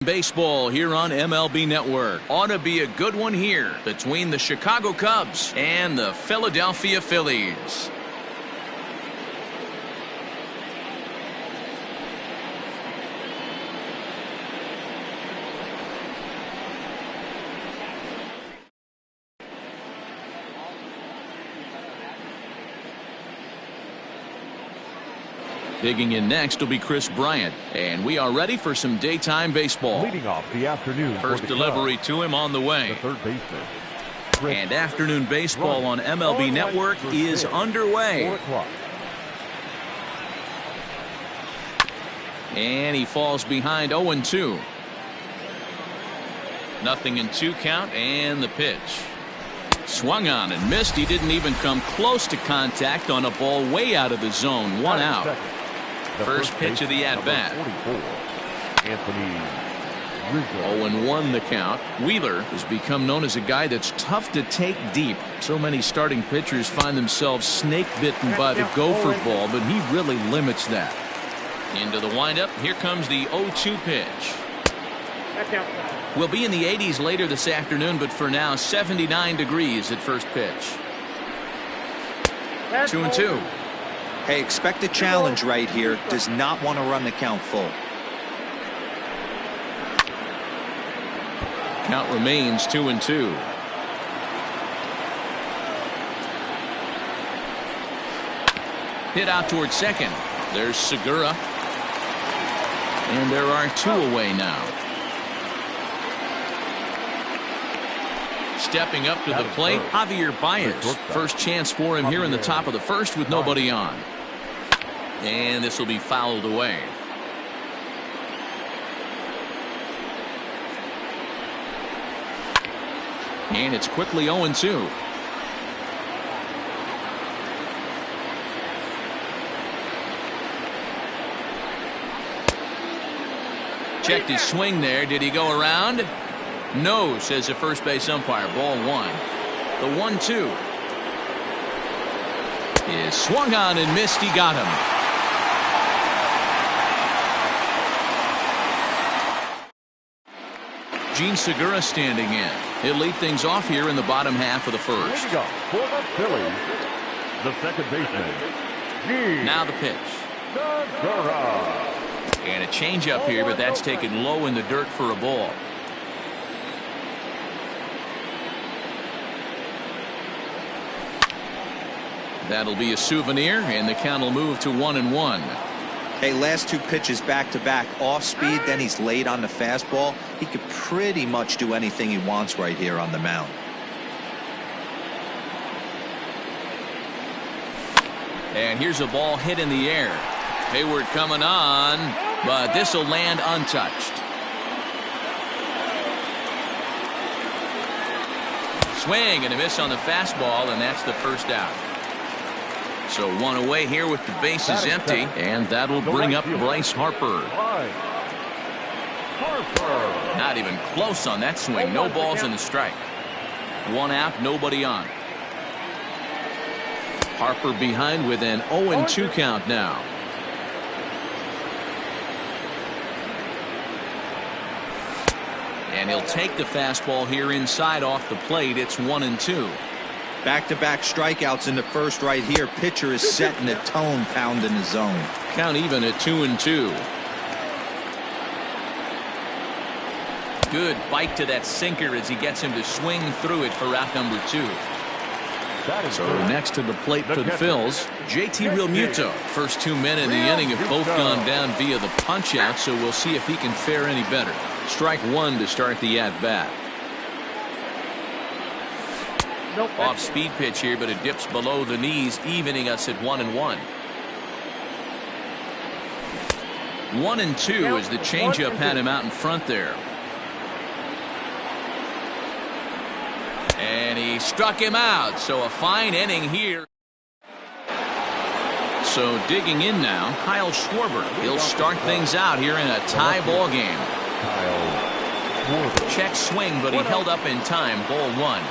baseball here on MLB Network. Ought to be a good one here between the Chicago Cubs and the Philadelphia Phillies. Digging in next will be Chris Bryant, and we are ready for some daytime baseball. Leading off the afternoon. First delivery to him on the way. The third baseman. And afternoon baseball on MLB Network is underway. 4 o'clock. And he falls behind 0-2. Nothing in 2 count, and the pitch. Swung on and missed. He didn't even come close to contact on a ball way out of the zone. 1 out. First pitch of the at-bat. 0-1 the count. Wheeler has become known as a guy that's tough to take deep. So many starting pitchers find themselves snake bitten by the gopher ball, but he really limits that. Into the windup. Here comes the 0-2 pitch. We'll be in the 80s later this afternoon, but for now 79 degrees at first pitch. 2-2. Hey, expect a challenge right here. Does not want to run the count full. Count remains 2-2. Hit out towards second. There's Segura. And there are 2 away now. Stepping up to the plate, Javier Baez. First chance for him here in the top of the first with nobody on. And this will be fouled away. And it's quickly 0-2. Checked his swing there. Did he go around? No, says the first base umpire. Ball 1. The 1-2 is swung on and missed. He got him. Gene Segura standing in. He'll lead things off here in the bottom half of the first. For the Phillies, the second baseman. Now the pitch. Segura. And a changeup here, but that's taken low in the dirt for a ball. That'll be a souvenir, and the count will move to 1-1. Hey, last 2 pitches back-to-back off speed, then he's late on the fastball. He could pretty much do anything he wants right here on the mound. And here's a ball hit in the air. Hayward coming on, but this will land untouched. Swing and a miss on the fastball, and that's the first out. So 1 away here with the bases empty, and that'll bring up Bryce Harper. Not even close on that swing. No balls in the strike. 1 out, nobody on. Harper behind with an 0-2 count now. And he'll take the fastball here inside off the plate. It's 1-2. Back-to-back strikeouts in the first right here. Pitcher is setting the tone, pounding the zone. Count even at 2-2. Good bite to that sinker as he gets him to swing through it for out number 2. So next to the plate for the Phils, JT Realmuto. First 2 men in the inning have both gone down via the punch-out, so we'll see if he can fare any better. Strike 1 to start the at-bat. Off speed pitch here, but it dips below the knees, evening us at 1-1. 1-2 as the changeup had him out in front there. And he struck him out, so a fine inning here. So digging in now, Kyle Schwarber. He'll start things out here in a tie ball game. Check swing, but he held up in time. Ball 1.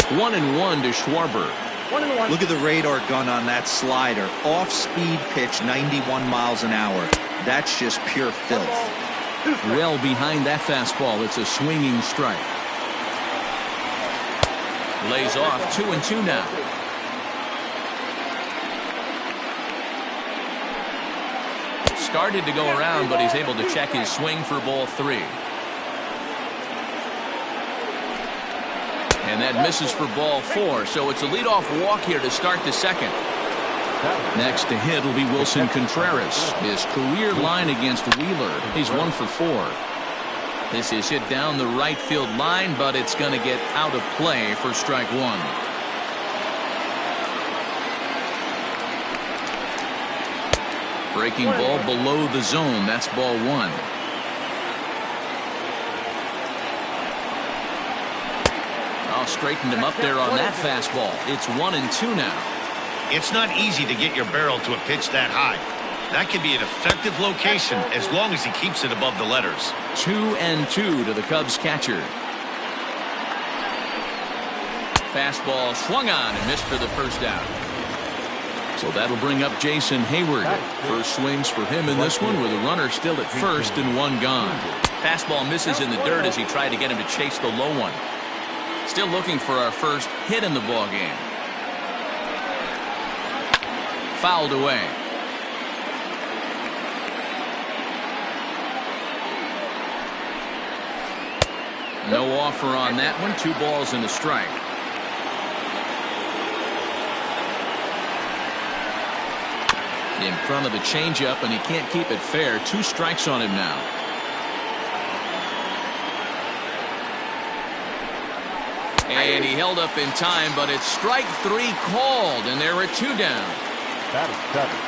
1-1 to Schwarber. Look at the radar gun on that slider. Off-speed pitch, 91 miles an hour. That's just pure filth. Well behind that fastball. It's a swinging strike. Lays off 2-2 now. Started to go around, but he's able to check his swing for ball 3. And that misses for ball 4. So it's a leadoff walk here to start the second. Next to hit will be Wilson Contreras. His career line against Wheeler. He's 1 for 4. This is hit down the right field line, but it's going to get out of play for strike 1. Breaking ball below the zone. That's ball 1. Oh, straightened him up there on that fastball. It's 1-2 now. It's not easy to get your barrel to a pitch that high. That can be an effective location as long as he keeps it above the letters. 2-2 to the Cubs catcher. Fastball swung on and missed for the first out. So that'll bring up Jason Hayward. First swings for him in this one with a runner still at first and 1 gone. Fastball misses in the dirt as he tried to get him to chase the low one. Still looking for our first hit in the ball game. Fouled away. No offer on that one. 2 balls and a strike. In front of the changeup, and he can't keep it fair. 2 strikes on him now. And he held up in time, but it's strike 3 called, and there are 2 down.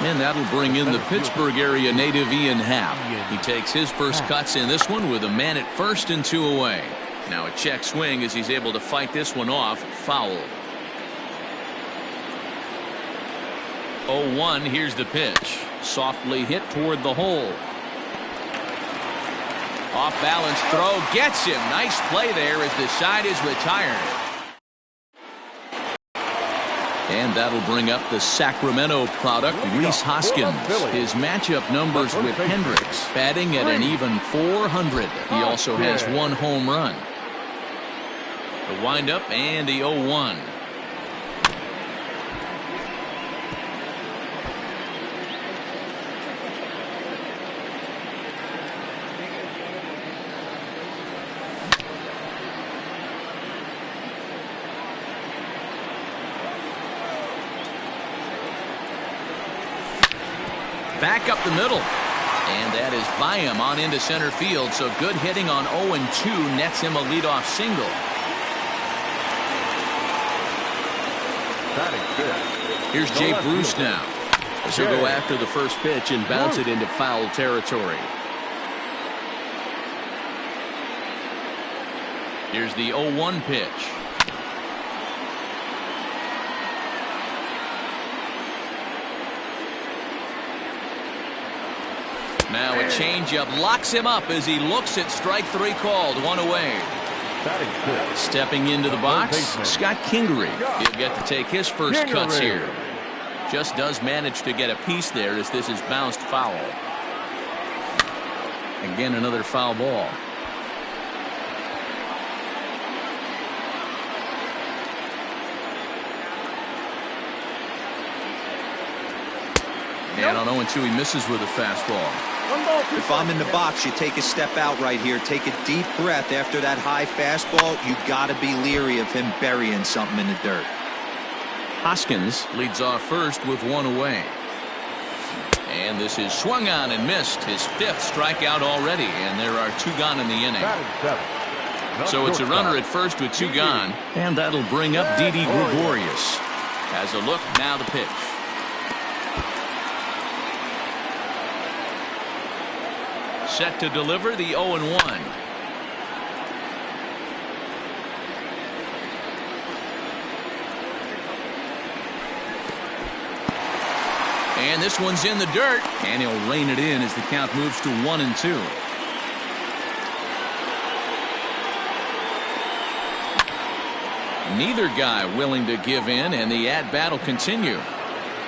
And that'll bring in the Pittsburgh area native Ian Happ. He takes his first cuts in this one with a man at first and 2 away. Now a check swing as he's able to fight this one off. Foul. 0-1. Here's the pitch. Softly hit toward the hole. Off balance throw gets him. Nice play there as the side is retired. And that'll bring up the Sacramento product, Rhys Hoskins. His matchup numbers with Hendricks, batting at an even .400. He also has 1 home run. The windup and the 0-1. Back up the middle. And that is by him on into center field. So good hitting on 0-2 nets him a leadoff single. Here's Jay Bruce now. He'll go after the first pitch and bounce it into foul territory. Here's the 0-1 pitch. Now a changeup locks him up as he looks at strike 3 called. 1 away. Stepping into the box, Scott Kingery. He'll get to take his first cuts here. Just does manage to get a piece there as this is bounced foul. Again, another foul ball. And on 0-2, he misses with a fastball. If I'm in the box, you take a step out right here. Take a deep breath after that high fastball. You got to be leery of him burying something in the dirt. Hoskins leads off first with 1 away. And this is swung on and missed. His 5th strikeout already, and there are 2 gone in the inning. So it's a runner at first with 2 gone, and that'll bring up Didi Gregorius. Has a look, now the pitch. Set to deliver the 0-1. And this one's in the dirt, and he'll rein it in as the count moves to 1-2. Neither guy willing to give in, and the at-bat will continue.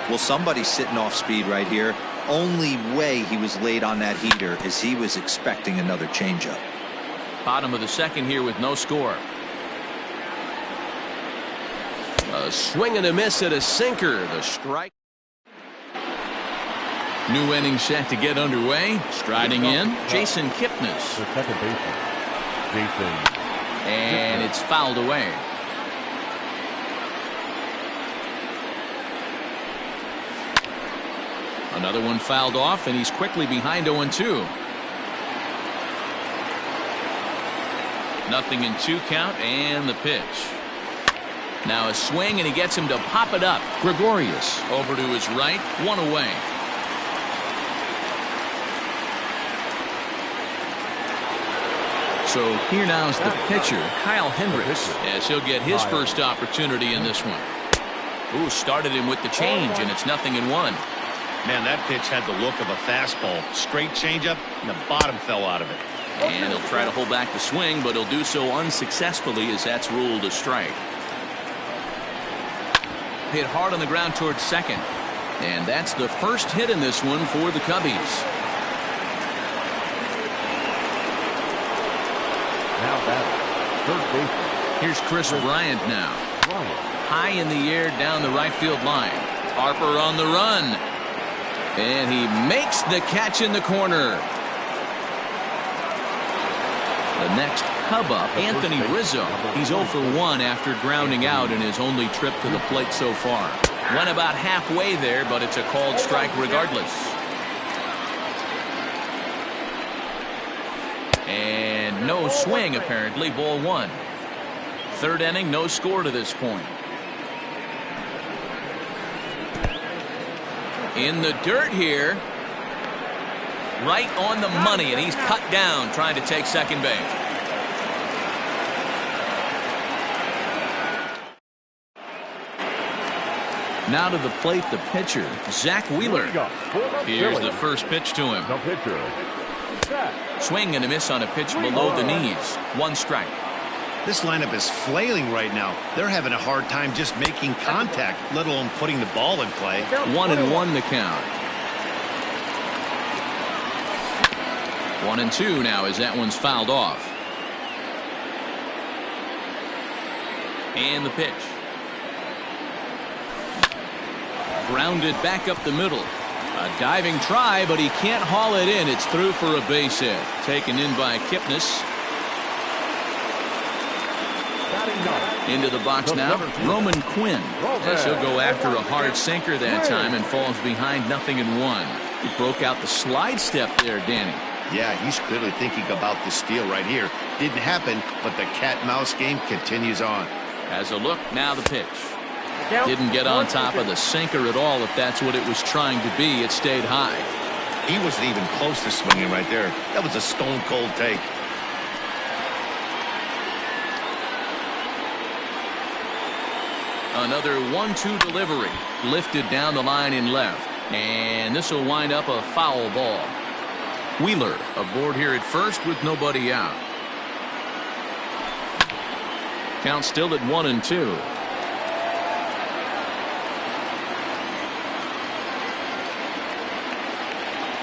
Well, somebody's sitting off speed right here. Only way he was late on that heater is he was expecting another changeup. Bottom of the second here with no score. A swing and a miss at a sinker. The strike. New inning set to get underway. Striding in, Jason Kipnis. The second baseman, Jason. And it's fouled away. Another one fouled off, and he's quickly behind 0-2. Nothing in 2 count, and the pitch. Now a swing, and he gets him to pop it up. Gregorius over to his right, 1 away. So here now is the pitcher, Kyle Hendricks, as he'll get his first opportunity in this one. Ooh, started him with the change, and it's 0-1. Man, that pitch had the look of a fastball. Straight changeup, and the bottom fell out of it. And he'll try to hold back the swing, but he'll do so unsuccessfully as that's ruled a strike. Hit hard on the ground towards second. And that's the first hit in this one for the Cubbies. Now batting, third baseman. Here's Chris Bryant now. High in the air down the right field line. Harper on the run. And he makes the catch in the corner. The next Cub up, Anthony Rizzo. He's 0 for 1 after grounding out in his only trip to the plate so far. Went about halfway there, but it's a called strike regardless. And no swing, apparently. Ball 1. Third inning, no score to this point. In the dirt here. Right on the money, and he's cut down trying to take second base. Now to the plate, the pitcher, Zach Wheeler. Here's the first pitch to him. The pitcher. Swing and a miss on a pitch below the knees. 1 strike. This lineup is flailing right now. They're having a hard time just making contact, let alone putting the ball in play. 1-1 the count. 1-2 now as that one's fouled off. And the pitch. Grounded back up the middle. A diving try, but he can't haul it in. It's through for a base hit. Taken in by Kipnis. Into the box now, Roman Quinn. As he'll go after a hard sinker that time and falls behind 0-1. He broke out the slide step there, Danny. Yeah, he's clearly thinking about the steal right here. Didn't happen, but the cat-mouse game continues on. Has a look, now the pitch. Didn't get on top of the sinker at all. If that's what it was trying to be, it stayed high. He wasn't even close to swinging right there. That was a stone-cold take. Another 1-2 delivery. Lifted down the line in left. And this will wind up a foul ball. Wheeler aboard here at first with nobody out. Count still at 1-2.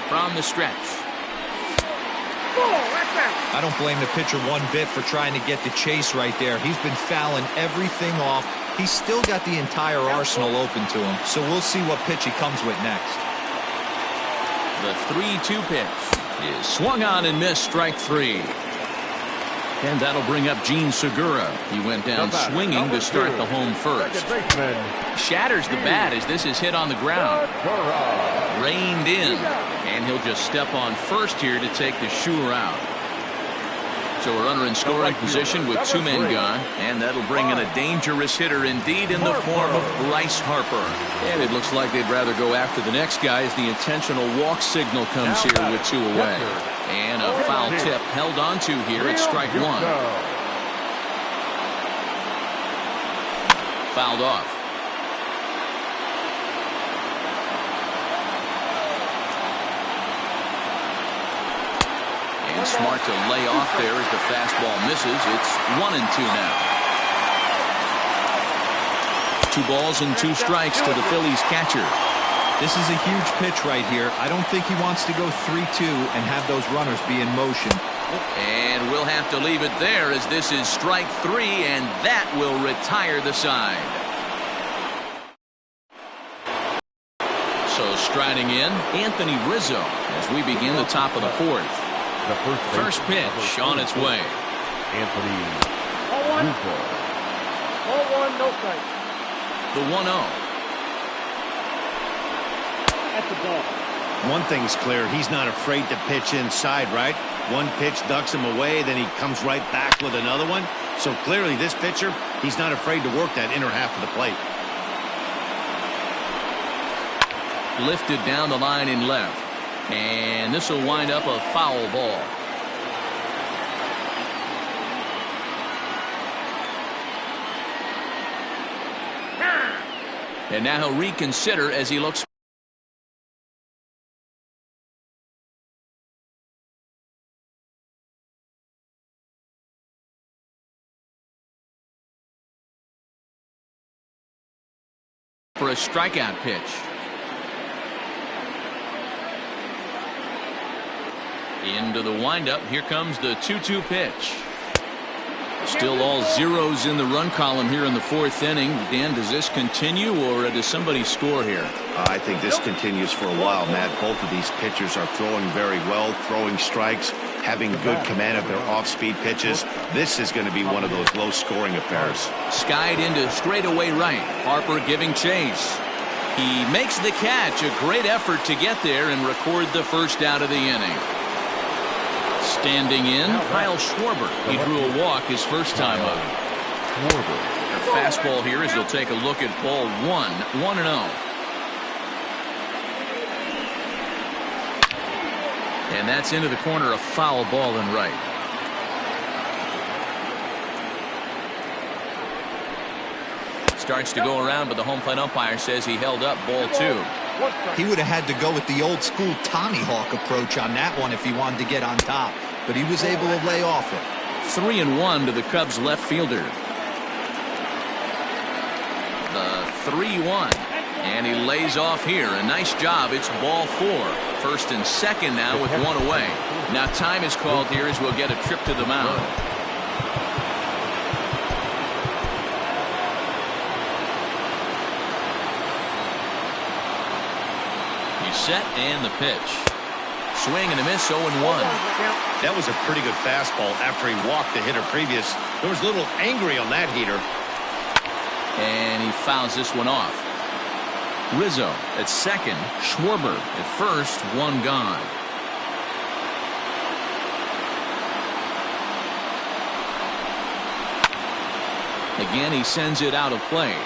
From the stretch. I don't blame the pitcher one bit for trying to get the chase right there. He's been fouling everything off. He's still got the entire arsenal open to him, so we'll see what pitch he comes with next. The 3-2 pitch is swung on and missed, strike 3. And that'll bring up Gene Segura. He went down swinging to start the home first. Shatters the bat as this is hit on the ground. Reined in, and he'll just step on first here to take the sure out. So a runner in scoring position with 2 men gone, and that'll bring in a dangerous hitter indeed in the form of Bryce Harper. And it looks like they'd rather go after the next guy as the intentional walk signal comes here with 2 away. And a foul tip held onto here at strike 1. Fouled off. And smart to lay off there as the fastball misses. It's 1-2 now. 2 balls and 2 strikes to the Phillies catcher. This is a huge pitch right here. I don't think he wants to go 3-2 and have those runners be in motion. And we'll have to leave it there as this is strike 3, and that will retire the side. So striding in, Anthony Rizzo as we begin the top of the 4th. The First pitch on its way. Anthony Rizzo. 0-1, no strike. The 1-0. That's the ball. One thing's clear, he's not afraid to pitch inside, right? One pitch ducks him away, then he comes right back with another one. So clearly this pitcher, he's not afraid to work that inner half of the plate. Lifted down the line in left. And this will wind up a foul ball. And now he'll reconsider as he looks for a strikeout pitch. Into the windup. Here comes the 2-2 pitch. Still all zeros in the run column here in the 4th inning. Dan, does this continue or does somebody score here? I think this continues for a while, Matt. Both of these pitchers are throwing very well, throwing strikes, having good command of their off-speed pitches. This is going to be one of those low-scoring affairs. Skied into straightaway right. Harper giving chase. He makes the catch. A great effort to get there and record the first out of the inning. Standing in, Kyle Schwarber. He drew a walk his first time up. A fastball here as he'll take a look at ball 1, 1-0. And that's into the corner, a foul ball and right. Starts to go around, but the home plate umpire says he held up ball 2. He would have had to go with the old school Tommy Hawk approach on that one if he wanted to get on top, but he was able to lay off it. 3-1 to the Cubs left fielder. The 3-1, and he lays off here. A nice job. It's ball 4. First and second now with 1 away. Now time is called here as we'll get a trip to the mound. Set and the pitch. Swing and a miss, 0-1. That was a pretty good fastball after he walked the hitter previous. There was a little angry on that heater. And he fouls this one off. Rizzo at second. Schwarber at first. 1 gone. Again, he sends it out of play.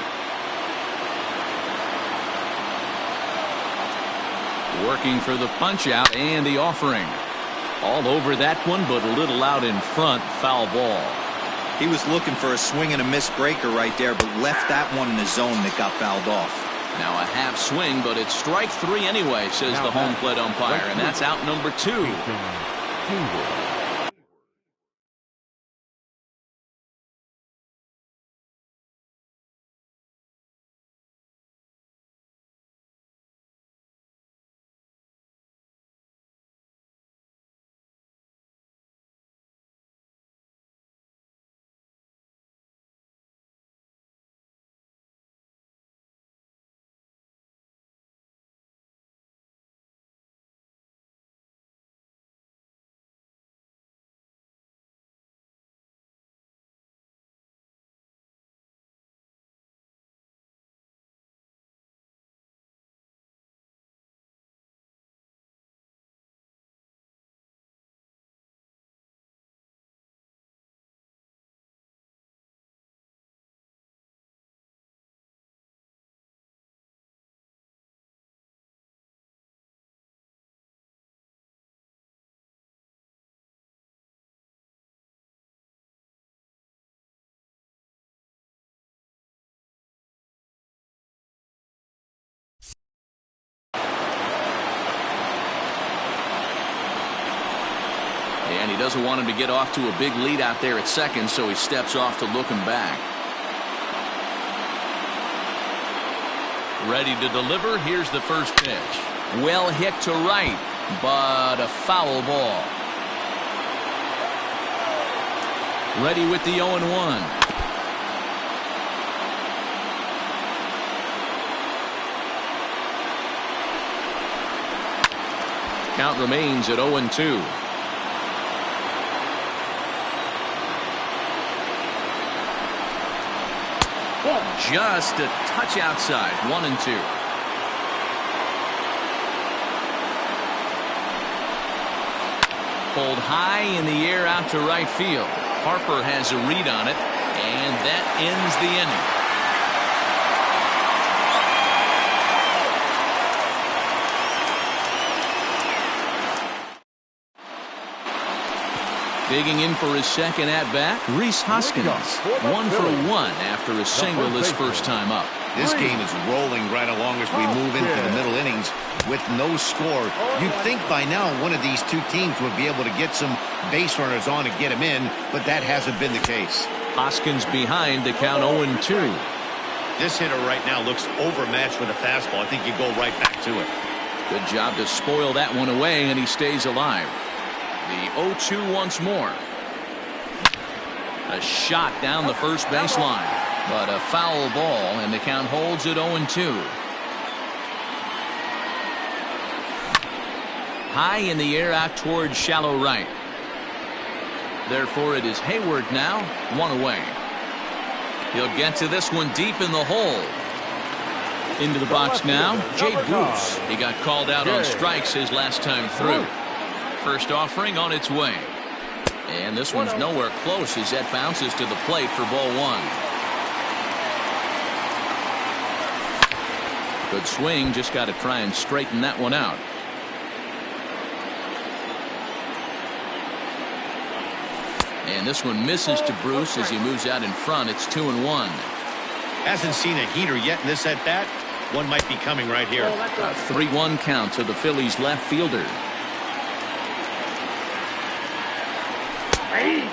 Working for the punch out and the offering. All over that one, but a little out in front. Foul ball. He was looking for a swing and a miss breaker right there, but left that one in the zone that got fouled off. Now a half swing, but it's strike 3 anyway, says the home plate umpire, and that's out number 2. And he doesn't want him to get off to a big lead out there at second, so he steps off to look him back. Ready to deliver. Here's the first pitch. Well hit to right, but a foul ball. Ready with the 0-1. Count remains at 0-2. Just a touch outside. 1-2. Pulled high in the air out to right field. Harper has a read on it, and that ends the inning. Digging in for his second at-bat, Rhys Hoskins. 1 for 1 after a single his first time up. This game is rolling right along as we move into the middle innings with no score. You'd think by now one of these two teams would be able to get some base runners on and get him in, but that hasn't been the case. Hoskins behind to count 0-2. This hitter right now looks overmatched with a fastball. I think you go right back to it. Good job to spoil that one away, and he stays alive. The 0-2 once more. A shot down the first baseline, but a foul ball, and the count holds at 0-2. High in the air out towards shallow right. Therefore, it is Hayward now, 1 away. He'll get to this one deep in the hole. Into the box now, Jay Bruce. He got called out on strikes his last time through. First offering on its way. And this one's nowhere close as that bounces to the plate for ball 1. Good swing, just got to try and straighten that one out. And this one misses to Bruce as he moves out in front. It's 2-1. Hasn't seen a heater yet in this at-bat. One might be coming right here. A 3-1 count to the Phillies left fielder.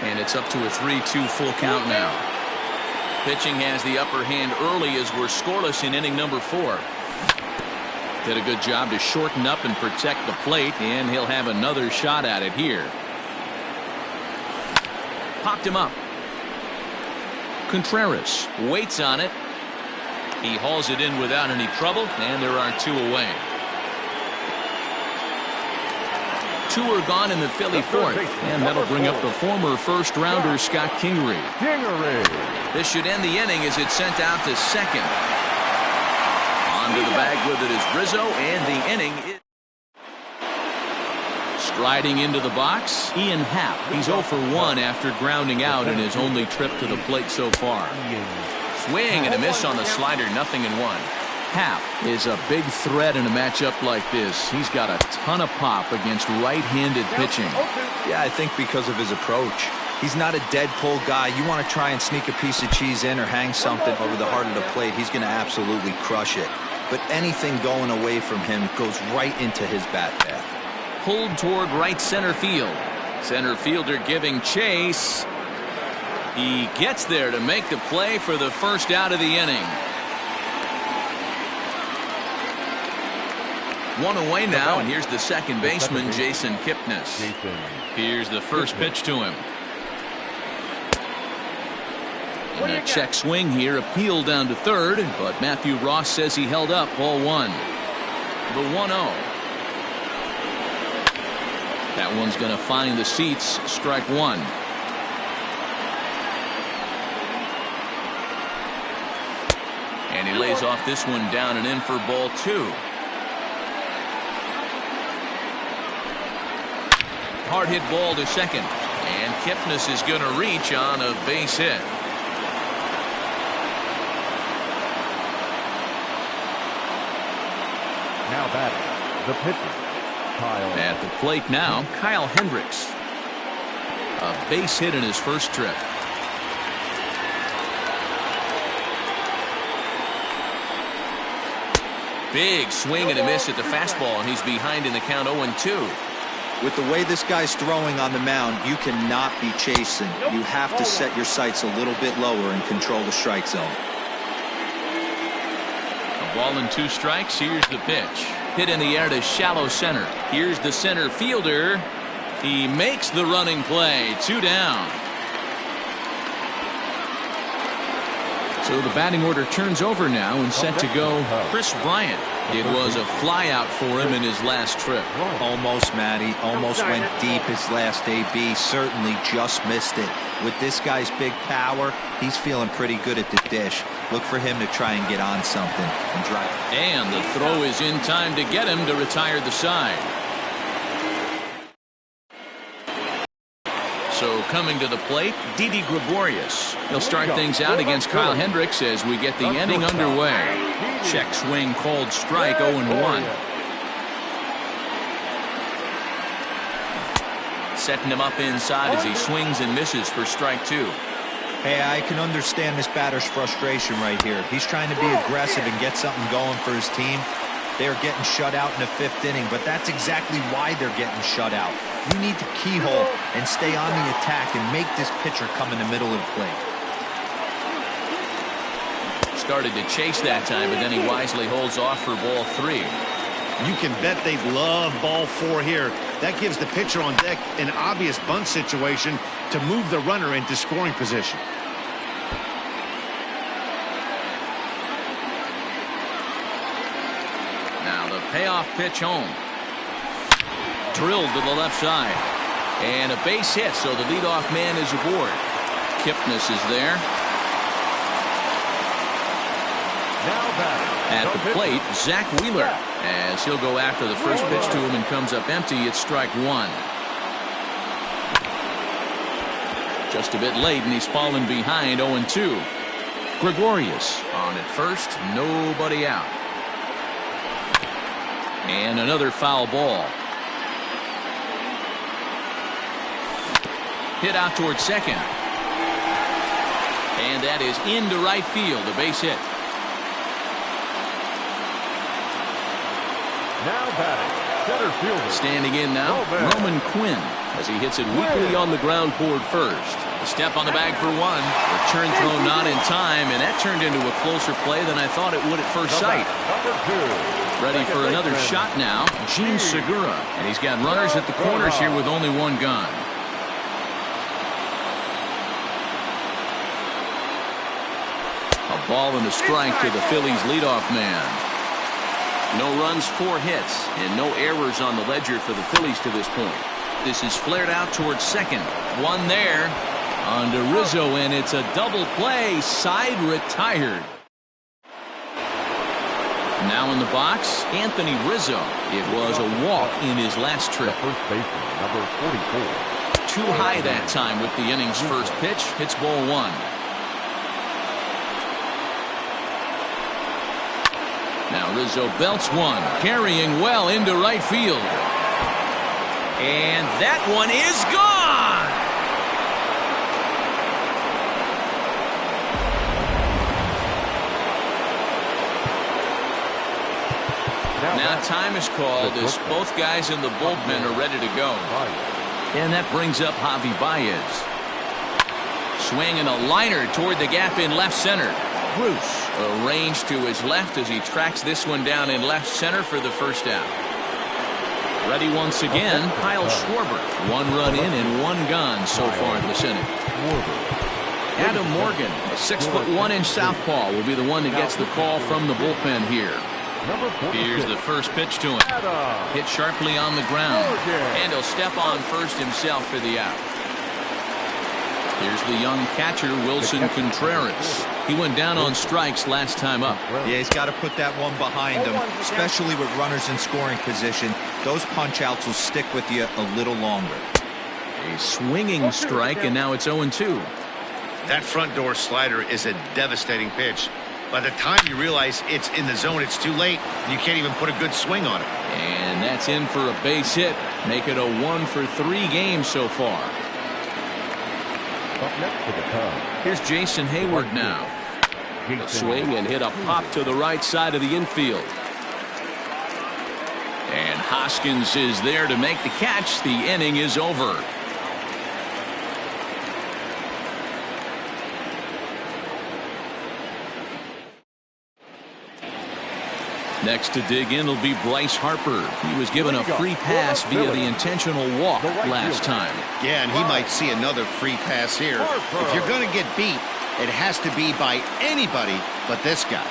And it's up to a 3-2 full count now. Pitching has the upper hand early as we're scoreless in inning number 4. Did a good job to shorten up and protect the plate, and he'll have another shot at it here. Popped him up. Contreras waits on it. He hauls it in without any trouble, and there are 2 away. 2 are gone in the Philly fourth, and that'll bring up the former first-rounder Scott Kingery. This should end the inning as it's sent out to second. Onto the bag with it is Rizzo, and the inning is... Striding into the box, Ian Happ. He's 0 for 1 after grounding out in his only trip to the plate so far. Swing and a miss on the slider, 0-1. Happ is a big threat in a matchup like this. He's got a ton of pop against right-handed pitching. Yeah, I think because of his approach. He's not a dead pull guy. You want to try and sneak a piece of cheese in or hang something over the heart of the plate, he's going to absolutely crush it. But anything going away from him goes right into his bat path. Pulled toward right center field. Center fielder giving chase. He gets there to make the play for the first out of the inning. 1 away now, and here's the second baseman, Jason Kipnis. Here's the first pitch to him. And a check swing here, appeal down to third, but Matthew Ross says he held up, ball 1. The 1-0. That one's going to find the seats, strike 1. And he lays off this one down and in for ball 2. Hard hit ball to second, and Kipnis is going to reach on a base hit. Now batting, the pitcher, Kyle. At the plate now, Kyle Hendricks. A base hit in his first trip. Big swing and a miss at the fastball, and he's behind in the count 0-2. With the way this guy's throwing on the mound, you cannot be chasing. You have to set your sights a little bit lower and control the strike zone. A Ball and 2 strikes. Here's the pitch. Hit in the air to shallow center. Here's the center fielder. He makes the running play. 2 down. So the batting order turns over now and set to go Chris Bryant. It was a flyout for him in his last trip. Almost, Matty. Almost went deep his last AB. Certainly just missed it. With this guy's big power, he's feeling pretty good at the dish. Look for him to try and get on something and drive. And the throw is in time to get him to retire the side. So coming to the plate, Didi Gregorius. He'll start things out against Kyle Hendricks as we get the inning underway. Check swing called strike, 0-1. Setting him up inside as he swings and misses for strike 2. Hey, I can understand this batter's frustration right here. He's trying to be aggressive and get something going for his team. They're getting shut out in the 5th inning, but that's exactly why they're getting shut out. You need to keyhole and stay on the attack and make this pitcher come in the middle of the plate. Started to chase that time, but then he wisely holds off for ball 3. You can bet they love ball 4 here. That gives the pitcher on deck an obvious bunt situation to move the runner into scoring position. Now the payoff pitch home. Drilled to the left side. And a base hit, so the leadoff man is aboard. Kipnis is there. At the plate, Zach Wheeler, as he'll go after the first pitch to him and comes up empty. It's strike 1. Just a bit late, and he's fallen behind 0-2. Gregorius on at first, nobody out. And another foul ball. Hit out towards second. And that is into right field, a base hit. Now batting, center fielder. Standing in now, Roman Quinn, as he hits it weakly on the ground toward first. A step on the bag for 1. Return throw not in time, and that turned into a closer play than I thought it would at first sight. Number 2. Ready for another shot now, Gene Segura. And he's got runners at the corners here with only 1 gun. A ball and a strike to the Phillies leadoff man. No runs, 4 hits, and no errors on the ledger for the Phillies to this point. This is flared out towards second. 1 there on to Rizzo, and it's a double play. Side retired. Now in the box, Anthony Rizzo. It was a walk in his last trip. First baseman, number 44. Too high that time with the inning's first pitch. Hits ball 1. Now Rizzo belts 1, carrying well into right field. And that one is gone! Now time is called as both guys in the bullpen are ready to go. And that brings up Javi Baez. Swinging a liner toward the gap in left center. Bruce arranged to his left as he tracks this one down in left center for the first out. Ready once again, Kyle Schwarber. 1 run in and 1 gone so far in this inning. Adam Morgan, a 6'1" southpaw, will be the one that gets the call from the bullpen here. Here's the first pitch to him. Hit sharply on the ground. And he'll step on first himself for the out. Here's the young catcher, Wilson Contreras. He went down on strikes last time up. Yeah, he's got to put that one behind him, especially with runners in scoring position. Those punch-outs will stick with you a little longer. A swinging strike, and now it's 0-2. That front door slider is a devastating pitch. By the time you realize it's in the zone, it's too late. You can't even put a good swing on it. And that's in for a base hit. Make it a 1 for 3 games so far. Up next for the Cubs. Here's Jason Hayward now. A swing and hit a pop to the right side of the infield. And Hoskins is there to make the catch. The inning is over. Next to dig in will be Bryce Harper. He was given a free pass via the intentional walk last time. Yeah, and he might see another free pass here. If you're going to get beat, it has to be by anybody but this guy.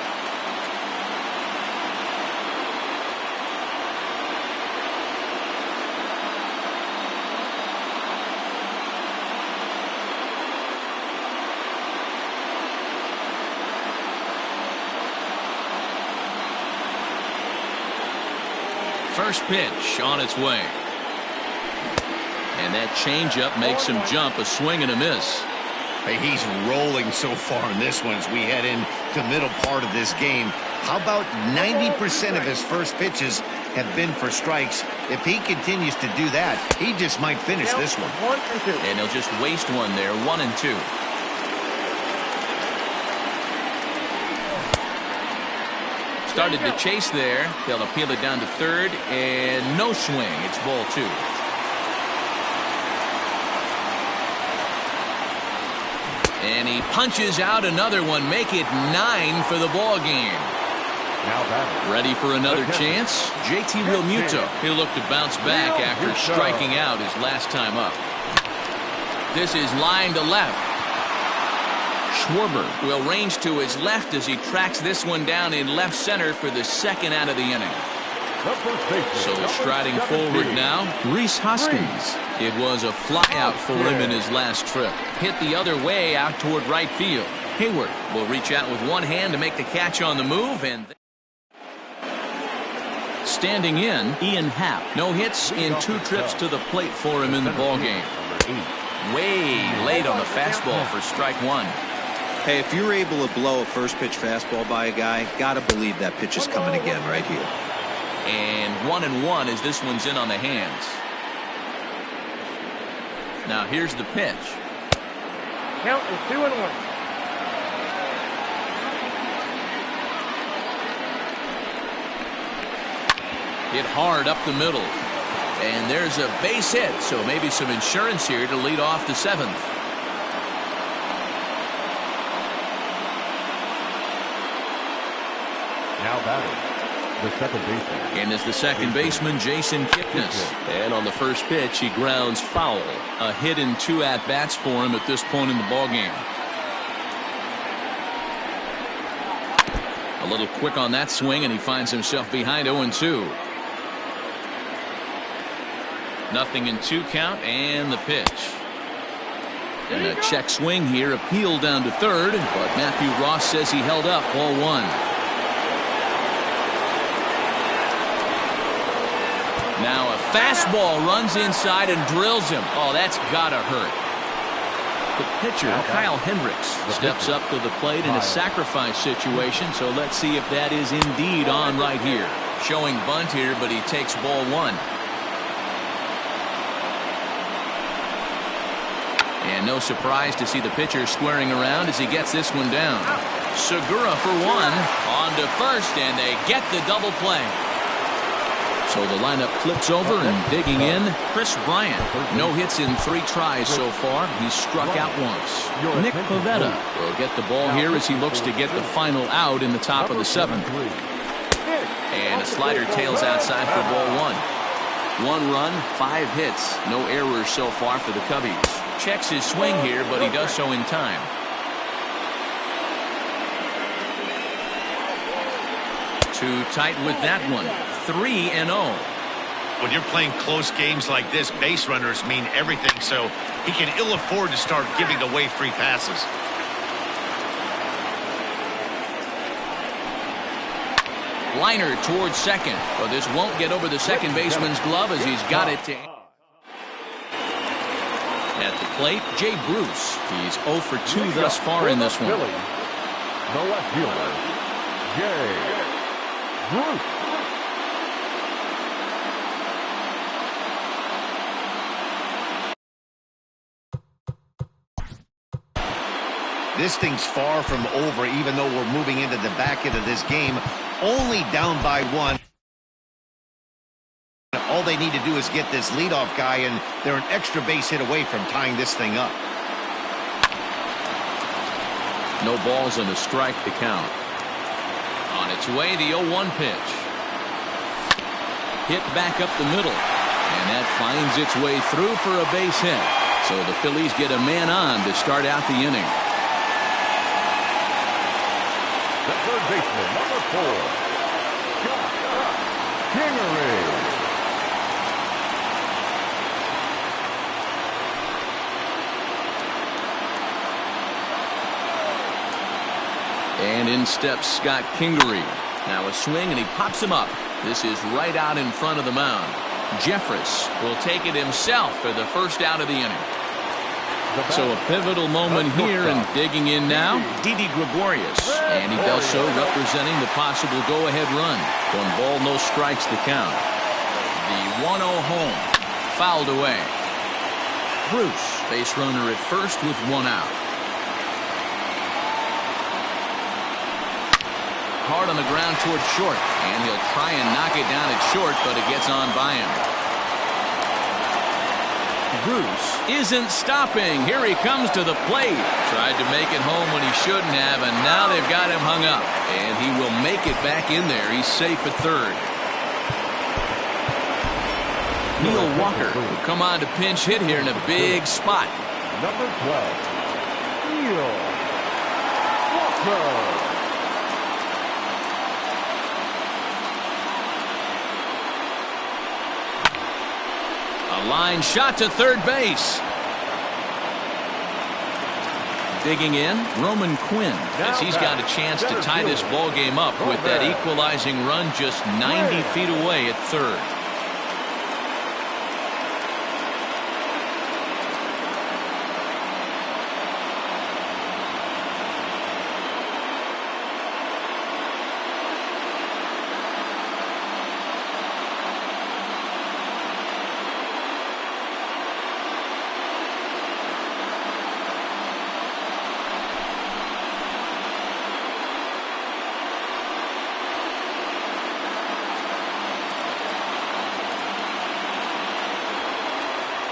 First pitch on its way. And that changeup makes him jump. A swing and a miss. Hey, he's rolling so far in this one as we head into the middle part of this game. How about 90% of his first pitches have been for strikes? If he continues to do that, he just might finish this one. 1 and 2. And he'll just waste one there. 1 and 2. Started to chase there. They'll appeal it down to third, and no swing. It's ball 2. And he punches out another one. Make it 9 for the ball game. Now batting. Ready for another chance? JT Realmuto. He'll look to bounce back after striking out his last time up. This is line to left. Schwarber will range to his left as he tracks this one down in left center for the second out of the inning. So striding forward now, Rhys Hoskins. It was a flyout for him in his last trip. Hit the other way out toward right field. Hayward will reach out with one hand to make the catch on the move. And standing in, Ian Happ. No hits in 2 trips to the plate for him in the ballgame. Way late on the fastball for strike 1. Hey, if you're able to blow a first pitch fastball by a guy, gotta believe that pitch is coming again right here. And 1-1 as this one's in on the hands. Now here's the pitch. Count is 2-1. Hit hard up the middle. And there's a base hit, so maybe some insurance here to lead off the 7th. Now batting, the second baseman. And as the second baseman, Jason Kipnis. And on the first pitch, he grounds foul. A hit in 2 at-bats for him at this point in the ballgame. A little quick on that swing, and he finds himself behind 0-2. Nothing in 2 count, and the pitch. And a check swing here, appealed down to third, but Matthew Ross says he held up. Ball 1. Now a fastball runs inside and drills him. Oh, that's gotta hurt. The pitcher, Kyle Hendricks, steps up to the plate in a sacrifice situation, so let's see if that is indeed on right here. Showing bunt here, but he takes ball 1. And no surprise to see the pitcher squaring around as he gets this one down. Segura for 1. On to first, and they get the double play. So the lineup flips over and digging in. Chris Bryant. No hits in 3 tries so far. He's struck out once. Nick Pivetta will get the ball here as he looks to get the final out in the top of the 7th. And a slider tails outside for ball 1. 1 run, 5 hits. No errors so far for the Cubbies. Checks his swing here, but he does so in time. Too tight with that one. 3-0. When you're playing close games like this, base runners mean everything, so he can ill afford to start giving away free passes. Liner towards second, but this won't get over the second baseman's glove as he's got it to. At the plate, Jay Bruce. He's 0 for 2 thus far in this one. The left fielder, Jay Bruce. This thing's far from over, even though we're moving into the back end of this game. Only down by 1. All they need to do is get this leadoff guy, and they're an extra base hit away from tying this thing up. No balls and a strike to count. On its way, the 0-1 pitch. Hit back up the middle. And that finds its way through for a base hit. So the Phillies get a man on to start out the inning. The third baseman, number 4, Kingery. And in steps Scott Kingery. Now a swing, and he pops him up. This is right out in front of the mound. Jeffress will take it himself for the first out of the inning. So a pivotal moment here, and digging in now, Didi Gregorius. And he does so representing the possible go-ahead run. 1 ball, no strikes the count. The 1-0 home. Fouled away. Bruce, base runner at first with 1 out. Hard on the ground towards short, and he'll try and knock it down at short, but it gets on by him. Bruce isn't stopping. Here he comes to the plate. Tried to make it home when he shouldn't have, and now they've got him hung up. And he will make it back in there. He's safe at third. Neil Walker will come on to pinch hit here in a big spot. Number 12, Neil Walker. A line shot to third base. Digging in, Roman Quinn, as he's got a chance to tie this ball game up with that equalizing run just 90 feet away at third.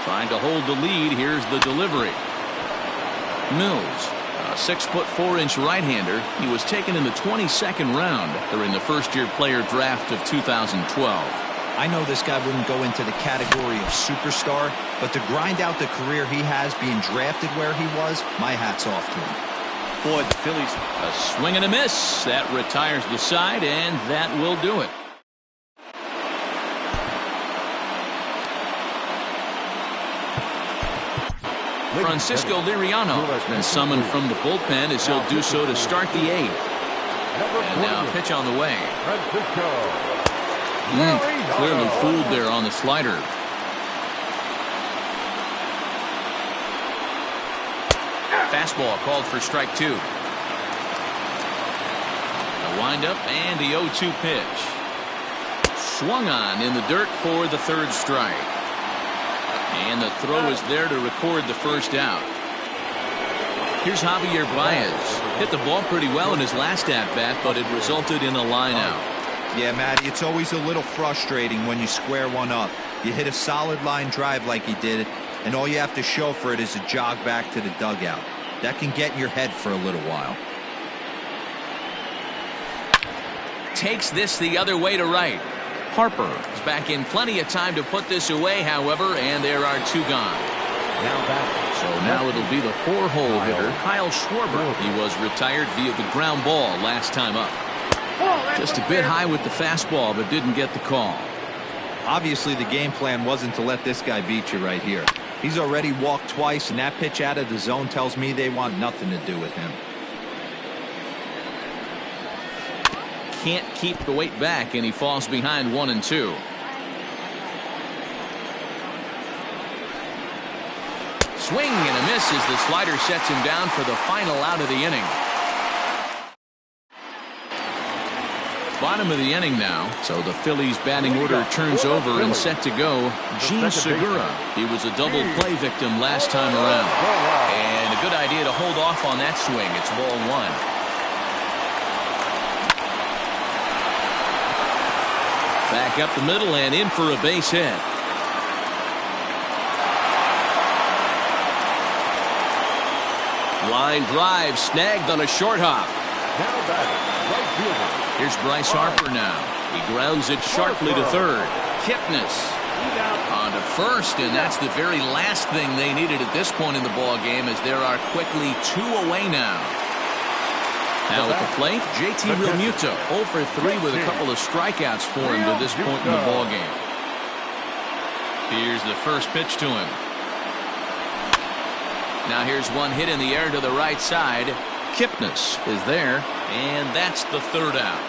Trying to hold the lead. Here's the delivery. Mills, a 6'4" right-hander. He was taken in the 22nd round during the first-year player draft of 2012. I know this guy wouldn't go into the category of superstar, but to grind out the career he has being drafted where he was, my hat's off to him. Boy, the Phillies. A swing and a miss. That retires the side, and that will do it. Francisco Liriano has been summoned from the bullpen, as he'll do so to start the 8th. And now pitch on the way. Clearly fooled there on the slider. Fastball called for strike 2. A windup and the 0-2 pitch. Swung on in the dirt for the third strike. And the throw is there to record the first out. Here's Javier Baez. Hit the ball pretty well in his last at-bat, but it resulted in a line out. Yeah, Matty, it's always a little frustrating when you square one up. You hit a solid line drive like he did, and all you have to show for it is a jog back to the dugout. That can get in your head for a little while. Takes this the other way to right. Harper is back in plenty of time to put this away, however, and there are 2 gone. So now it'll be the 4-hole hitter, Kyle Schwarber. He was retired via the ground ball last time up. Just a bit high with the fastball, but didn't get the call. Obviously, the game plan wasn't to let this guy beat you right here. He's already walked twice, and that pitch out of the zone tells me they want nothing to do with him. Can't keep the weight back, and he falls behind 1-2. Swing and a miss as the slider sets him down for the final out of the inning. Bottom of the inning now, so the Phillies batting order turns over and set to go. Gene Segura. He was a double play victim last time around. And a good idea to hold off on that swing. It's ball 1. Back up the middle and in for a base hit. Line drive snagged on a short hop. Now batting, right fielder. Here's Bryce Harper now. He grounds it sharply to third. Kipnis on to first, and that's the very last thing they needed at this point in the ball game, as there are quickly 2 away now. Now at the plate, JT Realmuto 0 for 3 with a couple of strikeouts for him to this point in the ball game. Here's the first pitch to him. Now here's one hit in the air to the right side. Kipnis is there, and that's the 3rd out.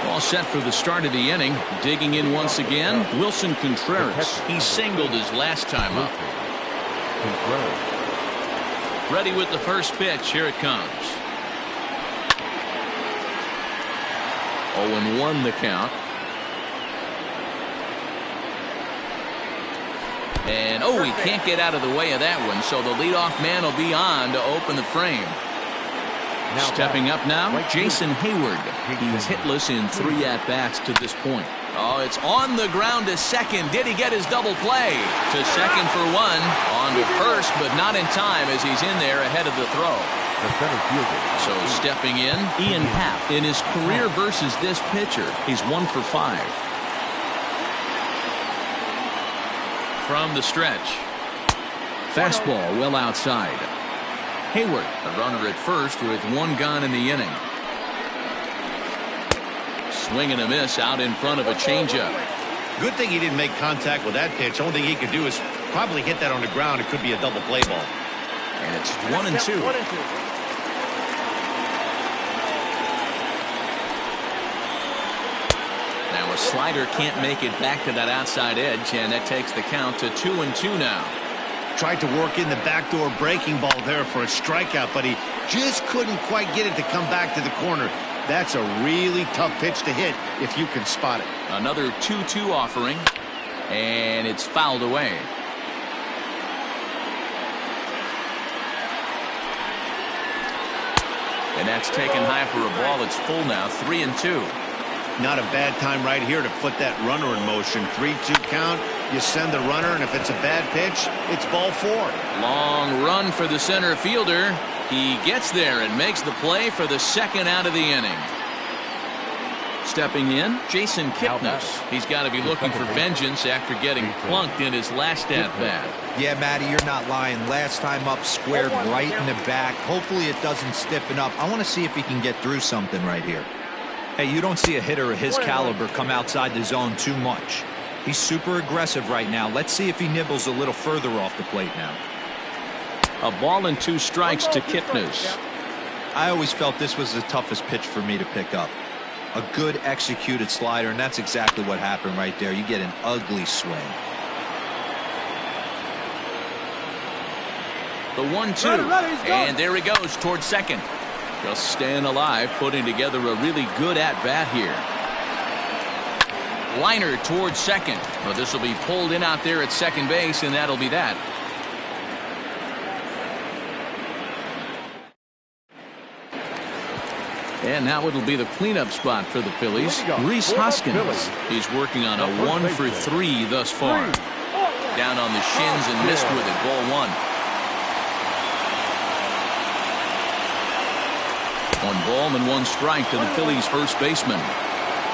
All set for the start of the inning. Digging in once again, Wilson Contreras. He singled his last time up. Ready with the first pitch. Here it comes. 0-1 the count. And he can't get out of the way of that one, so the leadoff man will be on to open the frame. Stepping up now, Jason Hayward. He's hitless in 3 at-bats to this point. It's on the ground to second. Did he get his double play? To second for 1. On to first, but not in time, as he's in there ahead of the throw. So stepping in, Ian Happ. In his career versus this pitcher, he's 1 for 5. From the stretch. Fastball well outside. Hayward, a runner at first with 1 gone in the inning. Swing and a miss out in front of a changeup. Good thing he didn't make contact with that pitch. Only thing he could do is probably hit that on the ground. It could be a double play ball. And it's 1-2. Now a slider can't make it back to that outside edge, and that takes the count to 2-2 now. Tried to work in the backdoor breaking ball there for a strikeout, but he just couldn't quite get it to come back to the corner. That's a really tough pitch to hit if you can spot it. Another 2-2 offering, and it's fouled away. And that's taken high for a ball. It's full now, 3-2. Not a bad time right here to put that runner in motion. 3-2 count. You send the runner, and if it's a bad pitch, it's ball 4. Long run for the center fielder. He gets there and makes the play for the 2nd out of the inning. Stepping in, Jason Kipnis. He's got to be looking for vengeance after getting plunked in his last at-bat. Yeah, Matty, you're not lying. Last time up, squared right in the back. Hopefully it doesn't stiffen up. I want to see if he can get through something right here. Hey, you don't see a hitter of his caliber come outside the zone too much. He's super aggressive right now. Let's see if he nibbles a little further off the plate now. A ball and 2 strikes to Kipnis. I always felt this was the toughest pitch for me to pick up. A good executed slider, and that's exactly what happened right there. You get an ugly swing. The 1-2, and there he goes towards second. Just staying alive, putting together a really good at-bat here. Liner towards second. Well, this will be pulled in out there at second base, and that'll be that. And now it'll be the cleanup spot for the Phillies. Rhys Hoskins. He's working on a 1 for 3 thus far. Down on the shins and missed with it. Ball 1. 1 ball and 1 strike to the Phillies' first baseman.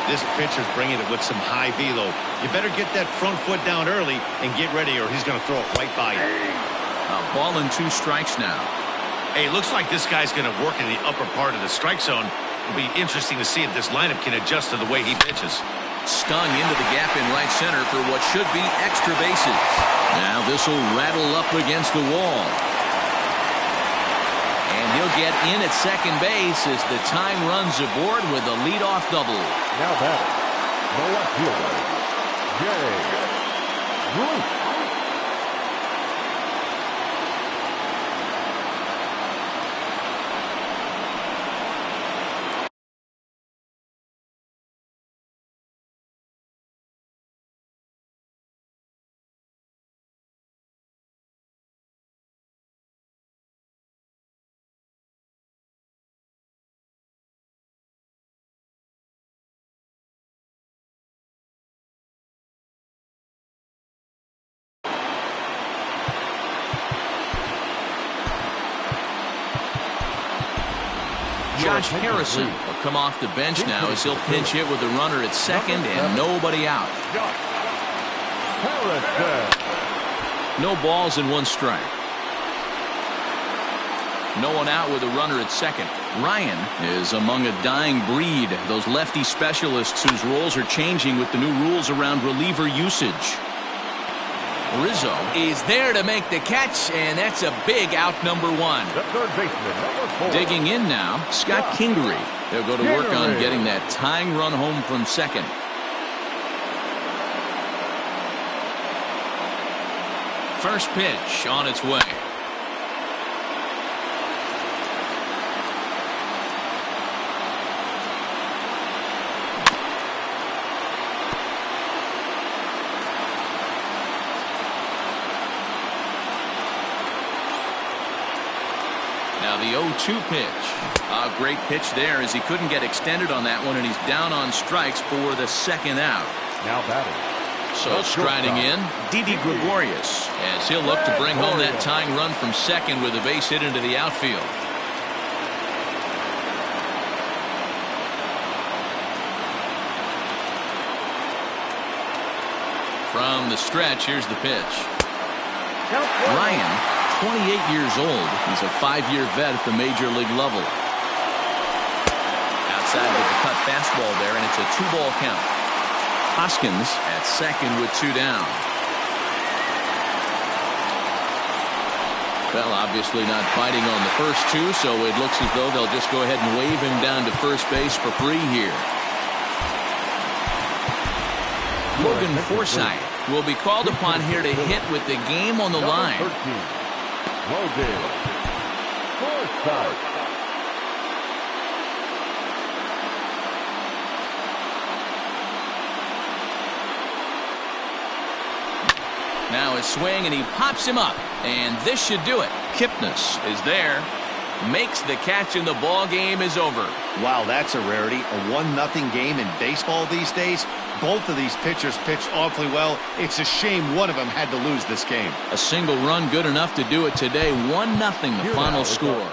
This pitcher's bringing it with some high velo. You better get that front foot down early and get ready, or he's going to throw it right by you. A ball and 2 strikes now. Hey, it looks like this guy's going to work in the upper part of the strike zone. It'll be interesting to see if this lineup can adjust to the way he pitches. Stung into the gap in right center for what should be extra bases. Now this will rattle up against the wall. And he'll get in at second base as the time runs aboard with a leadoff double. Now batting, the left fielder, Jay Bruce. Josh Harrison will come off the bench now as he'll pinch hit with the runner at second and nobody out. No balls and one strike. No one out with a runner at second. Ryan is among a dying breed, those lefty specialists whose roles are changing with the new rules around reliever usage. Rizzo is there to make the catch, and that's a big out, number one. The third baseman, number 4. Digging in now, Scott Kingery. They'll go to work on getting that tying run home from second. First pitch on its way. Now the 0-2 pitch. A great pitch there as he couldn't get extended on that one, and he's down on strikes for the second out. Now batting. So striding in, Didi Gregorius, as he'll look to bring home that tying run from second with a base hit into the outfield. From the stretch, here's the pitch. Ryan, 28 years old. He's a 5-year vet at the major league level. Outside with the cut fastball there, and it's a 2-ball count. Hoskins at second with 2 down. Well, obviously not fighting on the first 2, so it looks as though they'll just go ahead and wave him down to first base for free here. Logan Forsythe will be called upon here to hit with the game on the line. Logan Forsythe. Now his swing, and he pops him up, and this should do it. Kipnis is there, makes the catch, and the ball game is over. Wow, that's a rarity. A 1-0 game in baseball these days. Both of these pitchers pitched awfully well. It's a shame one of them had to lose this game. A single run good enough to do it today. 1-0 the final score.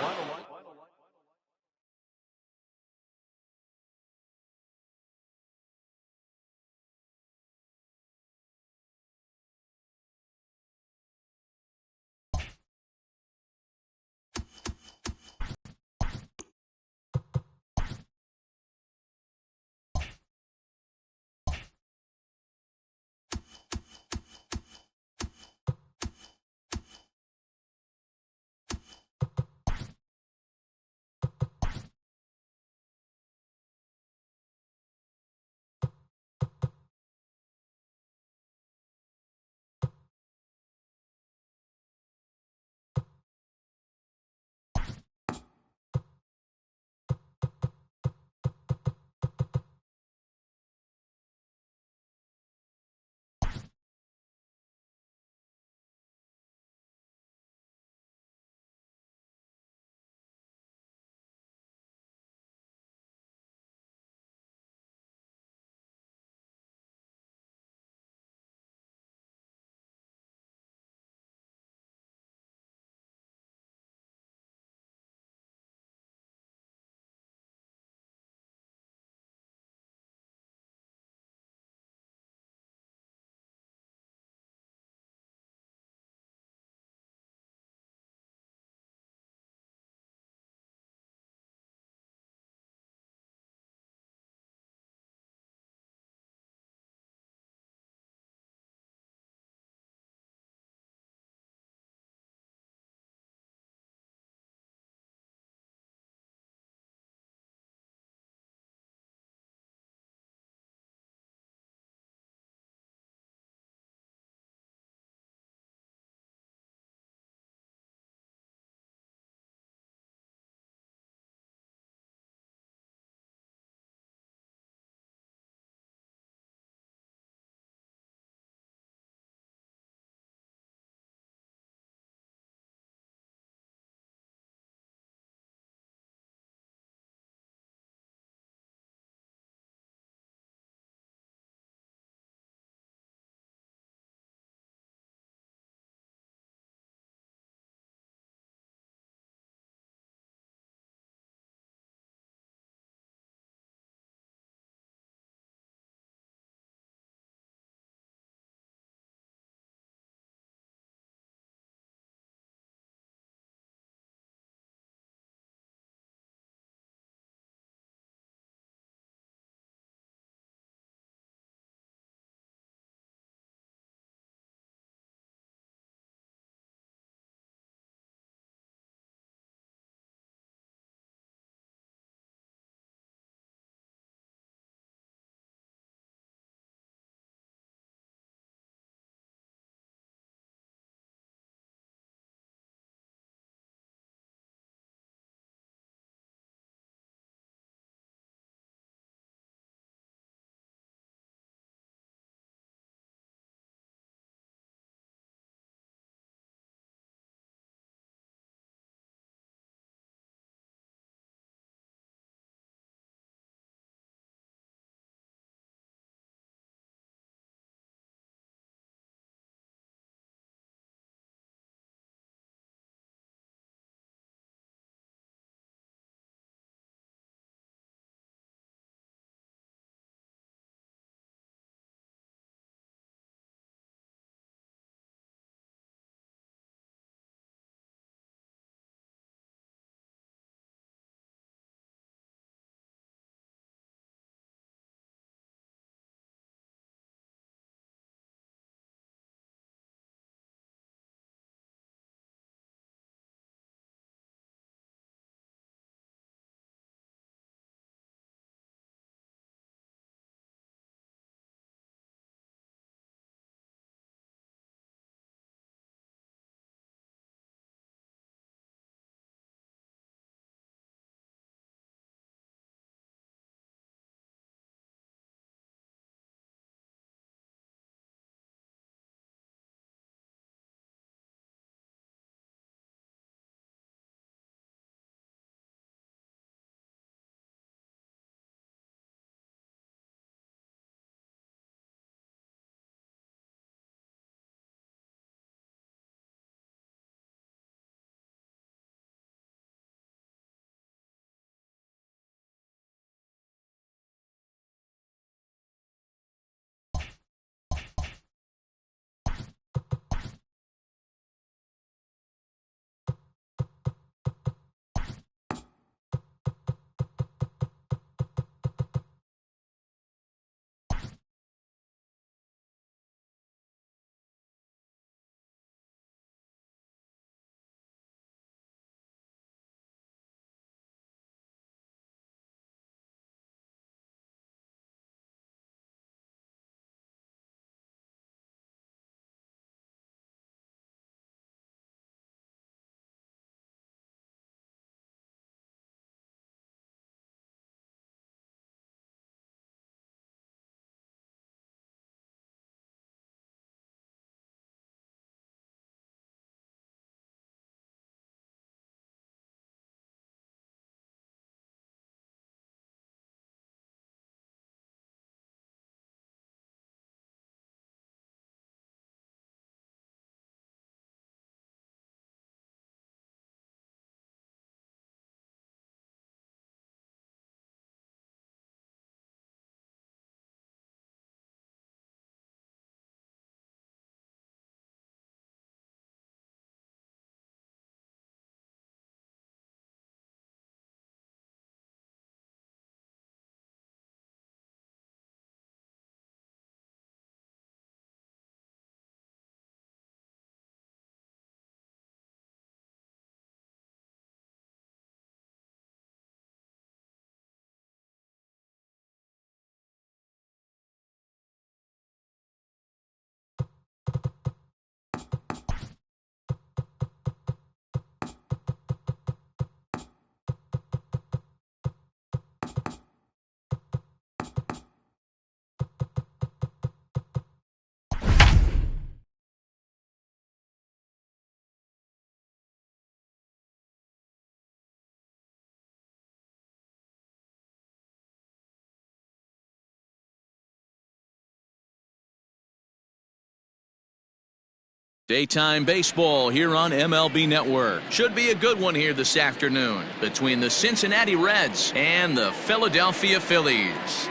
Daytime baseball here on MLB Network. Should be a good one here this afternoon between the Cincinnati Reds and the Philadelphia Phillies.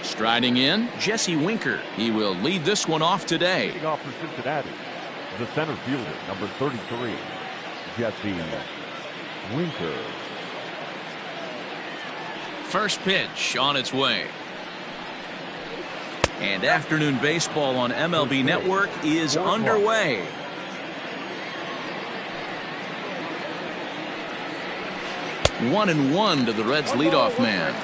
Striding in, Jesse Winker. He will lead this one off today. Leading off for Cincinnati, the center fielder, number 33, Jesse Winker. First pitch on its way. And afternoon baseball on MLB Network is underway. One and one to the Reds leadoff man.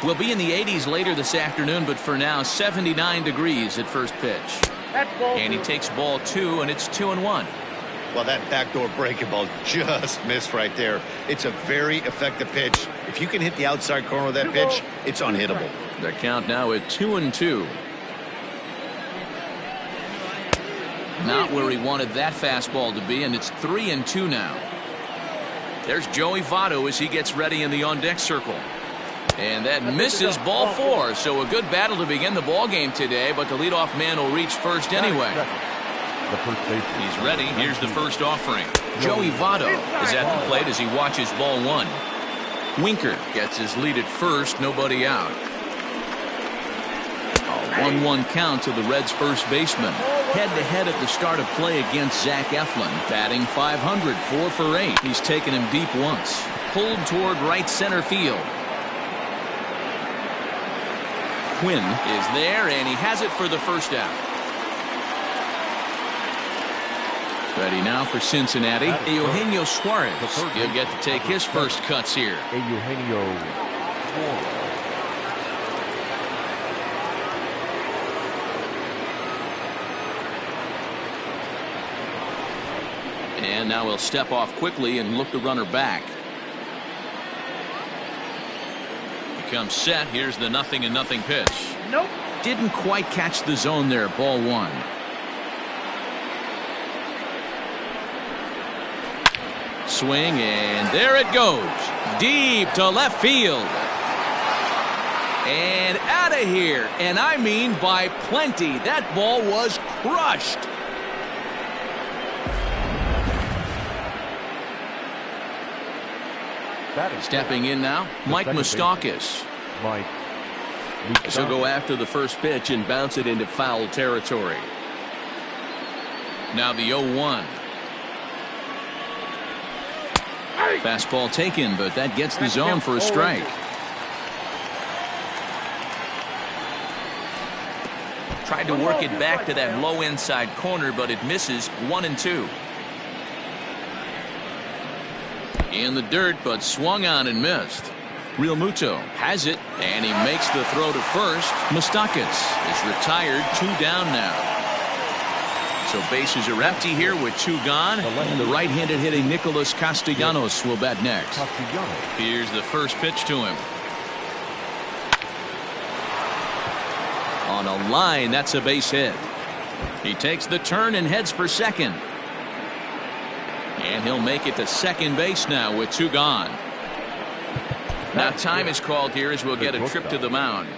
We'll be in the 80s later this afternoon, but for now 79 degrees at first pitch. And he takes ball 2, and it's 2-1. Well, that backdoor breaking ball just missed right there. It's a very effective pitch. If you can hit the outside corner of that pitch, it's unhittable. The count now at 2-2. Not where he wanted that fastball to be, and it's 3-2 now. There's Joey Votto as he gets ready in the on-deck circle. And that misses ball 4. So a good battle to begin the ball game today, but the leadoff man will reach first anyway. He's ready. Here's the first offering. Joey Votto is at the plate as he watches ball 1. Winker gets his lead at first, nobody out. A 1-1 count to the Reds' first baseman. Head-to-head at the start of play against Zach Eflin. Batting .500, 4 for 8. He's taken him deep once. Pulled toward right center field. Quinn is there, and he has it for the first out. Ready now for Cincinnati, Eugenio Suarez. He'll get to take his first cuts here. Eugenio Suarez. And now he'll step off quickly and look the runner back. He comes set. Here's the 0-0 pitch. Nope. Didn't quite catch the zone there. Ball 1. Swing, and there it goes. Deep to left field. And out of here. And I mean by plenty. That ball was crushed. Stepping in now, Mike Moustakas. He'll go after the first pitch and bounce it into foul territory. Now the 0-1. Fastball taken, but that gets the zone for a strike. Tried to work it back to that low inside corner, but it misses. 1-2. In the dirt, but swung on and missed. Real Muto has it, and he makes the throw to first. Moustakas is retired. 2 down now. So bases are empty here with 2 gone. And the right-handed hitting Nicholas Castellanos will bat next. Here's the first pitch to him. On a line, that's a base hit. He takes the turn and heads for second. And he'll make it to second base now with 2 gone. Now time is called here as we'll get a trip to the mound.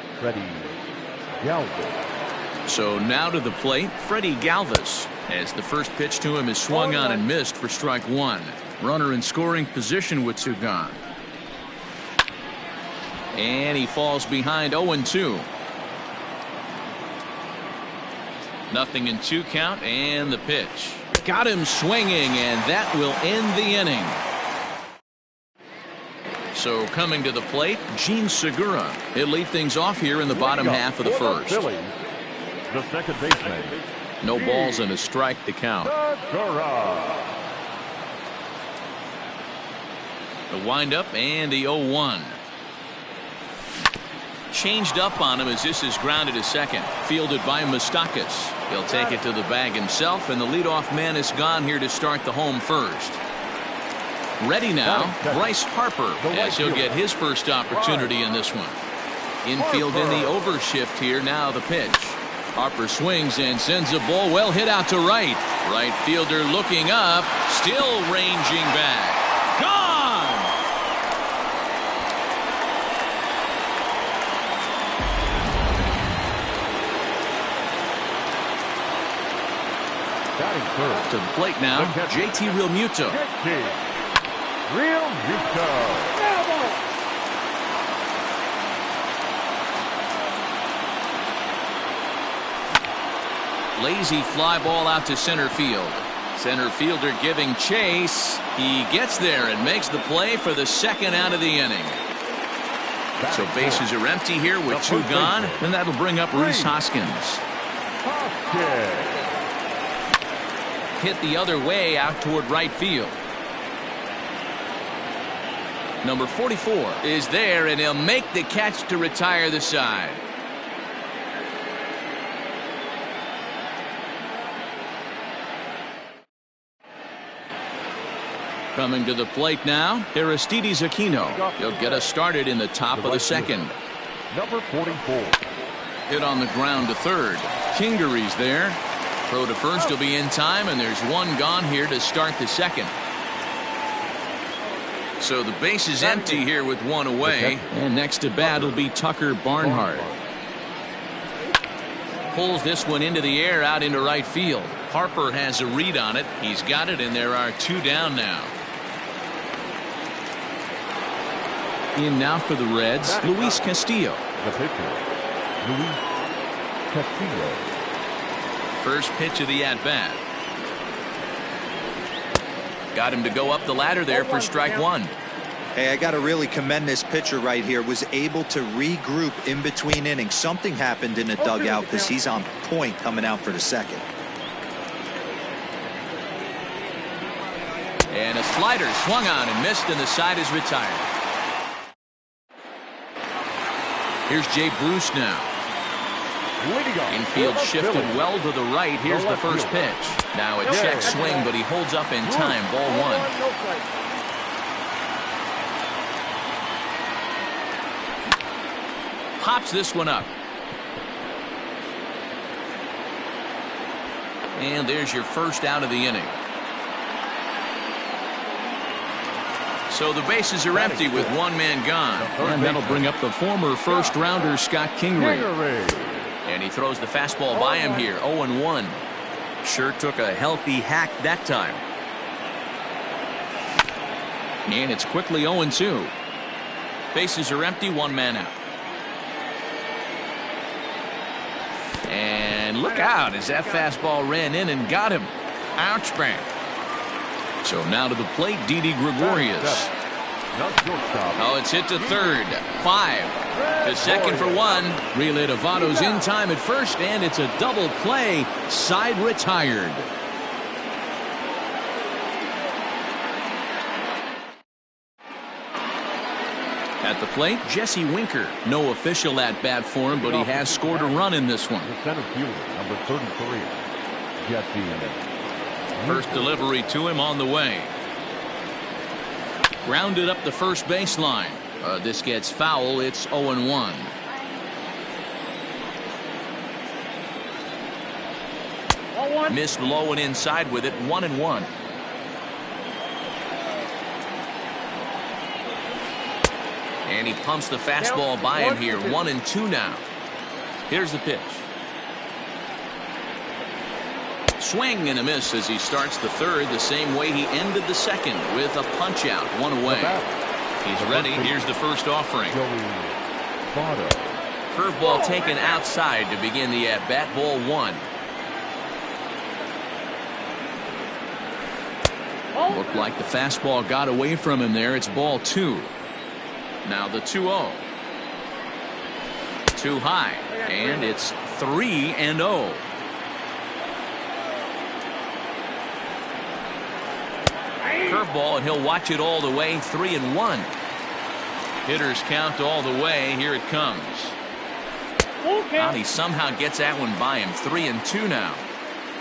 So now to the plate, Freddie Galvis, as the first pitch to him is swung on and missed for strike 1. Runner in scoring position with 2 gone. And he falls behind. 0-2. 0-2 count, and the pitch. Got him swinging, and that will end the inning. So coming to the plate, Gene Segura. He'll lead things off here in the bottom half of the first. The second baseman. No balls and a strike to count. The windup and the 0-1. Changed up on him as this is grounded to second. Fielded by Moustakas. He'll take it to the bag himself, and the leadoff man is gone here to start the home first. Ready now, Bryce Harper, as he'll get his first opportunity in this one. Infield in the overshift here. Now the pitch. Harper swings and sends a ball well hit out to right. Right fielder looking up, still ranging back. Gone! Batting third. To the plate now, JT Realmuto. JT Realmuto. Lazy fly ball out to center field. Center fielder giving chase. He gets there and makes the play for the second out of the inning. So bases are empty here with two gone, and that'll bring up Rhys Hoskins. Hit the other way out toward right field. Number 44 is there, and he'll make the catch to retire the side. Coming to the plate now, Aristides Aquino. He'll get us started in the top of the second. Number 44. Hit on the ground to third. Kingery's there. Throw to first will be in time, and there's one gone here to start the second. So the base is empty here with one away. And next to bat will be Tucker Barnhart. Pulls this one into the air out into right field. Harper has a read on it. He's got it, and there are two down now. In now for the Reds, Luis Castillo. The pitcher, Luis Castillo. First pitch of the at-bat. Got him to go up the ladder there for strike one. Hey, I got to really commend this pitcher right here. Was able to regroup in between innings. Something happened in the dugout because he's on point coming out for the second. And a slider swung on and missed, and the side is retired. Here's Jay Bruce now. Infield shifted well to the right. Here's the first pitch. Now a check swing, but he holds up in time. Ball one. Pops this one up. And there's your first out of the inning. So the bases are empty with one man gone. And that'll bring up the former first rounder Scott Kingery. And he throws the fastball by him here. 0-1. Sure took a healthy hack that time. And it's quickly 0-2. Bases are empty, one man out. And look out as that fastball ran in and got him. Ouch bang. So now to the plate, Didi Gregorius. Oh, it's hit to third. 5 to second for one. Relay to Votto's in time at first, and it's a double play. Side retired. At the plate, Jesse Winker. No official at-bat for him, but he has scored a run in this one. The center fielder, number 33, Jesse. First delivery to him on the way. Grounded up the first baseline. This gets foul. It's 0-1. Missed low and inside with it. 1-1. And he pumps the fastball by him here. 1-2 now. Here's the pitch. Swing and a miss as he starts the third the same way he ended the second with a punch out. One away. He's ready. Here's the first offering. Curveball taken outside to begin the at-bat. Ball one. Looked like the fastball got away from him there. It's ball two. Now the 2-0. Too high. And it's 3-0. Curveball, and he'll watch it all the way. 3-1. Hitters count all the way. Here it comes. And he somehow gets that one by him. 3-2 now.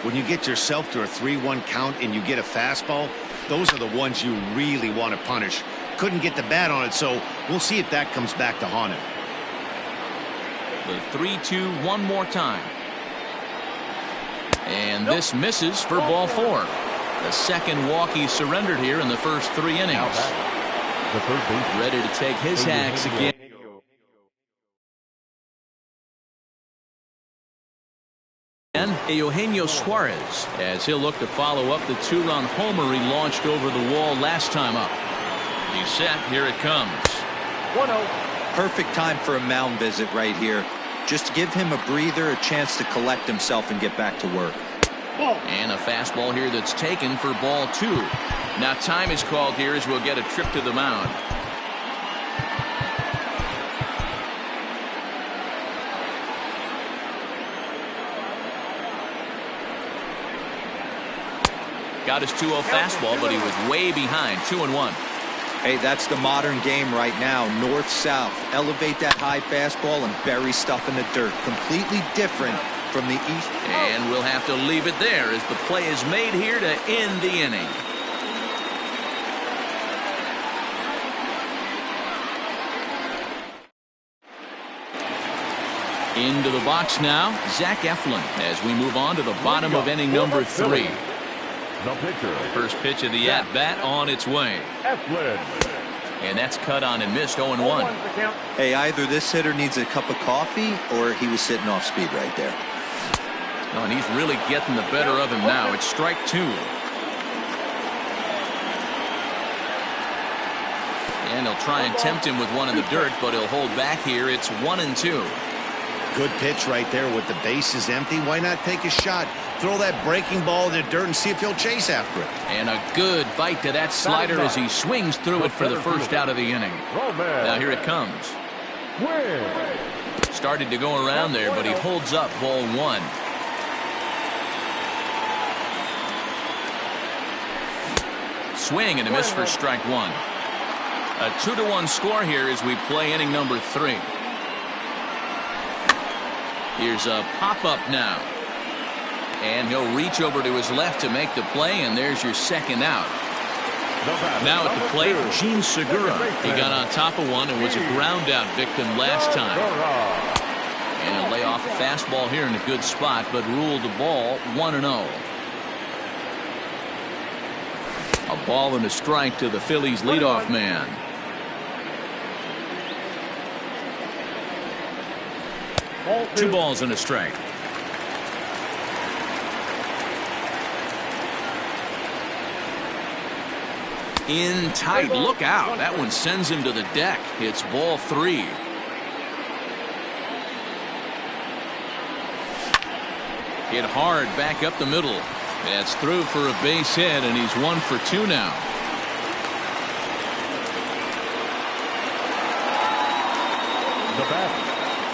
When you get yourself to a 3-1 count and you get a fastball, those are the ones you really want to punish. Couldn't get the bat on it, so we'll see if that comes back to haunt him. The 3-2 one more time. And this misses for ball four. The second walk he surrendered here in the first 3 innings. Ready to take his hacks again. Eugenio Suarez, as he'll look to follow up the two-run homer he launched over the wall last time up. He's set. Here it comes. 1-0. Perfect time for a mound visit right here. Just give him a breather, a chance to collect himself and get back to work. And a fastball here that's taken for ball 2. Now time is called here as we'll get a trip to the mound. Got his 2-0 fastball, but he was way behind. 2-1. Hey, that's the modern game right now. North-south. Elevate that high fastball and bury stuff in the dirt. Completely different from the east. And we'll have to leave it there as the play is made here to end the inning. Into the box now, Zach Eflin, as we move on to the bottom of inning number 3. The pitcher. First pitch of the at-bat on its way. Eflin. And that's cut on and missed. 0-1. Hey, either this hitter needs a cup of coffee or he was sitting off speed right there. Oh, and he's really getting the better of him now. It's strike 2. And he'll try and tempt him with one in the dirt, but he'll hold back here. It's 1-2. Good pitch right there with the bases empty. Why not take a shot? Throw that breaking ball in the dirt and see if he'll chase after it. And a good bite to that slider as he swings through it for the first out of the inning. Now here it comes. Started to go around there, but he holds up ball 1. Swing and a miss for strike 1. A 2-1 score here as we play inning number 3. Here's a pop-up now. And he'll reach over to his left to make the play, and there's your second out. Now at the plate, Gene Segura. He got on top of one and was a ground-out victim last time. And he'll lay off a fastball here in a good spot, but ruled the ball 1-0. A ball and a strike to the Phillies leadoff man. Two balls and a strike. In tight. Look out. That one sends him to the deck. It's ball 3. Hit hard back up the middle. That's through for a base hit, and he's 1 for 2 now.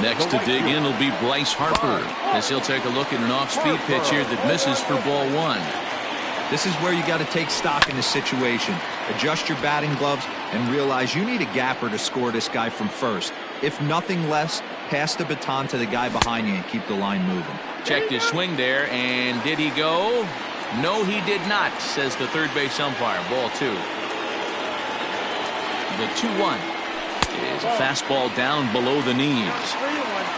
Next to dig in will be Bryce Harper, as he'll take a look at an off-speed pitch here that misses for ball 1. This is where you got to take stock in the situation. Adjust your batting gloves and realize you need a gapper to score this guy from first. If nothing less, pass the baton to the guy behind you and keep the line moving. Checked his swing there, and did he go? No, he did not, says the third base umpire. Ball 2. The 2-1 is a fastball down below the knees.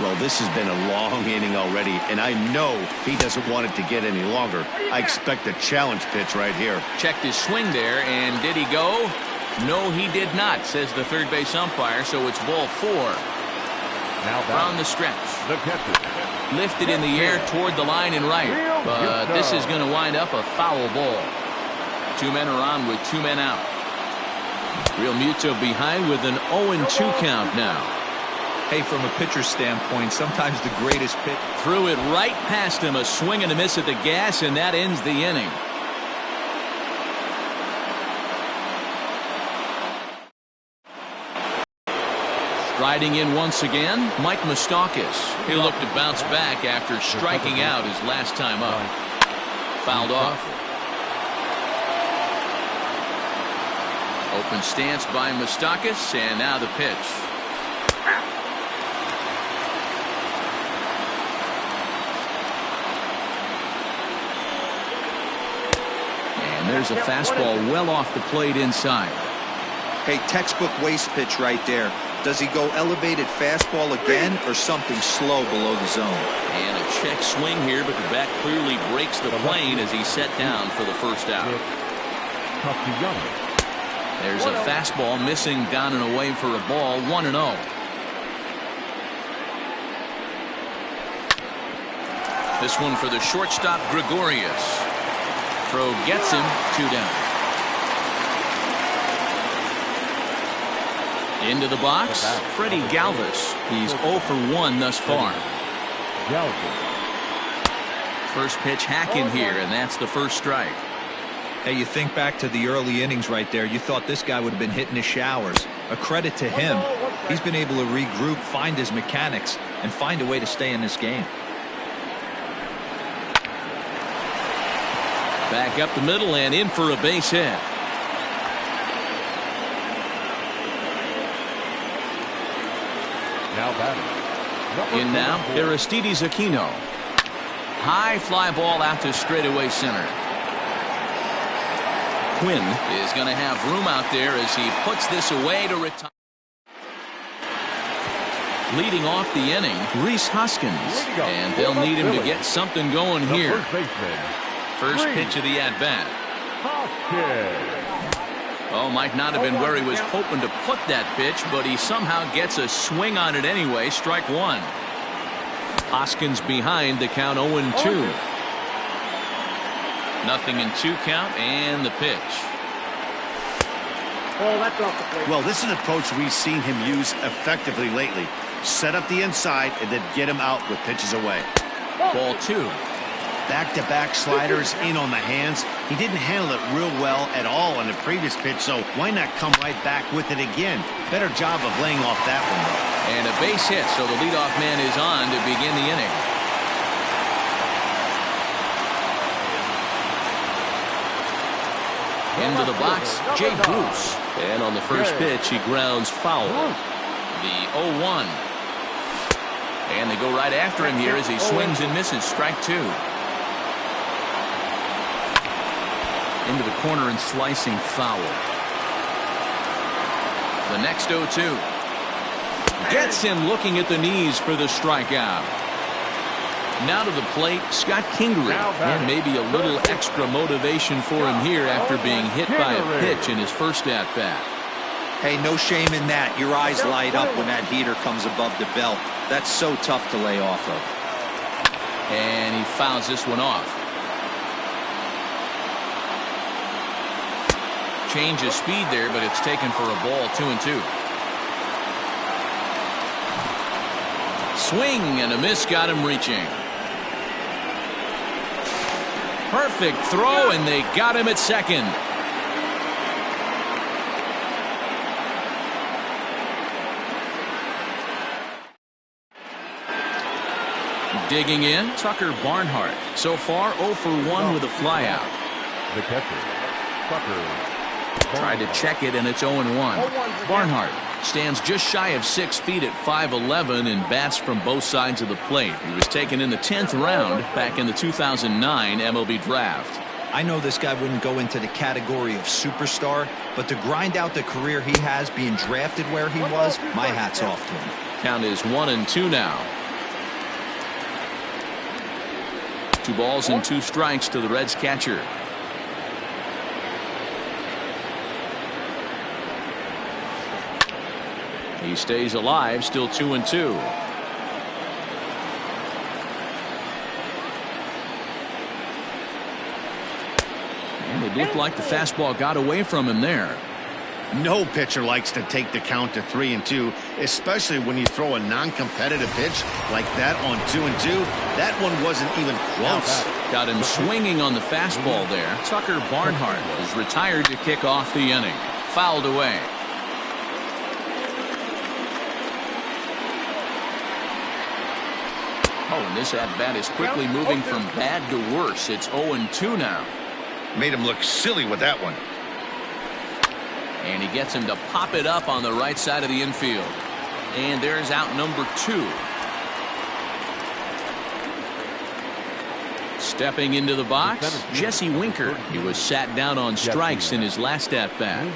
Well, this has been a long inning already, and I know he doesn't want it to get any longer. I expect a challenge pitch right here. Checked his swing there, and did he go? No, he did not, says the third base umpire, so it's ball 4. Now from the stretch. The catcher. Lifted in the air toward the line and right, but this is going to wind up a foul ball. 2 men are on with 2 men out. Real Muto behind with an 0-2 count now. Hey, from a pitcher's standpoint, sometimes the greatest pitch. Threw it right past him, a swing and a miss at the gas, and that ends the inning. Striding in once again, Mike Moustakas. He'll look to bounce back after striking out his last time up. Fouled off. Open stance by Moustakas, and now the pitch. And there's a fastball well off the plate inside. Hey, textbook waste pitch right there. Does he go elevated fastball again or something slow below the zone? And a check swing here, but the bat clearly breaks the plane as he's set down for the first out. There's a fastball missing down and away for a ball. 1-0. This one for the shortstop, Gregorius. Throw gets him, 2 down. Into the box, Freddie Galvis. He's 0 for 1 thus far. First pitch hack in here, and that's the first strike. Hey, you think back to the early innings right there. You thought this guy would have been hitting the showers. A credit to him. He's been able to regroup, find his mechanics, and find a way to stay in this game. Back up the middle and in for a base hit. Now batting. In now, Aristides Aquino. High fly ball out to straightaway center. Quinn is going to have room out there as he puts this away to retire. Leading off the inning, Rhys Hoskins. And they'll need him to get something going here. First pitch of the at-bat. Oh, might not have been where he was hoping to put that pitch, but he somehow gets a swing on it anyway. Strike 1. Hoskins behind the count 0-2. Nothing in 2 count and the pitch. Oh, that's off the plate. Well, this is an approach we've seen him use effectively lately. Set up the inside and then get him out with pitches away. Ball 2. Back-to-back sliders in on the hands. He didn't handle it real well at all on the previous pitch, so why not come right back with it again? Better job of laying off that one, though. And a base hit, so the leadoff man is on to begin the inning. Into the box, Jay Bruce. And on the first pitch, he grounds foul. The 0-1. And they go right after him here as he swings and misses. Strike 2. Into the corner and slicing foul. The next 0-2. Gets him looking at the knees for the strikeout. Now to the plate, Scott Kingery. And maybe a little extra motivation for him here after being hit by a pitch in his first at-bat. Hey, no shame in that. Your eyes light up when that heater comes above the belt. That's so tough to lay off of. And he fouls this one off. Change of speed there, but it's taken for a ball. 2-2. Swing and a miss got him reaching. Perfect throw, and they got him at second. Digging in, Tucker Barnhart. So far, 0 for 1 with a flyout. The catcher, Tucker. Tried to check it, and it's 0-1. Barnhart stands just shy of 6 feet at 5'11" and bats from both sides of the plate. He was taken in the 10th round back in the 2009 MLB draft. I know this guy wouldn't go into the category of superstar, but to grind out the career he has being drafted where he was, my hat's off to him. Count is 1-2 now. 2 balls and 2 strikes to the Reds catcher. He stays alive, still 2-2. And it looked like the fastball got away from him there. No pitcher likes to take the count to 3-2, especially when you throw a non-competitive pitch like that on 2-2. That one wasn't even close. Got him swinging on the fastball there. Tucker Barnhart is retired to kick off the inning. Fouled away. Oh, and this at-bat is quickly moving from bad to worse. It's 0-2 now. Made him look silly with that one. And he gets him to pop it up on the right side of the infield. And there's out number 2. Stepping into the box, Jesse Winker. He was sat down on strikes in his last at-bat.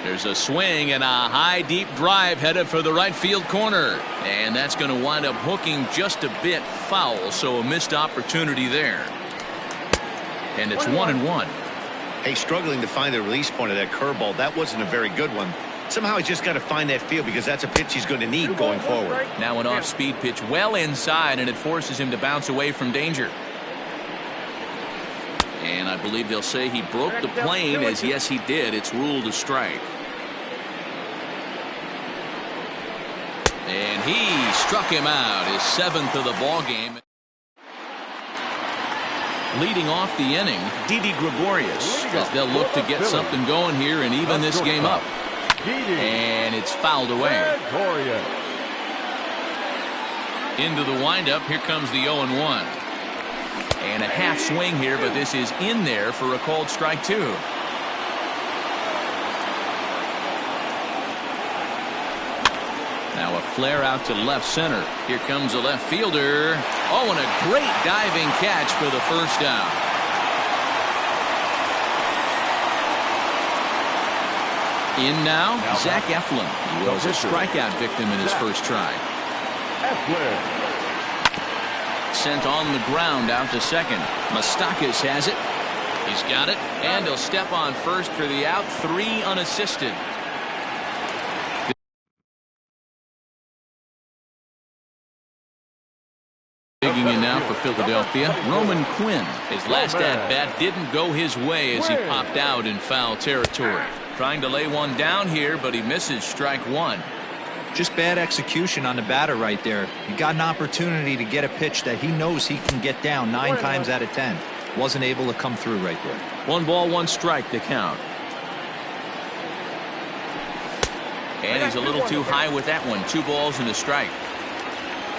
There's a swing and a high deep drive headed for the right field corner. And that's going to wind up hooking just a bit foul, so a missed opportunity there. And it's 1-1. Hey, struggling to find the release point of that curveball. That wasn't a very good one. Somehow he's just got to find that feel because that's a pitch he's going to need going forward. Now an off-speed pitch well inside, and it forces him to bounce away from danger. And I believe they'll say he broke the plane, as yes he did. It's ruled a strike. And he struck him out, his 7th of the ball game. Leading off the inning, Didi Gregorius, as they'll look to get something going here and even this game up. And it's fouled away. Into the windup, here comes the 0-1. And a half swing here, but this is in there for a called strike 2. Now a flare out to left center. Here comes a left fielder. Oh, and a great diving catch for the first down. In now, Zach Eflin. He was a strikeout victim in his first try. Sent on the ground out to second. Moustakas has it. He's got it, and he'll step on first for the out. 3 unassisted. Digging in now for Philadelphia, Roman Quinn. His last at-bat didn't go his way as he popped out in foul territory. Trying to lay one down here, but he misses strike 1. Just bad execution on the batter right there. He got an opportunity to get a pitch that he knows he can get down 9 times out of 10. Wasn't able to come through right there. 1 ball, 1 strike to count. And he's a little too high with that one. 2 balls and a strike.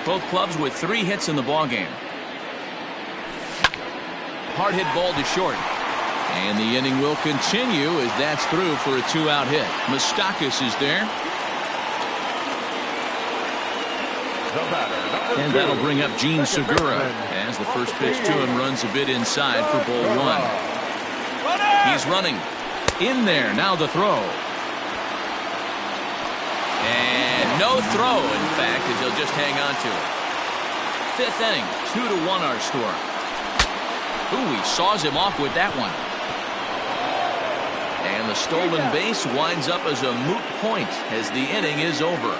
Both clubs with 3 hits in the ballgame. Hard hit ball to short. And the inning will continue as that's through for a 2-out hit. Moustakas is there. And that'll bring up Gene Segura as the first pitch to him runs a bit inside for ball 1. He's running. In there. Now the throw. And no throw, in fact, as he'll just hang on to it. 5th inning. 2-1 our score. Ooh, he saws him off with that one. And the stolen base winds up as a moot point as the inning is over.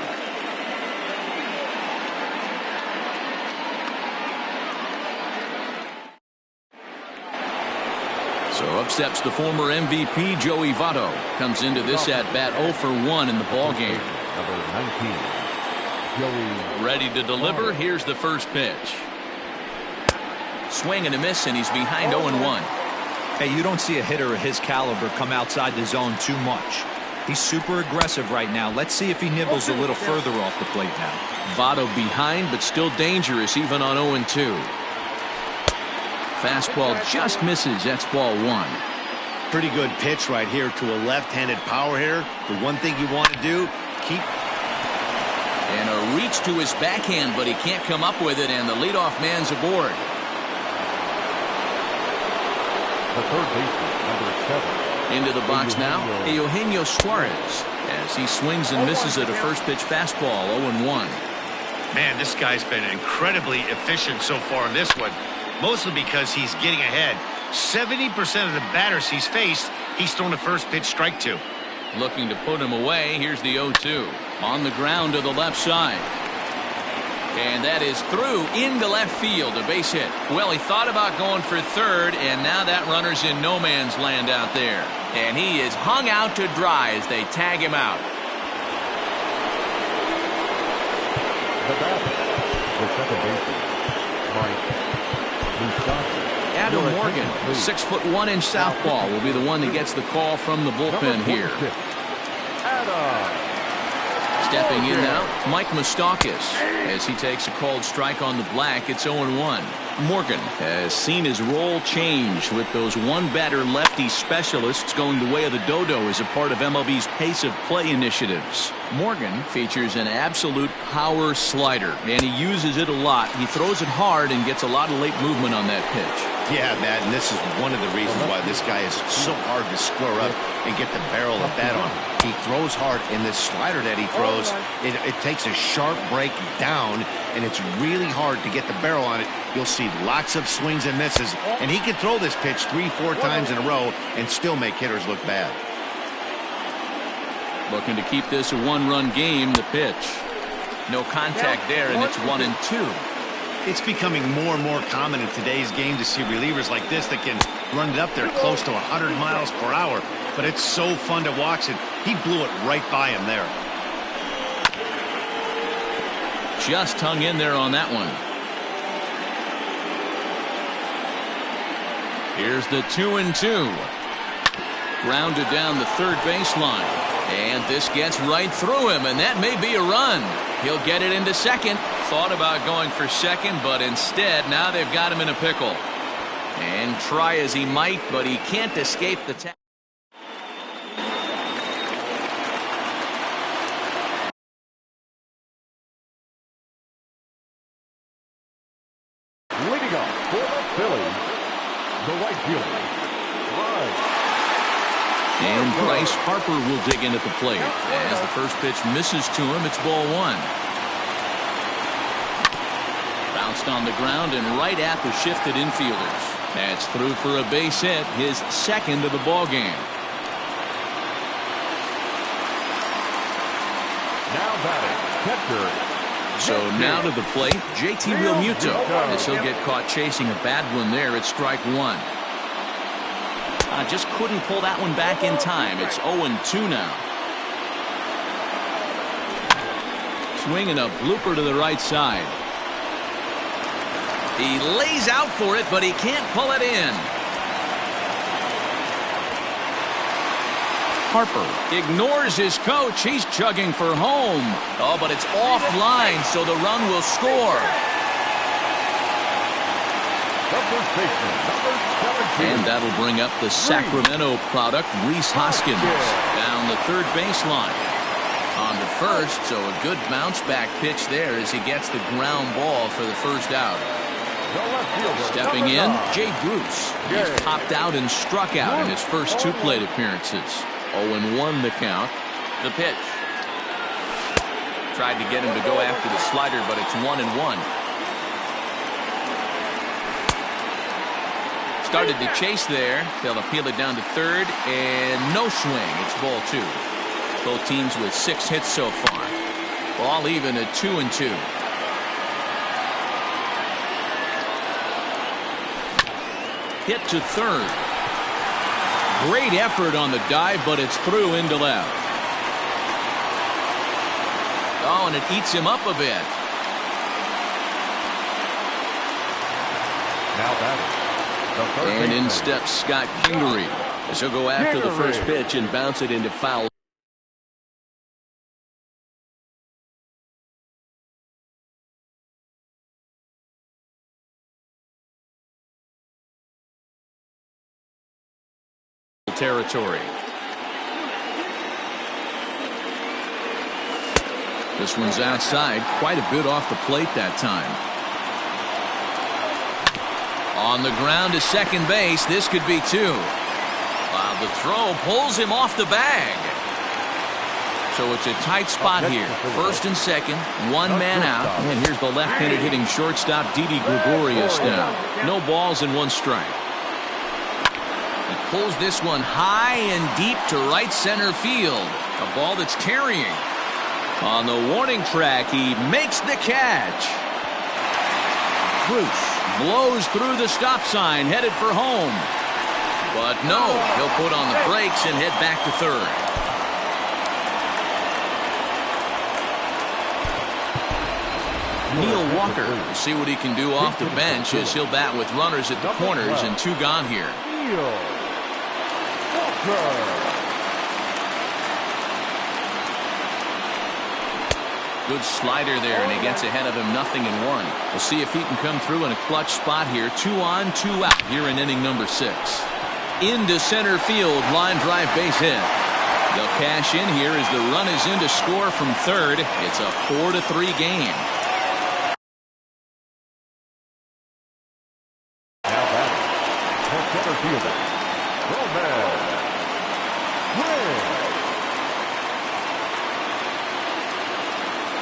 So up steps the former MVP Joey Votto. Comes into this at-bat 0 for 1 in the ballgame. Number 19, Joey. Ready to deliver. Here's the first pitch. Swing and a miss, and he's behind 0-1. Hey, you don't see a hitter of his caliber come outside the zone too much. He's super aggressive right now. Let's see if he nibbles a little further off the plate now. Votto behind, but still dangerous even on 0-2. Fastball just misses. That's ball 1. Pretty good pitch right here to a left-handed power hitter. The one thing you want to do, keep. And a reach to his backhand, but he can't come up with it, and the leadoff man's aboard. The third baseman, number 7. Into the box now, Eugenio Suarez, as he swings and misses at a first pitch fastball, 0-1. Man, this guy's been incredibly efficient so far in this one, mostly because he's getting ahead. 70% of the batters he's faced, he's thrown a first pitch strike to. Looking to put him away. Here's the 0-2. On the ground to the left side. And that is through into left field, a base hit. Well, he thought about going for third, and now that runner's in no man's land out there. And he is hung out to dry as they tag him out. The batter, the second baseman, Adam Morgan, 6'1" southpaw, will be the one that gets the call from the bullpen here. Stepping in now, Mike Moustakas, as he takes a called strike on the black. It's 0-1. Morgan has seen his role change with those one-batter lefty specialists going the way of the dodo as a part of MLB's pace of play initiatives. Morgan features an absolute power slider, and he uses it a lot. He throws it hard and gets a lot of late movement on that pitch. Yeah, Matt, and this is one of the reasons why this guy is so hard to square up and get the barrel of that on. He throws hard, and the slider that he throws, it takes a sharp break down, and it's really hard to get the barrel on it. You'll see lots of swings and misses, and he can throw this pitch 3-4 times in a row and still make hitters look bad. Looking to keep this a one-run game. The pitch. No contact there, and it's 1-2. It's becoming more and more common in today's game to see relievers like this that can run it up there close to 100 miles per hour. But it's so fun to watch it. He blew it right by him there. Just hung in there on that one. Here's the 2-2. Grounded down the third baseline. And this gets right through him, and that may be a run. He'll get it into second. Thought about going for second, but instead, now they've got him in a pickle. And try as he might, but he can't escape the tackle. Leading up for the Phillies, the right fielder, And Bryce Harper will dig in at the plate. As the first pitch misses to him, it's ball one. Bounced on the ground and right at the shifted infielders. That's through for a base hit, his second of the ball game. Now batting, catcher. So now to the plate, JT Realmuto. As he'll get caught chasing a bad one there at strike one. Just couldn't pull that one back in time. It's 0-2 now. Swinging a blooper to the right side. He lays out for it, but he can't pull it in. Harper ignores his coach. He's chugging for home. Oh, but it's offline, so the run will score. And that'll bring up the Sacramento product, Rhys Hoskins, down the third baseline. On to first, so a good bounce back pitch there as he gets the ground ball for the first out. Stepping in, Jay Bruce. He's popped out and struck out in his first two plate appearances. 0-1 the count. The pitch. Tried to get him to go after the slider, but it's 1-1. Started to chase there. They'll appeal it down to third, and no swing. It's ball two. Both teams with 6 hits so far. Ball even at 2-2. Hit to third. Great effort on the dive, but it's through into left. Oh, and it eats him up a bit. Now batting. And in steps Scott Kingery as he'll go after the first pitch and bounce it into foul. Territory. This one's outside, quite a bit off the plate that time. On the ground to second base. This could be 2. Wow, the throw pulls him off the bag. So it's a tight spot here. First and second, one man out. And here's the left-handed hitting shortstop, Didi Gregorius now. No balls and 1 strike. He pulls this one high and deep to right center field. A ball that's carrying. On the warning track, he makes the catch. Bruce blows through the stop sign, headed for home. But no, he'll put on the brakes and head back to third. Neil Walker will see what he can do off the bench as he'll bat with runners at the corners and 2 gone here. Good slider there, and he gets ahead of him 0-1. We'll see if he can come through in a clutch spot here. 2 on, 2 out here in inning number 6. Into center field, line drive base hit. They'll cash in here as the run is in to score from third. It's a 4-3 game. Now batting, the center fielder, Roman.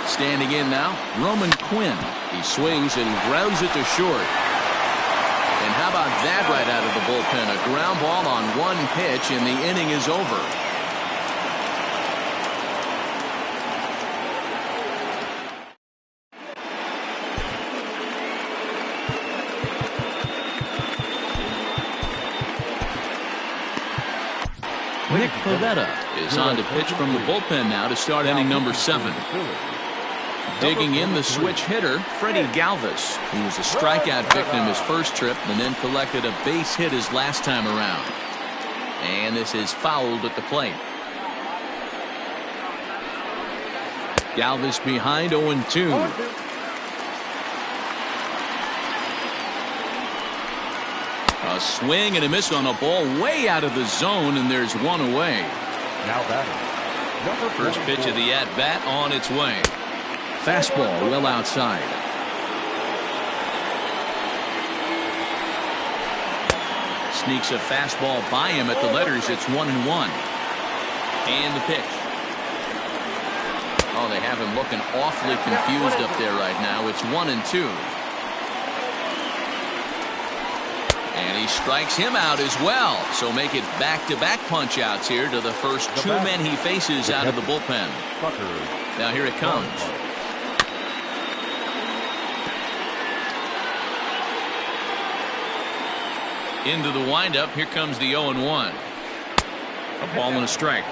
Standing in now, Roman Quinn. He swings and grounds it to short. And how about that right out of the bullpen? A ground ball on 1 pitch, and the inning is over. Nick Pivetta is on to pitch from the bullpen now to start inning number 7. Digging in the switch hitter, Freddie Galvis, who was a strikeout victim his first trip and then collected a base hit his last time around. And this is fouled at the plate. Galvis behind 0-2. A swing and a miss on a ball way out of the zone, and there's one away. Now batting. First pitch of the at-bat on its way. Fastball well outside. Sneaks a fastball by him at the letters. It's 1-1. And the pitch. Oh, they have him looking awfully confused up there right now. It's 1-2. And he strikes him out as well. So make it back-to-back punch-outs here to the first 2 men he faces out of the bullpen. Now here it comes. Into the windup. Here comes the 0-1. A ball and a strike.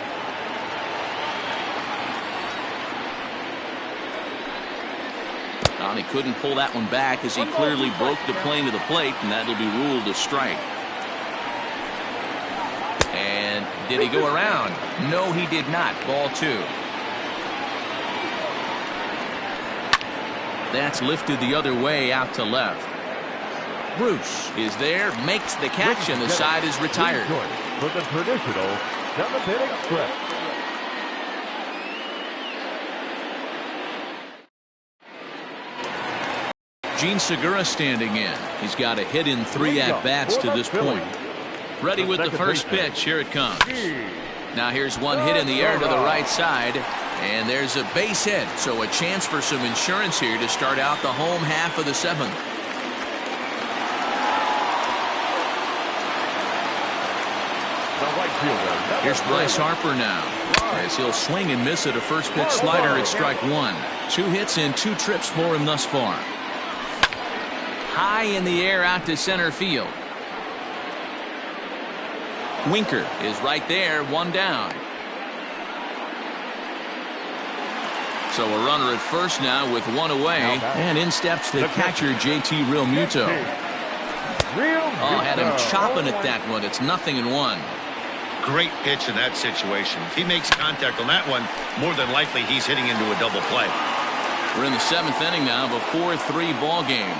He couldn't pull that one back as he clearly broke the plane to the plate, and that'll be ruled a strike. And did he go around? No, he did not. Ball 2. That's lifted the other way out to left. Bruce is there, makes the catch, and the side is retired. For the traditional 7th-inning stretch. Gene Segura standing in. He's got a hit in 3 at-bats to this point. Ready with the first pitch. Here it comes. Now here's one hit in the air to the right side. And there's a base hit. So a chance for some insurance here to start out the home half of the 7th. Here's Bryce Harper now. As he'll swing and miss at a first pitch slider at strike 1. 2 hits and 2 trips for him thus far. High in the air out to center field. Winker is right there, 1 down. So a runner at first now with 1 away. And in steps the catcher, JT Realmuto. Oh, had him chopping at that one. It's 0-1. Great pitch in that situation. If he makes contact on that one, more than likely he's hitting into a double play. We're in the 7th inning now of a 4-3 ball game.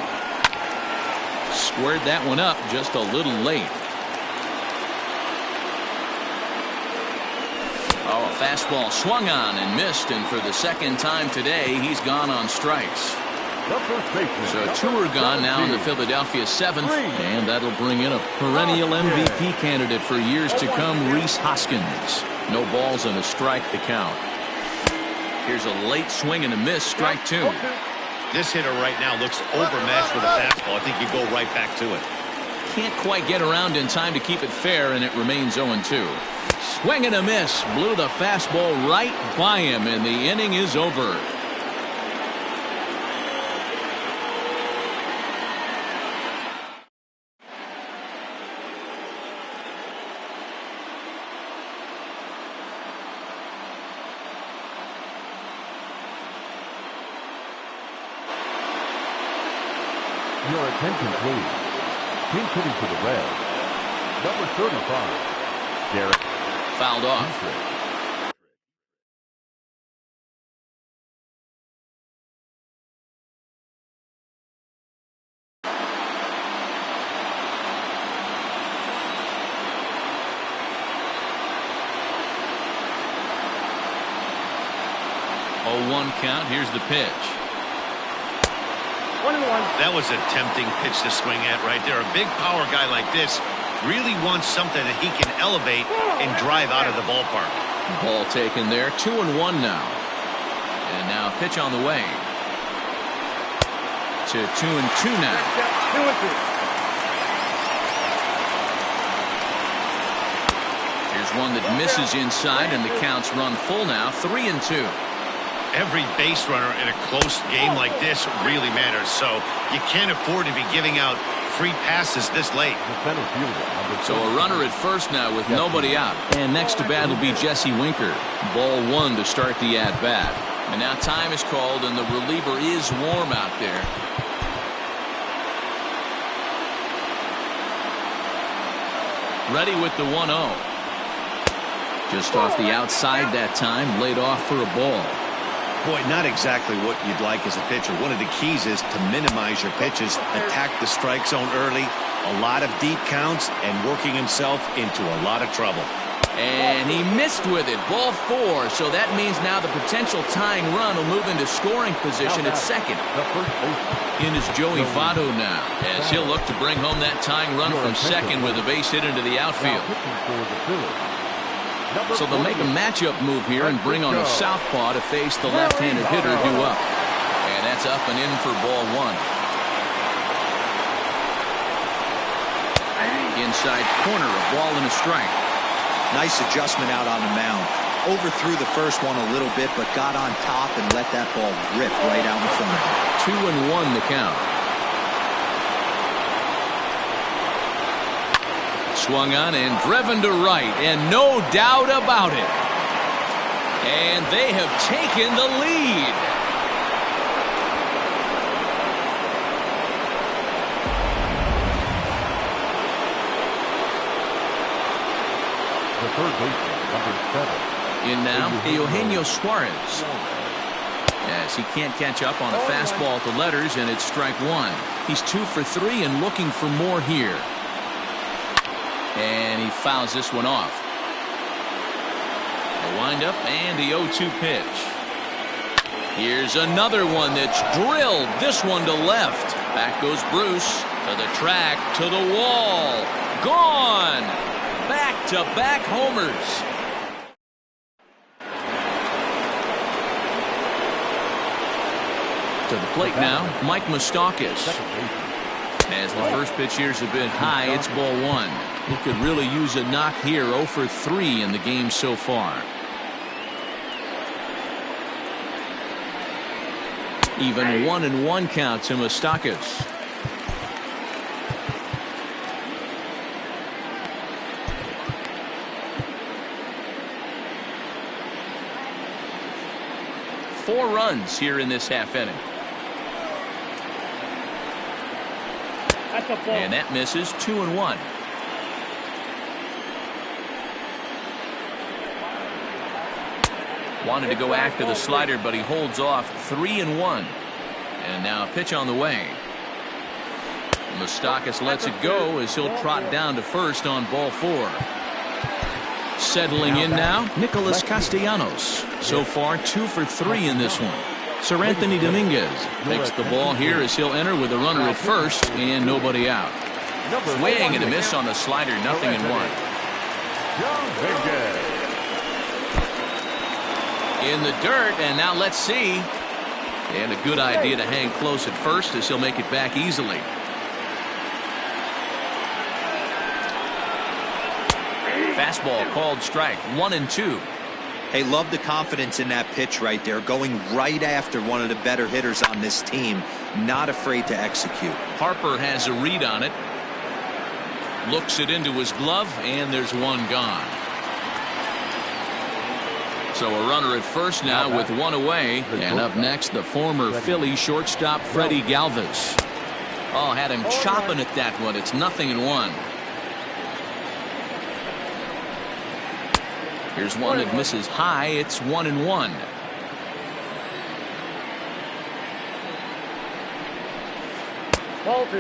Squared that one up just a little late. Oh, a fastball swung on and missed, and for the 2nd time today, he's gone on strikes. So 2 are gone now in the Philadelphia 7th, and that'll bring in a perennial MVP candidate for years to come, Rhys Hoskins. No balls and a strike to count. Here's a late swing and a miss, strike 2. This hitter right now looks overmatched with a fastball. I think you go right back to it. Can't quite get around in time to keep it fair, and it remains 0-2. Swing and a miss. Blew the fastball right by him, and the inning is over. Your attention, please. Team hitting for the Reds. Number 35, Derek. Fouled off. Oh, 1 count. Here's the pitch. 1-1. That was a tempting pitch to swing at right there. A big power guy like this really wants something that he can elevate and drive out of the ballpark. Ball taken there. 2-1 now. And now a pitch on the way. To 2-2 now. 2-2. Here's one that misses inside, and the counts run full now. 3-2. Every base runner in a close game like this really matters, so you can't afford to be giving out free passes this late. So a runner at first now with nobody out. And next to bat will be Jesse Winker. Ball one to start the at-bat. And now time is called, and the reliever is warm out there. Ready with the 1-0. Just off the outside that time, laid off for a ball. Boy, not exactly what you'd like as a pitcher. One of the keys is to minimize your pitches, attack the strike zone early, a lot of deep counts, and working himself into a lot of trouble. And he missed with it. Ball four. So that means now the potential tying run will move into scoring position at second. In is Joey Votto now, as he'll look to bring home that tying run from second with a base hit into the outfield. So they'll make a matchup move here and bring on a southpaw to face the left-handed hitter due up. And that's up and in for ball one. Inside corner, a ball and a strike. Nice adjustment out on the mound. Overthrew the first one a little bit, but got on top and let that ball rip right out in front of him. 2-1 the count. Swung on and driven to right, and no doubt about it. And they have taken the lead. The third baseman, number 7. In now, Eugenio Suarez. Yes, he can't catch up on a fastball at the letters, and it's strike one. He's 2 for 3 and looking for more here. And he fouls this one off. A windup and the 0-2 pitch. Here's another one that's drilled. This one to left. Back goes Bruce to the track, to the wall. Gone. Back-to-back homers. To the plate now, Mike Moustakas. As the first pitch here is a bit high, it's ball one. He could really use a knock here. 0 for 3 in the game so far. Even 1-1 count to Moustakas. Four runs here in this half inning. And that misses. 2-1. Wanted to go after the slider, but he holds off. 3-1. And now a pitch on the way. Moustakas lets it go as he'll trot down to first on ball 4. Settling in now, Nicholas Castellanos. So far 2 for 3 in this one. Sir Anthony Dominguez takes the ball here as he'll enter with a runner at first and nobody out. Swing and a miss on the slider. 0-1. In the dirt, and now let's see. And a good idea to hang close at first as he'll make it back easily. Fastball called strike. 1-2. Hey, love the confidence in that pitch right there. Going right after one of the better hitters on this team. Not afraid to execute. Harper has a read on it. Looks it into his glove, and there's one gone. So a runner at first now with one away. And up next, the former Philly shortstop Freddie Galvis. Oh, had him chopping at that one. It's 0-1. Here's one that misses high. It's 1-1.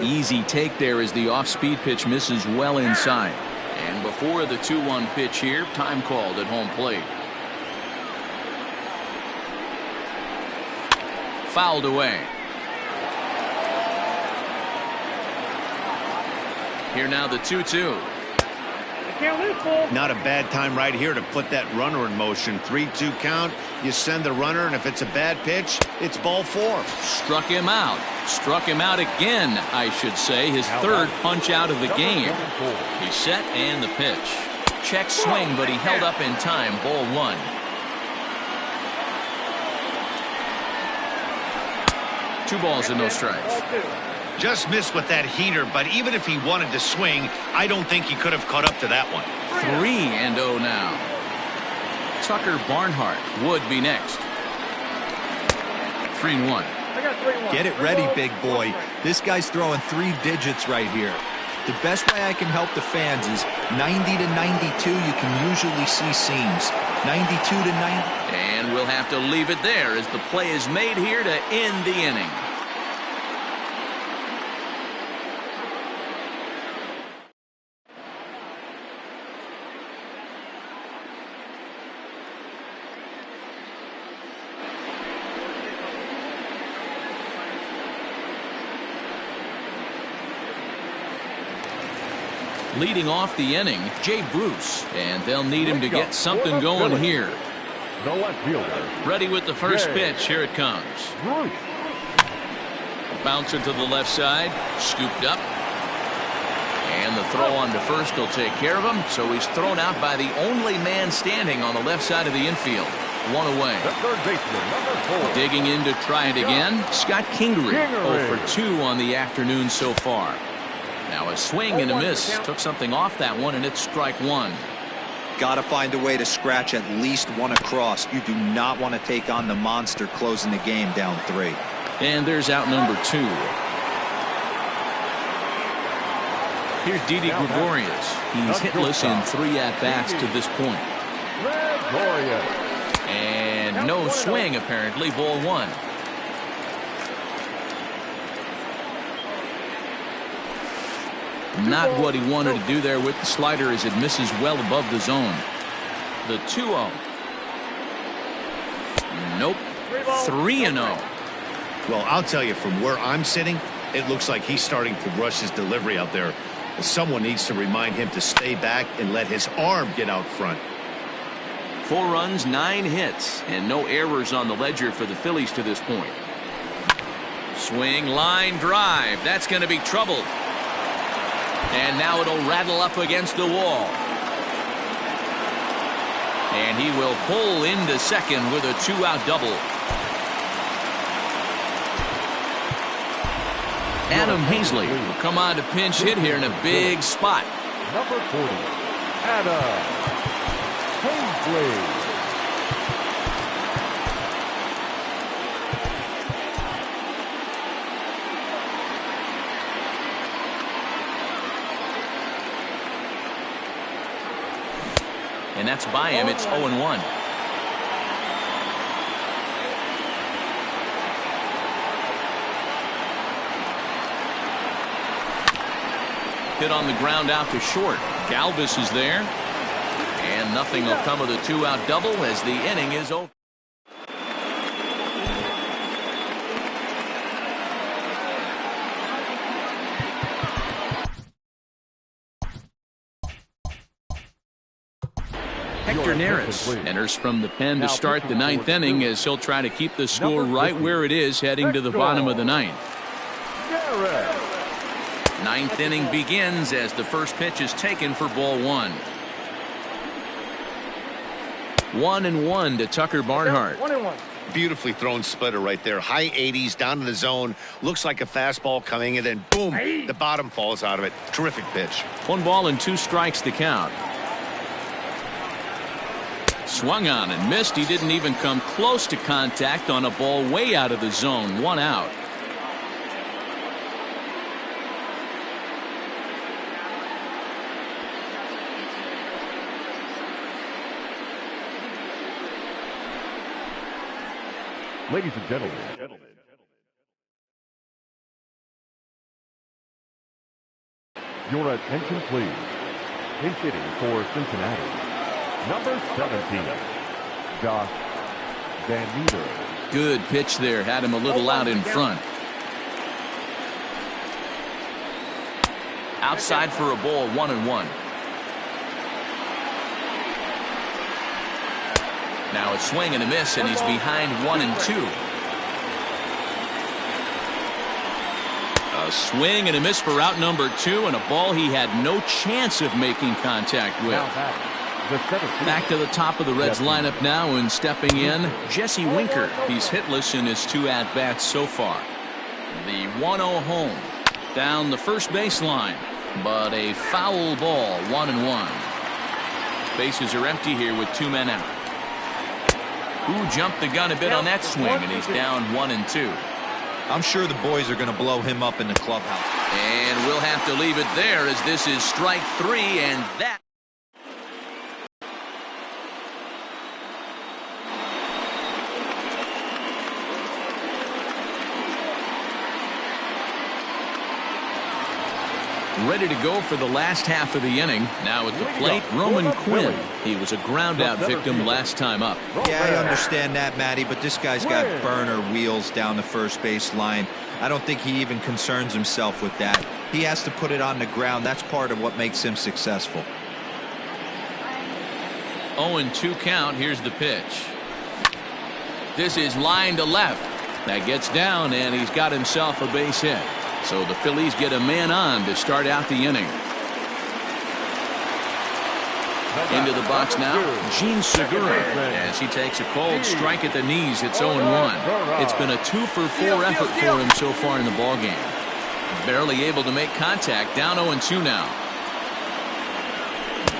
Easy take there as the off-speed pitch misses well inside. And before the 2-1 pitch here, time called at home plate. Fouled away. Here now the 2-2. Not a bad time right here to put that runner in motion. 3-2 count. You send the runner, and if it's a bad pitch, it's ball 4. Struck him out. Struck him out again, I should say. His third punch out of the game. He's set and the pitch. Check swing, but he held up in time. Ball 1. 2 balls and no strikes. Just missed with that heater, but even if he wanted to swing, I don't think he could have caught up to that one. 3-0 now. Tucker Barnhart would be next. 3-1. Get it ready, big boy. This guy's throwing 3 digits right here. The best way I can help the fans is 90 to 92. You can usually see seams. 92 to 90. And we'll have to leave it there as the play is made here to end the inning. Leading off the inning, Jay Bruce, and they'll need him to get something going here. The left fielder. Ready with the first pitch. Here it comes. Bouncer to the left side, scooped up. And the throw on to first will take care of him, so he's thrown out by the only man standing on the left side of the infield. 1 away. The third baseman, number 4. Digging in to try it again, Scott Kingery. 0 for 2 on the afternoon so far. Now a swing and a miss. Took something off that one, and it's strike 1. Got to find a way to scratch at least 1 across. You do not want to take on the monster closing the game down 3. And there's out number 2. Here's Didi Gregorius. He's hitless in 3 at-bats to this point. And no swing, apparently. Ball 1. Not what he wanted to do there with the slider as it misses well above the zone. The 2-0. Nope. 3-0. Well, I'll tell you, from where I'm sitting, it looks like he's starting to rush his delivery out there. Someone needs to remind him to stay back and let his arm get out front. 4 runs, 9 hits, and no errors on the ledger for the Phillies to this point. Swing, line, drive. That's going to be trouble. And now it'll rattle up against the wall. And he will pull into second with a 2-out double. Adam Hazley will come on to pinch hit here in a big spot. Number 40, Adam Hazley. And that's by him. It's 0-1. Hit on the ground out to short. Galvis is there. And nothing will come of the 2-out double as the inning is over. Hector Neris enters from the pen to start the 9th inning as he'll try to keep the score right where it is heading to the bottom of the 9th. 9th inning begins as the first pitch is taken for ball 1. 1-1 to Tucker Barnhart. 1-1. Beautifully thrown splitter right there. High 80s down to the zone. Looks like a fastball coming, and then boom, the bottom falls out of it. Terrific pitch. 1 ball and 2 strikes the count. Swung on and missed. He didn't even come close to contact on a ball way out of the zone. 1 out. Ladies and gentlemen, your attention please. Pinch hitting for Cincinnati, number 17, Josh Van Meter. Good pitch there. Had him a little out in front. Outside for a ball. 1-1. Now a swing and a miss, and he's behind 1-2. A swing and a miss for out number 2, and a ball he had no chance of making contact with. Back to the top of the Reds lineup now, and stepping in, Jesse Winker. He's hitless in his 2 at-bats so far. The 1-0 home. Down the first baseline. But a foul ball, 1-1. Bases are empty here with 2 men out. Who jumped the gun a bit on that swing, and he's down 1-2. I'm sure the boys are going to blow him up in the clubhouse. And we'll have to leave it there as this is strike 3, and that. Ready to go for the last half of the inning. Now at the plate, Roman Quinn. He was a ground-out victim last time up. Yeah, I understand that, Matty, but this guy's got burner wheels down the first base line. I don't think he even concerns himself with that. He has to put it on the ground. That's part of what makes him successful. 0-2 count. Here's the pitch. This is line to left. That gets down, and he's got himself a base hit. So the Phillies get a man on to start out the inning. Into the box now, Gene Segura, as he takes a cold strike at the knees. It's 0-1. It's been a 2-for-4 effort for him so far in the ballgame. Barely able to make contact. Down 0-2 now.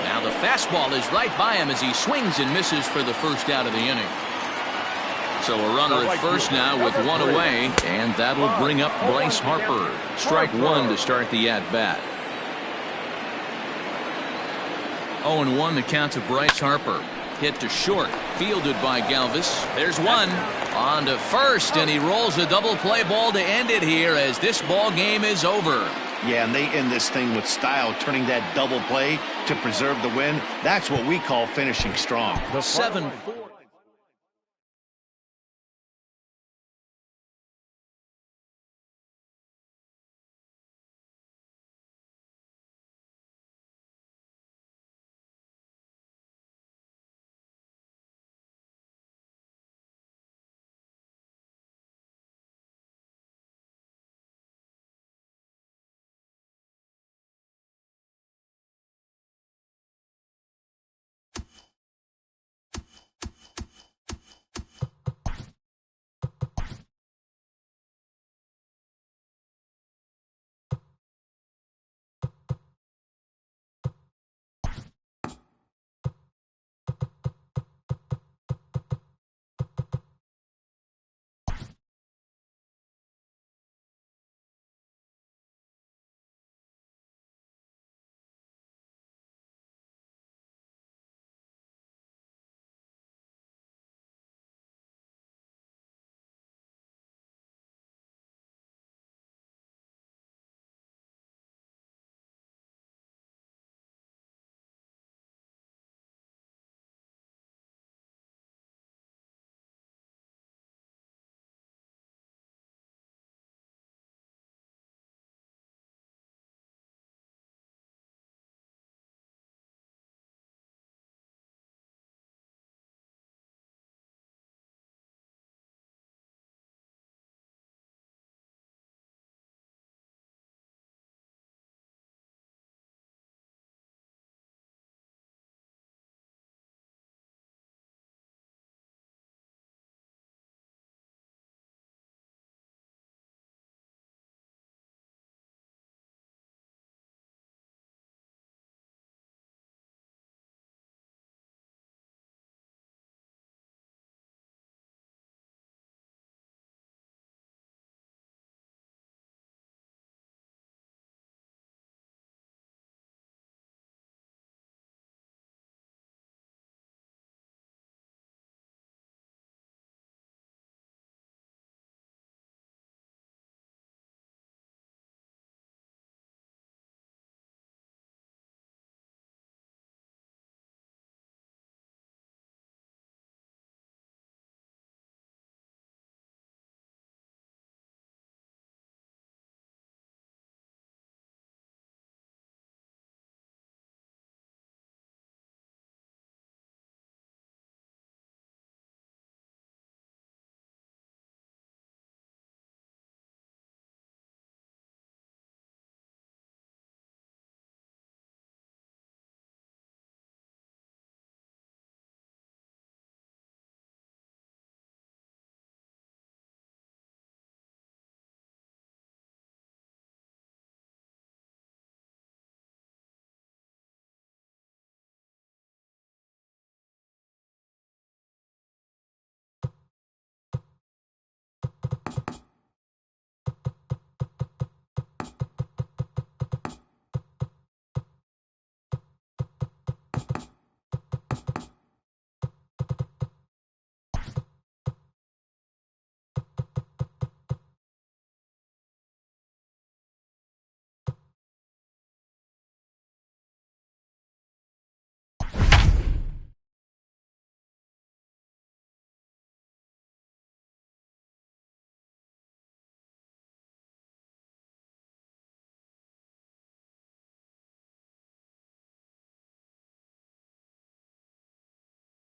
Now the fastball is right by him as he swings and misses for the first out of the inning. So a runner at first now with 1 away, and that'll bring up Bryce Harper. Strike 1 to start the at-bat. 0-1 the count to Bryce Harper. Hit to short, fielded by Galvis. There's one. On to first, and he rolls a double play ball to end it here as this ball game is over. Yeah, and they end this thing with style, turning that double play to preserve the win. That's what we call finishing strong. 7-4.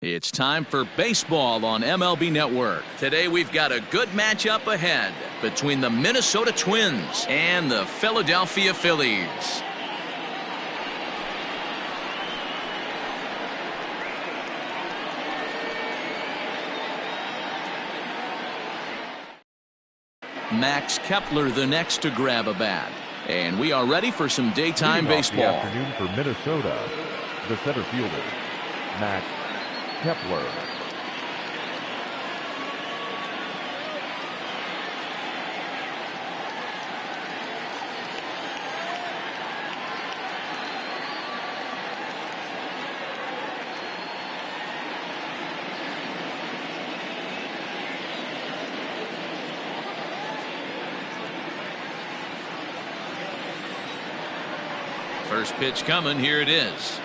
It's time for baseball on MLB Network. Today we've got a good matchup ahead between the Minnesota Twins and the Philadelphia Phillies. Max Kepler the next to grab a bat. And we are ready for some daytime baseball. Afternoon for Minnesota, the center fielder, Max Kepler. First pitch coming, here it is.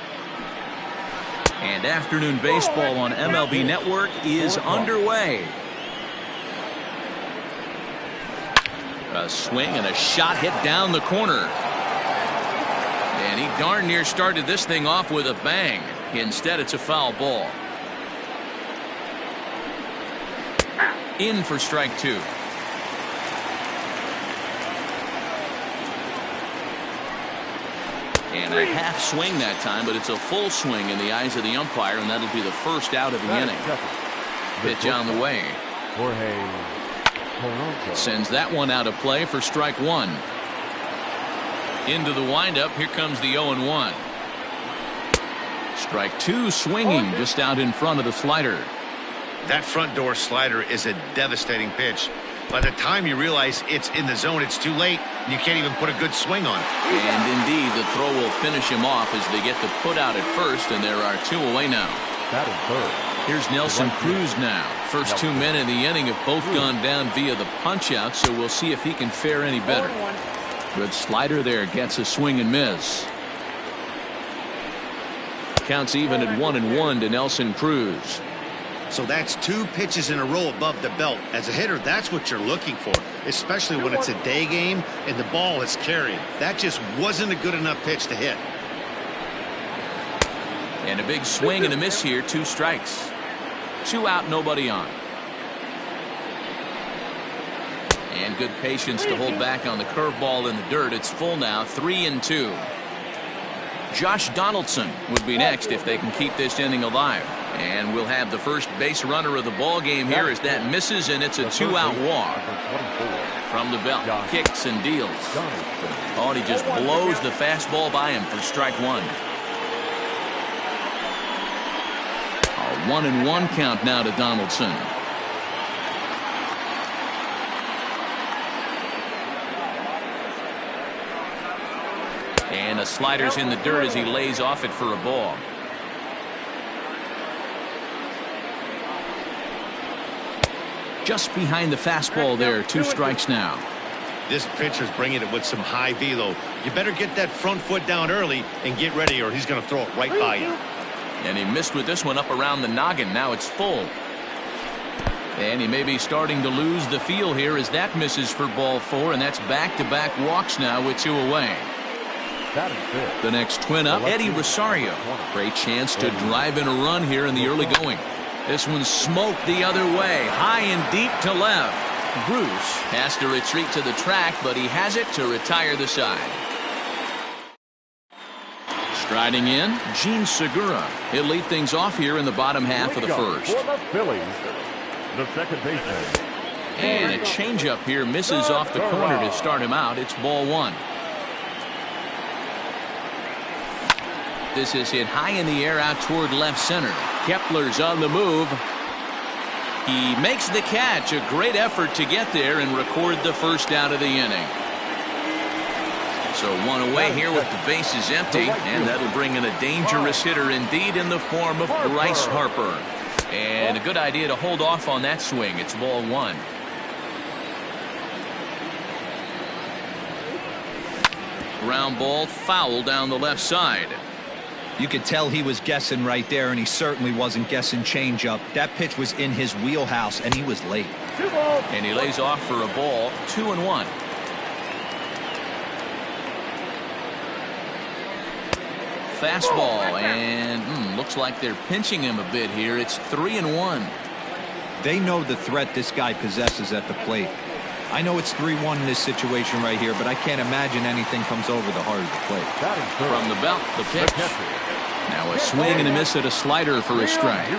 And afternoon baseball on MLB Network is underway. A swing and a shot hit down the corner. And he darn near started this thing off with a bang. Instead, it's a foul ball. In for strike two. And a half swing that time, but it's a full swing in the eyes of the umpire, and that'll be the first out of the inning. Pitch on the way. Sends that one out of play for strike one. Into the windup, here comes the 0-1. Strike two swinging just out in front of the slider. That front door slider is a devastating pitch. By the time you realize it's in the zone, it's too late, and you can't even put a good swing on it. And indeed, the throw will finish him off as they get the put out at first, and there are two away now. That is third. Here's Nelson Cruz now. First 2 men in the inning have both gone down via the punch-out, so we'll see if he can fare any better. Good slider there, gets a swing and miss. Counts even at 1-1 to Nelson Cruz. So that's two pitches in a row above the belt. As a hitter, that's what you're looking for, especially when it's a day game and the ball is carried. That just wasn't a good enough pitch to hit. And a big swing and a miss here, 2 strikes. 2 out, nobody on. And good patience to hold back on the curveball in the dirt. It's full now, 3-2. Josh Donaldson would be next if they can keep this inning alive. And we'll have the first base runner of the ball game here as that misses, and it's a 2-out walk. From the belt, kicks and deals. Oh, and he just blows the fastball by him for strike one. A 1-1 count now to Donaldson. And a slider's in the dirt as he lays off it for a ball. Just behind the fastball there, 2 strikes now. This pitcher's bringing it with some high velo. You better get that front foot down early and get ready, or he's going to throw it right by you. And he missed with this one up around the noggin. Now it's full. And he may be starting to lose the feel here as that misses for ball 4, and that's back-to-back walks now with 2 away. That is it. The next twin up, Eddie Rosario. Great chance to drive in a run here in the early going. This one's smoked the other way, high and deep to left. Bruce has to retreat to the track, but he has it to retire the side. Striding in, Gene Segura. He'll lead things off here in the bottom half of the first. For the Phillies, the second baseman. And a changeup here misses off the corner to start him out. It's ball 1. This is hit high in the air out toward left center. Kepler's on the move. He makes the catch. A great effort to get there and record the first out of the inning. So 1 away here with the bases empty, and that'll bring in a dangerous hitter indeed in the form of Bryce Harper. And a good idea to hold off on that swing. It's ball 1. Ground ball foul down the left side. You could tell he was guessing right there, and he certainly wasn't guessing changeup. That pitch was in his wheelhouse, and he was late. And he lays off for a ball, 2-1. fastball, and looks like they're pinching him a bit here. It's 3-1. They know the threat this guy possesses at the plate. I know it's 3-1 in this situation right here, but I can't imagine anything comes over the heart of the plate. From the belt, the pitch. Now a swing and a miss at a slider for a strike.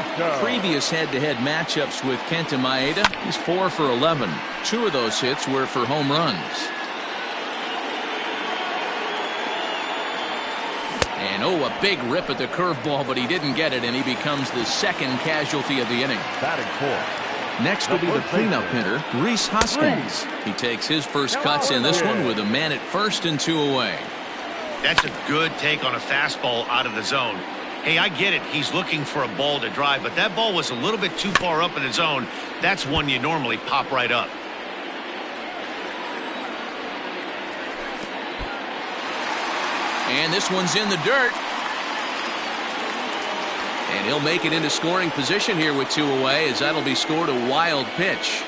Previous head-to-head matchups with Kenta Maeda, he's 4 for 11. 2 of those hits were for home runs. And a big rip at the curveball, but he didn't get it, and he becomes the second casualty of the inning. Batting 4. Next will be the cleanup hitter, Rhys Hoskins. He takes his first cuts in this one with a man at first and 2 away. That's a good take on a fastball out of the zone. Hey, I get it. He's looking for a ball to drive, but that ball was a little bit too far up in the zone. That's one you normally pop right up. And this one's in the dirt. And he'll make it into scoring position here with 2 away, as that'll be scored a wild pitch.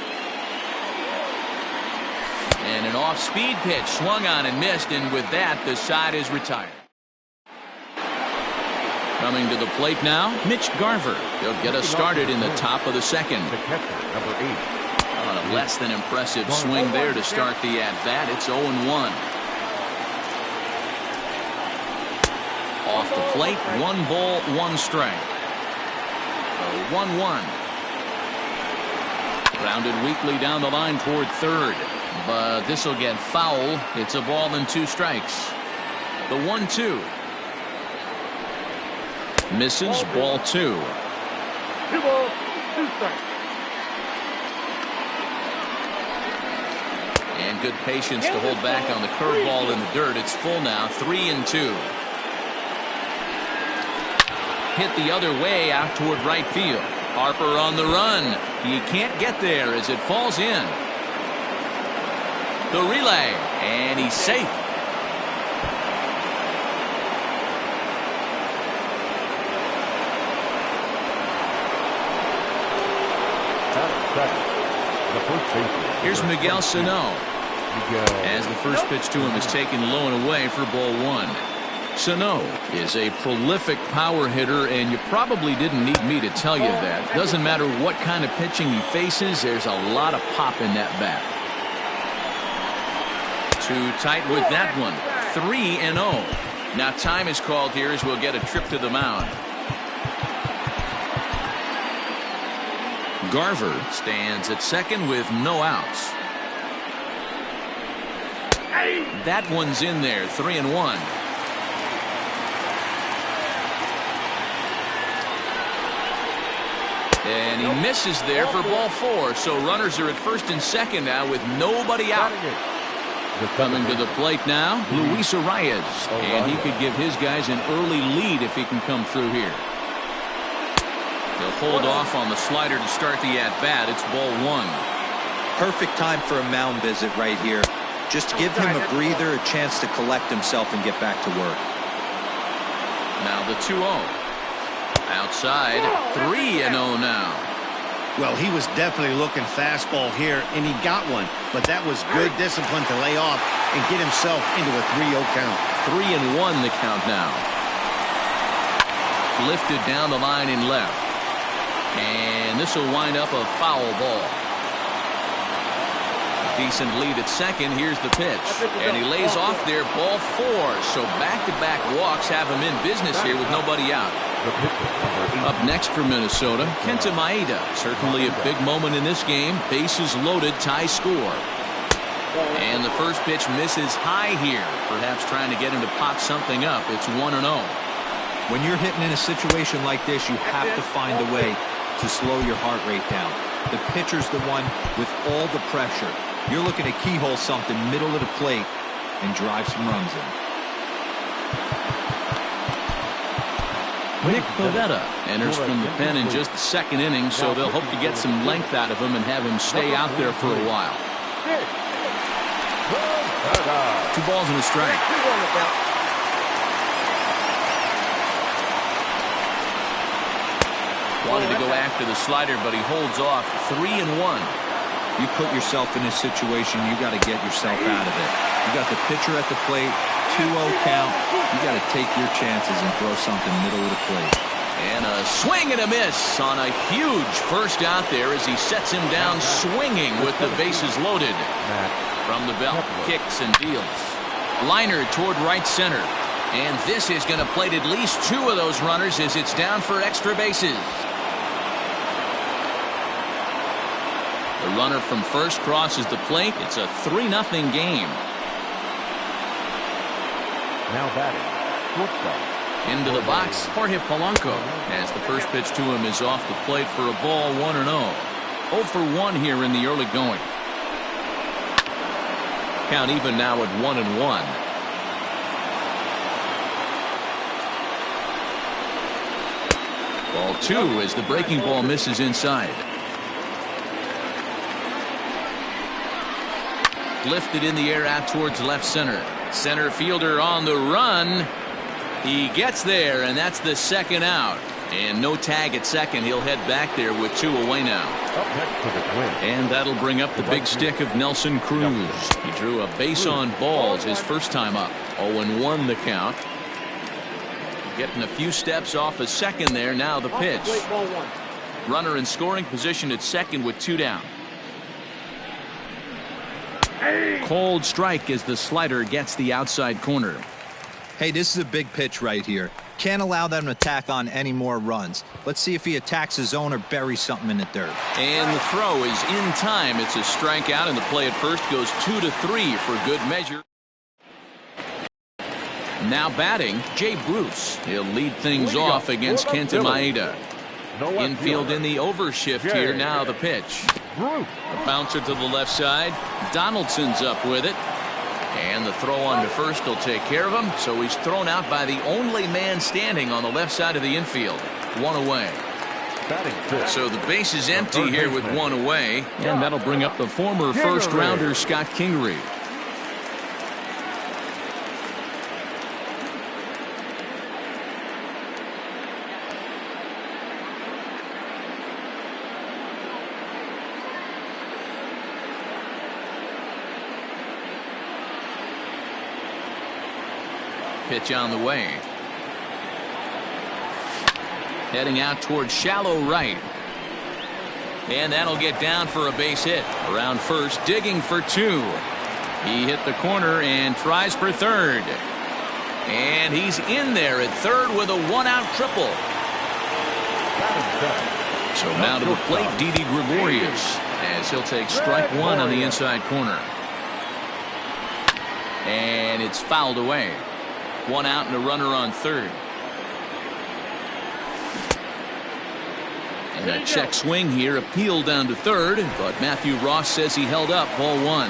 And an off-speed pitch swung on and missed, and with that, the side is retired. Coming to the plate now, Mitch Garver. He'll get us started in the top of the second. The catcher, number 8. On a less than impressive swing there to start the at-bat. It's 0-1. Off the plate, 1 ball, 1 strike. 1-1. Grounded weakly down the line toward third, but this will get foul. It's a ball and 2 strikes. The 1-2. Misses, ball 2. 2 balls, 2 strikes. And good patience to hold back on the curveball in the dirt. It's full now, 3-2. Hit the other way out toward right field. Harper on the run. He can't get there as it falls in. The relay, and he's safe. Here's Miguel Sano. As the first pitch to him is taken low and away for ball 1. Sano is a prolific power hitter, and you probably didn't need me to tell you that. Doesn't matter what kind of pitching he faces, there's a lot of pop in that bat. Too tight with that one. 3-0. Now time is called here as we'll get a trip to the mound. Garver stands at second with no outs. That one's in there, 3-1. And he misses there for ball 4. So runners are at first and second now with nobody out. Coming to the plate now, Luis Arias. And he could give his guys an early lead if he can come through here. They'll hold off on the slider to start the at-bat. It's ball 1. Perfect time for a mound visit right here. Just give him a breather, a chance to collect himself and get back to work. Now the 2-0. Outside, 3-0 now. Well, he was definitely looking fastball here, and he got one. But that was good discipline to lay off and get himself into a 3-0 count. 3-1 the count now. Lifted down the line in left. And this will wind up a foul ball. Decent lead at second. Here's the pitch. And he lays off there, ball 4. So back-to-back walks have him in business here with nobody out. Up next for Minnesota, Kenta Maeda. Certainly a big moment in this game. Bases loaded, tie score. And the first pitch misses high here. Perhaps trying to get him to pop something up. It's 1-0. When you're hitting in a situation like this, you have to find a way to slow your heart rate down. The pitcher's the one with all the pressure. You're looking to keyhole something middle of the plate and drive some runs in. Nick Pivetta enters from the pen in just the second inning, so they'll hope to get some length out of him and have him stay out there for a while. 2 balls and a strike. Wanted to go after the slider, but he holds off. 3-1. You put yourself in this situation, you got to get yourself out of it. You got the pitcher at the plate, 2-0 count. You got to take your chances and throw something middle of the plate. And a swing and a miss on a huge first out there as he sets him down swinging with the bases loaded. From the belt, kicks and deals. Liner toward right center. And this is going to plate at least 2 of those runners as it's down for extra bases. The runner from first crosses the plate. It's a 3-0 game. Now batting, shortstop. Into the box, Jorge Polanco, as the first pitch to him is off the plate for a ball, 1-0. 0 for 1 here in the early going. Count even now at 1-1. Ball 2 as the breaking ball misses inside. Lifted in the air out towards left center. Center fielder on the run. He gets there, and that's the second out. And no tag at second. He'll head back there with 2 away now. And that'll bring up the big stick of Nelson Cruz. He drew a base on balls his first time up. 0-1 the count. Getting a few steps off a second there. Now the pitch. Runner in scoring position at second with 2 down. Cold strike as the slider gets the outside corner. Hey, this is a big pitch right here. Can't allow them to tack on any more runs. Let's see if he attacks his zone or buries something in the dirt. And the throw is in time. It's a strikeout, and the play at first goes 2-3 for good measure. Now batting, Jay Bruce. He'll lead things off against Kenta Maeda. Infield in the overshift here. Now the pitch. A bouncer to the left side. Donaldson's up with it. And the throw on to first will take care of him. So he's thrown out by the only man standing on the left side of the infield. 1 away. So the base is empty here with 1 away. And that'll bring up the former first rounder Scott Kingery. Pitch on the way. Heading out towards shallow right. And that'll get down for a base hit. Around first, digging for 2. He hit the corner and tries for third. And he's in there at third with a 1-out triple. So now to the plate, Didi Gregorius, as he'll take strike 1 on the inside corner. And it's fouled away. 1 out and a runner on third. And a check swing here, appealed down to third, but Matthew Ross says he held up. Ball 1.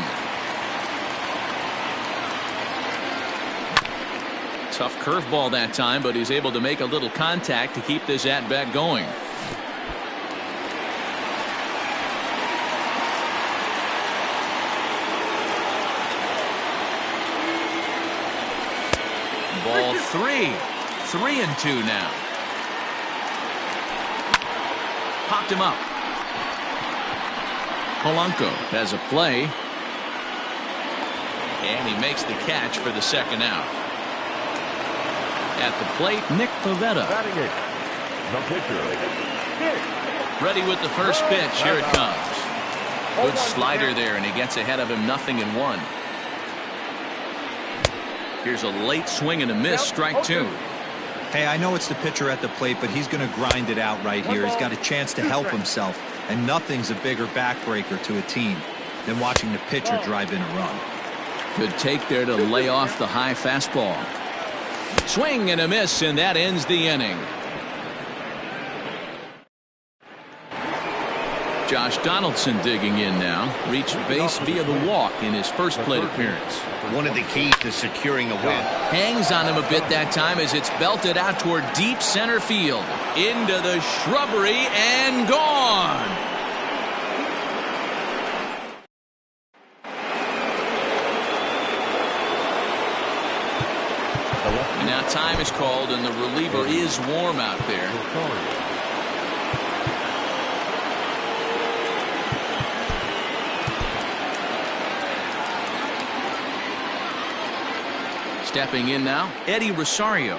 Tough curveball that time, but he's able to make a little contact to keep this at-bat going. Ball 3. 3-2 now. Popped him up. Polanco has a play. And he makes the catch for the second out. At the plate, Nick Pivetta. Ready with the first pitch. Here it comes. Good slider there, and he gets ahead of him, 0-1. Here's a late swing and a miss, strike 2. Hey, I know it's the pitcher at the plate, but he's going to grind it out right here. He's got a chance to help himself, and nothing's a bigger backbreaker to a team than watching the pitcher drive in a run. Good take there to lay off the high fastball. Swing and a miss, and that ends the inning. Josh Donaldson digging in now. Reached base via the walk in his first plate appearance. One of the keys to securing a win. Hangs on him a bit that time as it's belted out toward deep center field. Into the shrubbery and gone. And now time is called, and the reliever is warm out there. Stepping in now, Eddie Rosario,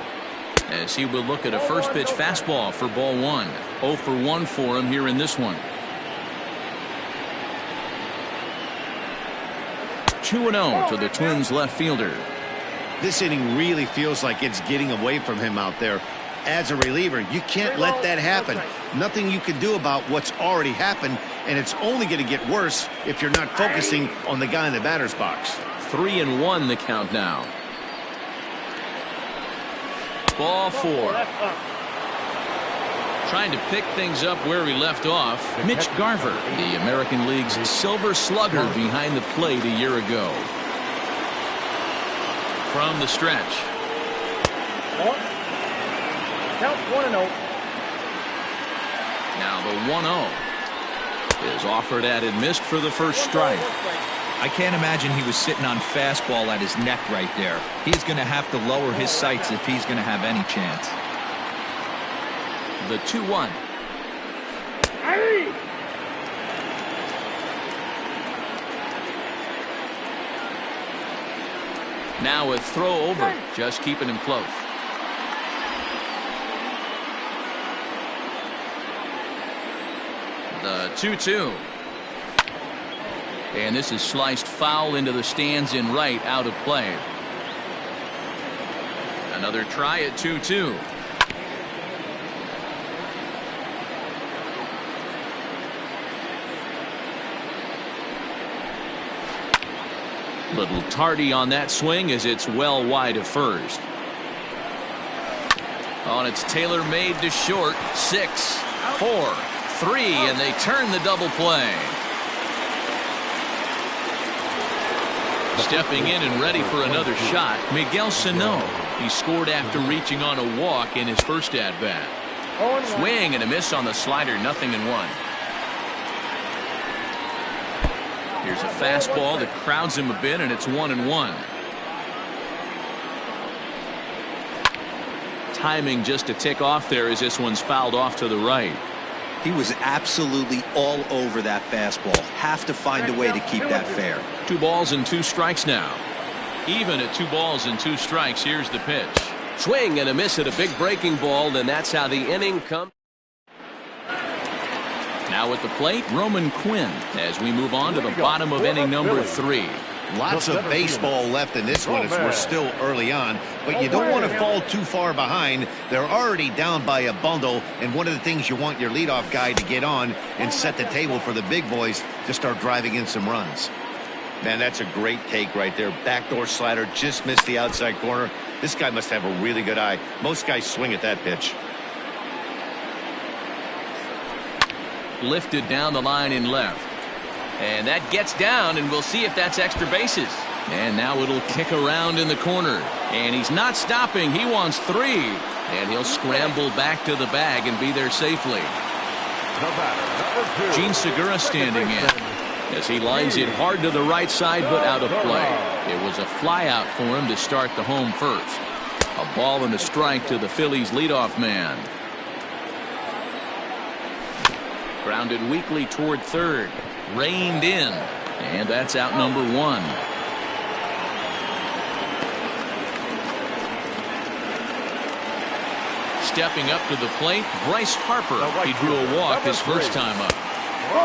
as he will look at a first pitch fastball for ball 1. 0 for 1 for him here in this one. 2-0 to the Twins left fielder. This inning really feels like it's getting away from him out there. As a reliever, you can't let that happen. Nothing you can do about what's already happened, and it's only going to get worse if you're not focusing on the guy in the batter's box. 3-1 the count now. Ball 4. Trying to pick things up where he left off. Mitch Garver, the American League's Silver Slugger, behind the plate a year ago. From the stretch. Count 1-0. Now the 1-0 is offered at and missed for the first strike. I can't imagine he was sitting on fastball at his neck right there. He's going to have to lower his sights if he's going to have any chance. The 2-1. Hey! Now a throw over, just keeping him close. The 2-2. And this is sliced foul into the stands in right, out of play. Another try at 2-2. Little tardy on that swing as it's well wide of first. On it's Taylor made to short. 6, 4, 3, and they turn the double play. Stepping in and ready for another shot, Miguel Sano. He scored after reaching on a walk in his first at-bat. Swing and a miss on the slider, 0-1. Here's a fastball that crowds him a bit, and it's 1-1. Timing just to tick off there as this one's fouled off to the right. He was absolutely all over that fastball. Have to find a way to keep that fair. 2 balls and 2 strikes now. Even at 2 balls and 2 strikes, here's the pitch. Swing and a miss at a big breaking ball, and that's how the inning comes. Now at the plate, Roman Quinn, as we move on to the bottom of inning number 3. Lots of baseball left in this one as we're still early on, but you don't want to fall too far behind. They're already down by a bundle, and one of the things you want your leadoff guy to get on and set the table for the big boys to start driving in some runs. Man, that's a great take right there. Backdoor slider, just missed the outside corner. This guy must have a really good eye. Most guys swing at that pitch. Lifted down the line in left. And that gets down, and we'll see if that's extra bases. And now it'll kick around in the corner. And he's not stopping. He wants 3. And he'll scramble back to the bag and be there safely. Gene Segura standing in as he lines it hard to the right side, but out of play. It was a fly out for him to start the home first. A ball and a strike to the Phillies leadoff man. Grounded weakly toward third. Reined in. And that's out number 1. Stepping up to the plate, Bryce Harper. He drew a walk his first time up.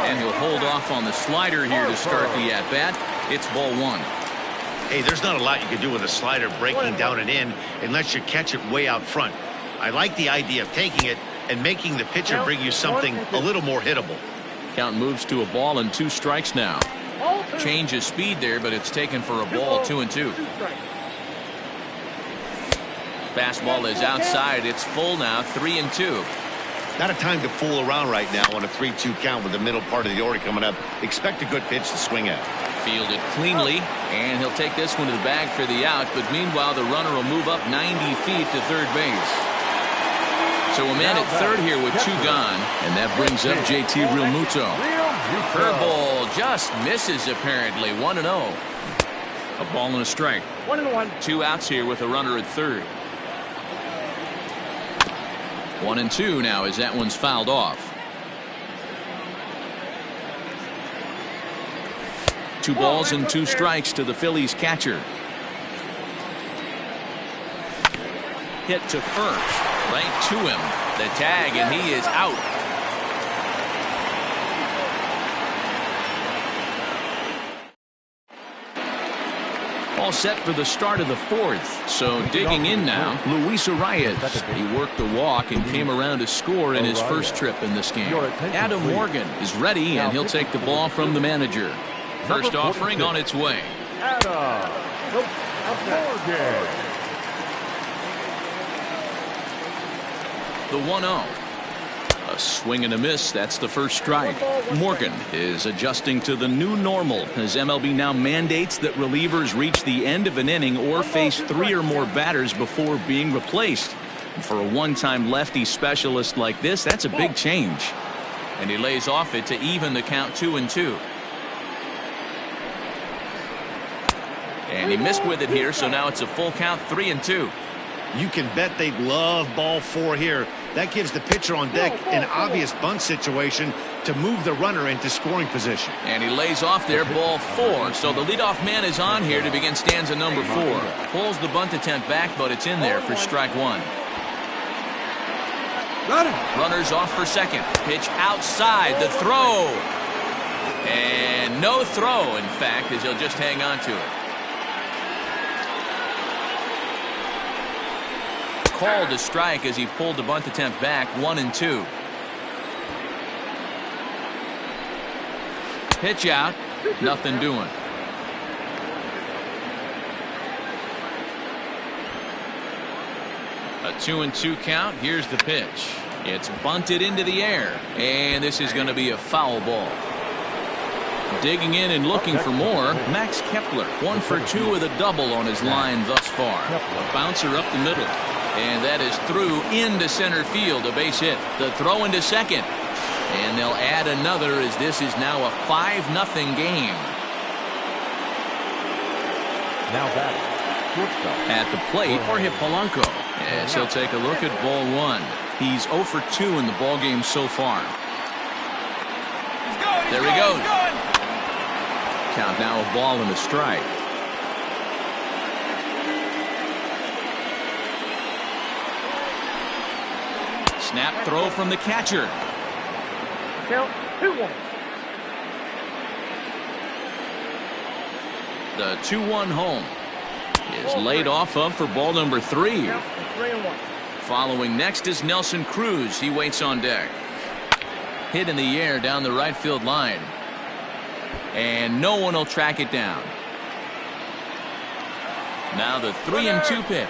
And he'll hold off on the slider here to start the at-bat. It's ball 1. Hey, there's not a lot you can do with a slider breaking down and in unless you catch it way out front. I like the idea of taking it and making the pitcher bring you something a little more hittable. Count moves to a ball and 2 strikes now. Change of speed there, but it's taken for a ball. 2-2. Fastball is outside. It's full now. 3-2. Not a time to fool around right now on a 3-2 count with the middle part of the order coming up. Expect a good pitch to swing at. Fielded cleanly, and he'll take this one to the bag for the out, but meanwhile the runner will move up 90 feet to third base. So a man at third here with 2 gone, and that brings up JT Realmuto. Curveball just misses apparently. 1-0. A ball and a strike. 1-1. 2 outs here with a runner at third. 1-2 now as that one's fouled off. 2 balls and 2 strikes to the Phillies catcher. hit to first, right to him. The tag, and he is out. All set for the start of the fourth. So digging in now, Luis Arias. He worked the walk and came around to score in his first trip in this game. Adam Morgan is ready, and he'll take the ball from the manager. First offering on its way. Adam Morgan. The 1-0. A swing and a miss. That's the first strike. Morgan is adjusting to the new normal as MLB now mandates that relievers reach the end of an inning or face 3 or more batters before being replaced. And for a one-time lefty specialist like this, that's a big change. And he lays off it to even the count 2-2. And he missed with it here, so now it's a full count 3-2. You can bet they'd love ball 4 here. That gives the pitcher on deck an obvious bunt situation to move the runner into scoring position. And he lays off there, ball 4. So the leadoff man is on here to begin stanza number 4. Pulls the bunt attempt back, but it's in there for strike 1. Runners off for second. Pitch outside. The throw. And no throw, in fact, as he'll just hang on to it. Called a strike as he pulled the bunt attempt back. 1-2. Pitch out. Nothing doing. A 2-2 count. Here's the pitch. It's bunted into the air, and this is going to be a foul ball. Digging in and looking for more, Max Kepler. 1 for 2 with a double on his line thus far. A bouncer up the middle. And that is through into center field, a base hit. The throw into second. And they'll add another as this is now a 5-0 game. Now batting, shortstop. At the plate, Jorge Polanco. Yes, he'll take a look at ball 1. He's 0 for 2 in the ball game so far. There he goes. Count now a ball and a strike. Snap throw from the catcher. Count 2-1. The 2-1 home is laid off of for ball number 3. Count 3-1. Following next is Nelson Cruz. He waits on deck. Hit in the air down the right field line. And no one will track it down. Now the 3-2 pitch.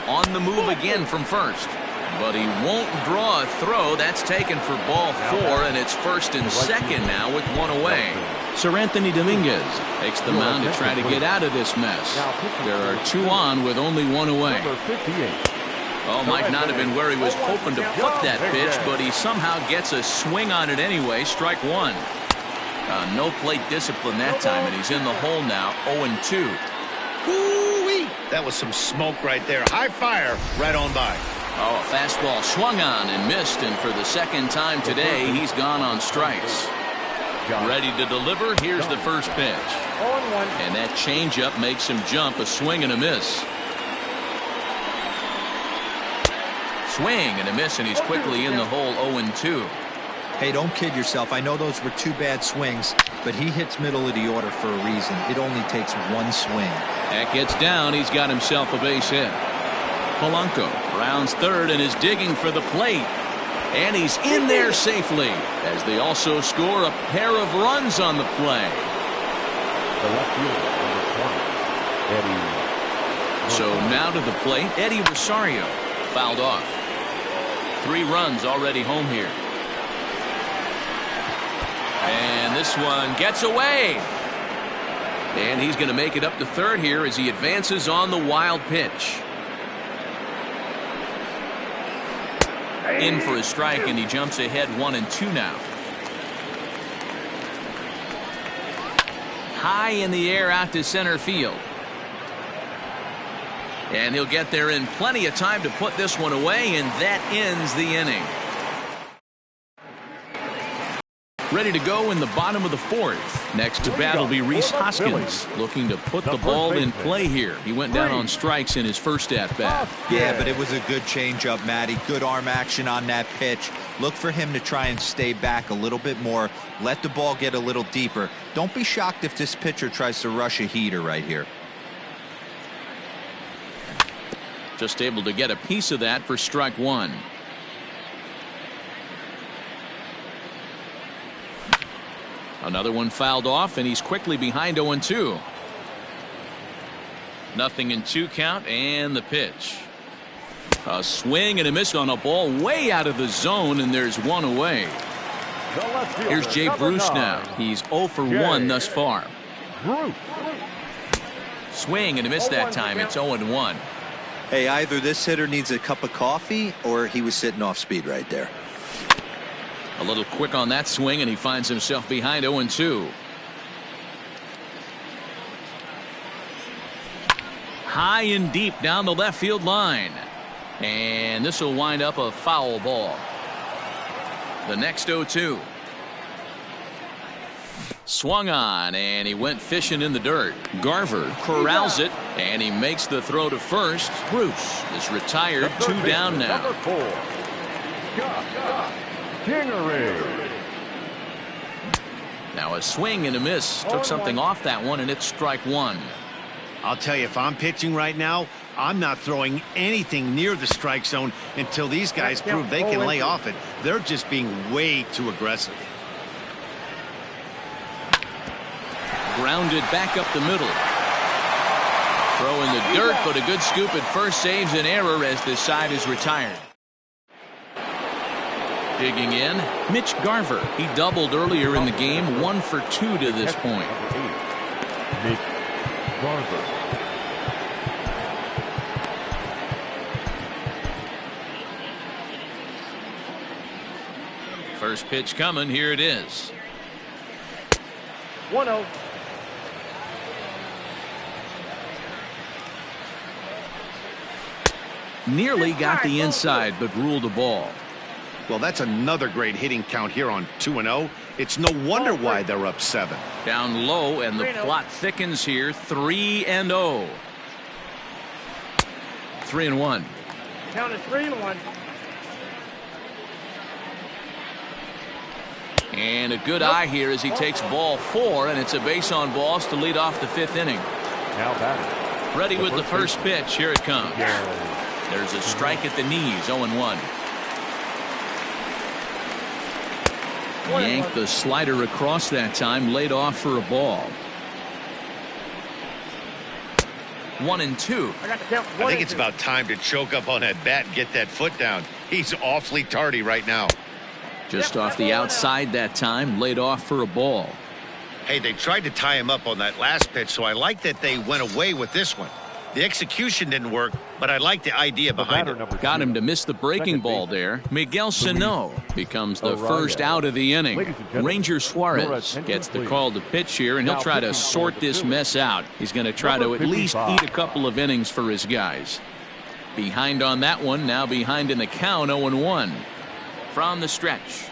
On the move again from first. But he won't draw a throw. That's taken for ball 4, and it's first and second now with 1 away. Sir Anthony Dominguez takes the mound to try to get out of this mess. There are 2 on with only 1 away. Oh, might not have been where he was hoping to put that pitch, but he somehow gets a swing on it anyway. Strike 1. No plate discipline that time, and he's in the hole now. 0-2. Woo-wee! That was some smoke right there. High fire right on by. Oh, a fastball swung on and missed, and for the second time today, he's gone on strikes. Ready to deliver. Here's the first pitch. 0-1. And that changeup makes him jump. A swing and a miss. Swing and a miss, and he's quickly in the hole. 0-2. Hey, don't kid yourself. I know those were 2 bad swings, but he hits middle of the order for a reason. It only takes 1 swing. That gets down. He's got himself a base hit. Polanco rounds third and is digging for the plate. And he's in there safely as they also score a pair of runs on the play. The left fielder, number 20, Eddie. So now to the plate, Eddie Rosario fouled off. 3 runs already home here. And this one gets away. And he's going to make it up to third here as he advances on the wild pitch. In for a strike, and he jumps ahead 1-2 now. High in the air out to center field. And he'll get there in plenty of time to put this one away, and that ends the inning. Ready to go in the bottom of the fourth. Next to bat will be Rhys Hoskins, looking to put the ball in play here. He went down on strikes in his first at-bat. Yeah, but it was a good changeup, Matty. Good arm action on that pitch. Look for him to try and stay back a little bit more. Let the ball get a little deeper. Don't be shocked if this pitcher tries to rush a heater right here. Just able to get a piece of that for strike one. Another one fouled off, and he's quickly behind 0-2. Nothing in 2 count, and the pitch. A swing and a miss on a ball way out of the zone, and there's one away. Here's Jay Bruce now. He's 0 for 1 thus far. Swing and a miss that time. It's 0-1. Hey, either this hitter needs a cup of coffee or he was sitting off speed right there. A little quick on that swing, and he finds himself behind 0-2. High and deep down the left field line. And this will wind up a foul ball. The next 0-2. Swung on, and he went fishing in the dirt. Garver corrals it, and he makes the throw to first. Bruce is retired, 2 down now. Now a swing and a miss. Took something off that one, and it's strike one. I'll tell you, if I'm pitching right now, I'm not throwing anything near the strike zone until these guys prove they can lay off it. They're just being way too aggressive. Grounded back up the middle. Throw in the dirt, but a good scoop at first saves an error as this side is retired. Digging in, Mitch Garver. He doubled earlier in the game, 1 for 2 to this point. Mitch Garver. First pitch coming, here it is. 1-0. Nearly got the inside, but ruled the ball. Well, that's another great hitting count here on 2-0. It's no wonder why they're up 7. Down low, and the plot thickens here. 3-0. 3-1. Count is 3-1. And a good eye here as he takes ball 4, and it's a base on balls to lead off the 5th inning. Now batting. Ready with the first pitch. Here it comes. There's a strike at the knees. 0-1. Yanked the slider across that time, laid off for a ball. 1-2. I think it's about time to choke up on that bat and get that foot down. He's awfully tardy right now. Just off the outside that time, laid off for a ball. Hey, they tried to tie him up on that last pitch, so I like that they went away with this one. The execution didn't work, but I like the idea behind it. Got him to miss the breaking ball there. Miguel Sano becomes the first out of the inning. Ranger Suarez gets the call to pitch here, and he'll try to sort this mess out. He's going to try to at least eat a couple of innings for his guys. Behind on that one, now behind in the count, 0-1. From the stretch.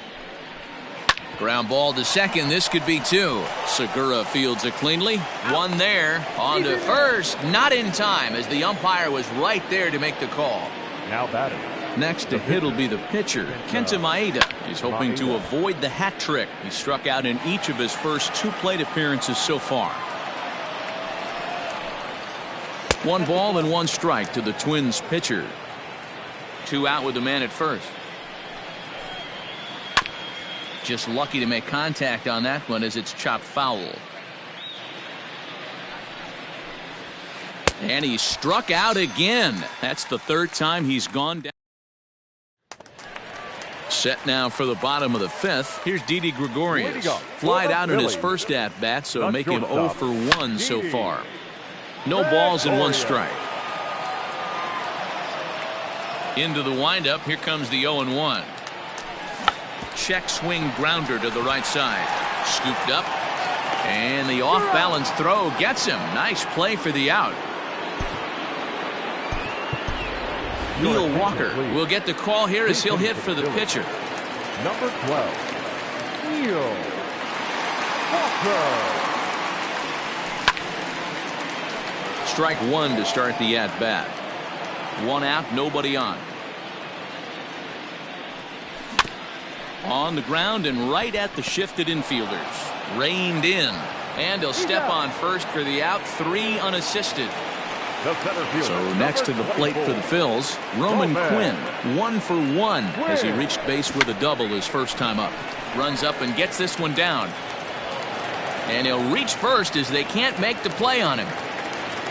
Ground ball to second. This could be 2. Segura fields it cleanly. 1 there. On to first. Not in time as the umpire was right there to make the call. Now batting. Next to hit will be the pitcher, Kenta Maeda. He's hoping to avoid the hat trick. He struck out in each of his first 2 plate appearances so far. 1 ball and 1 strike to the Twins pitcher. 2 out with the man at first. Just lucky to make contact on that one as it's chopped foul. And he struck out again. That's the 3rd time he's gone down. Set now for the bottom of the 5th. Here's Didi Gregorius. Flied out in his first at-bat, so make him 0 for 1 so far. No balls and 1 strike. Into the windup. Here comes the 0-1. Check swing grounder to the right side. Scooped up. And the off-balance throw gets him. Nice play for the out. Neil Walker will get the call here as he'll hit for the pitcher. Number 12, Neil Strike one to start the at-bat. One out, nobody on. On the ground and right at the shifted infielders. Reined in. And he'll step on first for the out. 3 unassisted. So next to the plate for the Phils, Roman Quinn, 1 for 1 as he reached base with a double his first time up. Runs up and gets this one down. And he'll reach first as they can't make the play on him.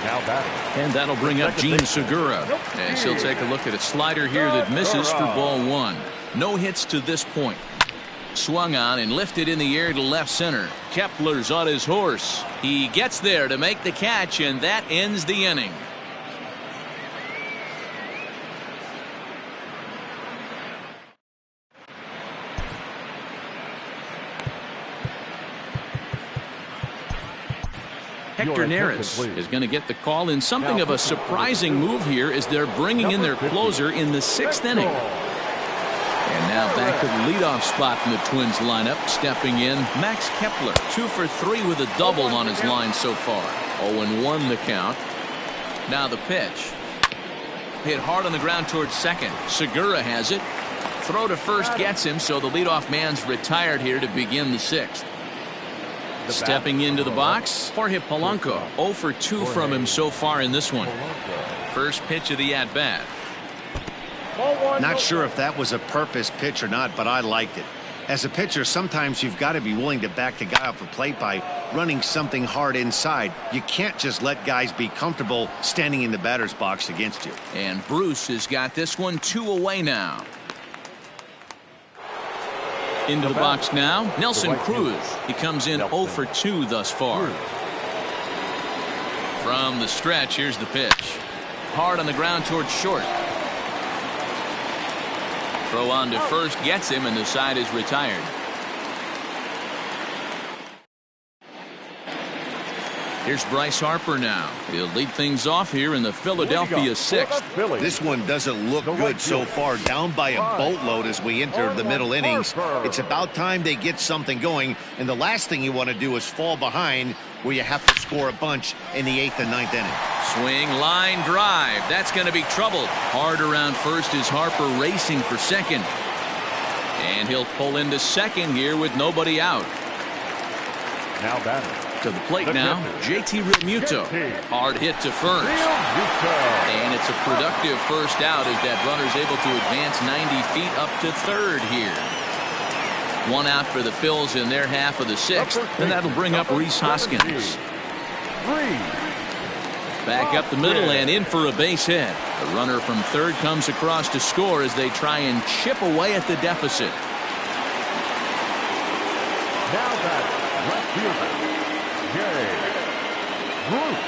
Now batting. And that'll bring up Gene Segura as he'll take a look at a slider here that misses for ball 1. No hits to this point. Swung on and lifted in the air to left center. Kepler's on his horse. He gets there to make the catch, and that ends the inning. Hector Neris is going to get the call in something of a surprising move here as they're bringing in their closer in the 6th inning. And now back to the leadoff spot from the Twins lineup. Stepping in, Max Kepler, 2 for 3 with a double on his line so far. 0-1 the count. Now the pitch. Hit hard on the ground towards second. Segura has it. Throw to first gets him, so the leadoff man's retired here to begin the 6th. Stepping into the box, Jorge Polanco. 0 for 2 from him so far in this one. First pitch of the at-bat. Not sure if that was a purpose pitch or not, but I liked it. As a pitcher, sometimes you've got to be willing to back the guy off the plate by running something hard inside. You can't just let guys be comfortable standing in the batter's box against you. And Bruce has got this one 2 away now. Into the box now, Nelson Cruz. He comes in 0 for 2 thus far. From the stretch, here's the pitch. Hard on the ground towards short. Throw on to first gets him, and the side is retired. Here's Bryce Harper now. He'll lead things off here in the Philadelphia 6th. This one doesn't look good so far. Down by a boatload as we enter the middle innings. It's about time they get something going, and the last thing you want to do is fall behind where you have to score a bunch in the 8th and 9th inning. Swing, line, drive. That's going to be trouble. Hard around first is Harper racing for second. And he'll pull into second here with nobody out. Now batting. To the plate now, JT Realmuto. Hard hit to first. And it's a productive first out as that runner's able to advance 90 feet up to third here. One out for the Phils in their half of the 6th, and that'll bring up Rhys Hoskins. Back up the middle and in for a base hit. The runner from third comes across to score as they try and chip away at the deficit. Now that left fielder, Bruce.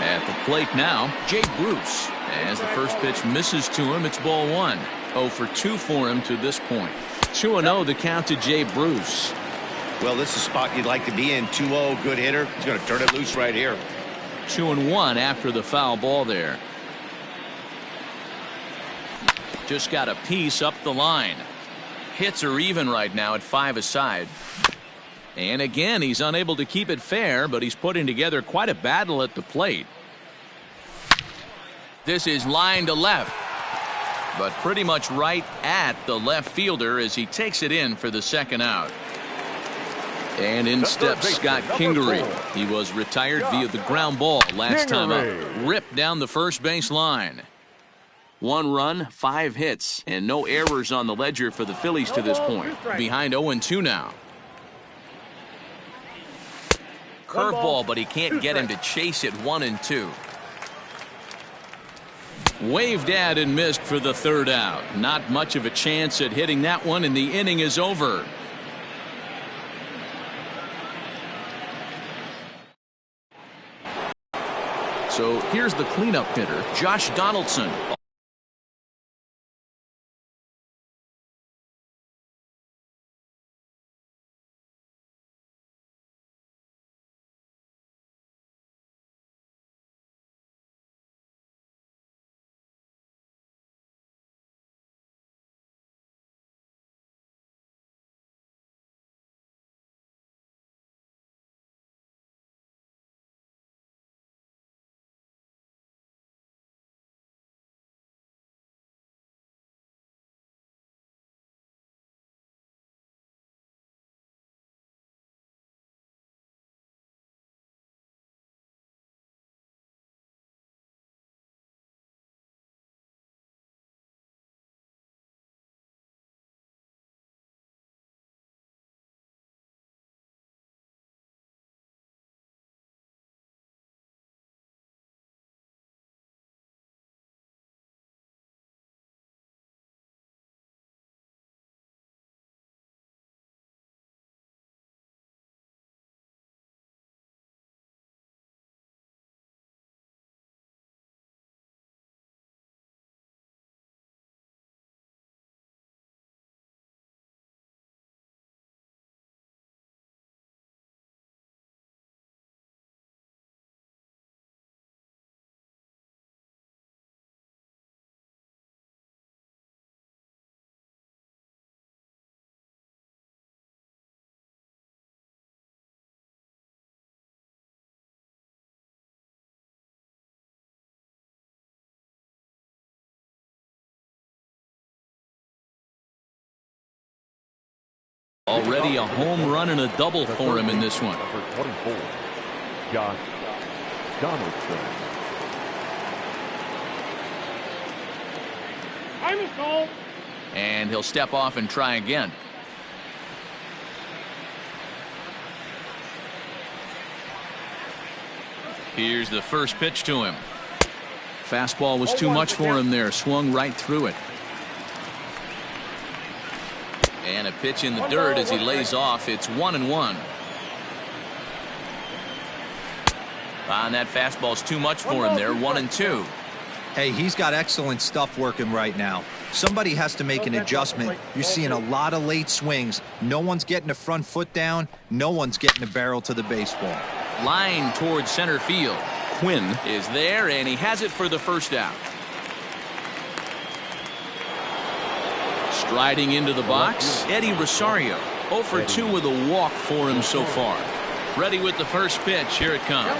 At the plate now, Jay Bruce. As the first pitch misses to him, it's ball 1. 0 for 2 for him to this point. 2-0 the count to Jay Bruce. Well, this is a spot you'd like to be in. 2-0, good hitter. He's going to turn it loose right here. 2-1 after the foul ball there. Just got a piece up the line. Hits are even right now at 5 aside. And again, he's unable to keep it fair, but he's putting together quite a battle at the plate. This is line to left, but pretty much right at the left fielder as he takes it in for the second out. And in steps Scott Kingery. He was retired via the ground ball last time up. Ripped down the first base line. 1 run, 5 hits, and no errors on the ledger for the Phillies to this point. Behind 0-2 now. Curveball, but he can't get him to chase it. 1-2. Waved at and missed for the third out. Not much of a chance at hitting that one, and the inning is over. So here's the cleanup hitter, Josh Donaldson. Already a home run and a double for him in this one. Number 24, Josh Donaldson. I'm a goal. And he'll step off and try again. Here's the first pitch to him. Fastball was too much for him there. Swung right through it. And a pitch in the dirt as he lays off. It's 1-1. And that fastball's too much for him there. 1-2. Hey, he's got excellent stuff working right now. Somebody has to make an adjustment. You're seeing a lot of late swings. No one's getting a front foot down. No one's getting a barrel to the baseball. Line towards center field. Quinn is there, and he has it for the first out. Striding into the box, Eddie Rosario. 0 for 2 with a walk for him so far. Ready with the first pitch. Here it comes.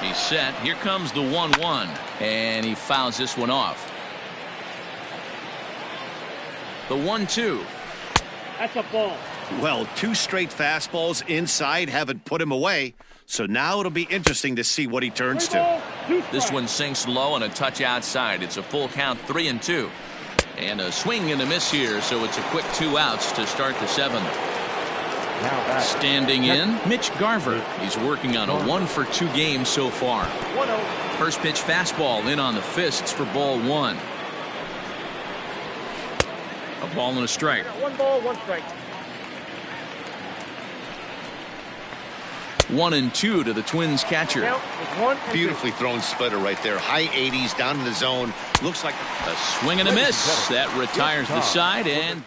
He's set. Here comes the 1-1. And he fouls this one off. The 1-2. That's a ball. Well, 2 straight fastballs inside haven't put him away. So now it'll be interesting to see what he turns to. This one sinks low and a touch outside. It's a full count, 3-2. And a swing and a miss here, so it's a quick 2 outs to start the 7th. Standing in, Mitch Garver. He's working on a 1 for 2 game so far. First pitch fastball in on the fists for ball 1. A ball and a strike. 1 ball, 1 strike. 1-2 to the Twins catcher. Beautifully thrown splitter right there. High 80s down in the zone. Looks like a swing and a miss. That retires the side. And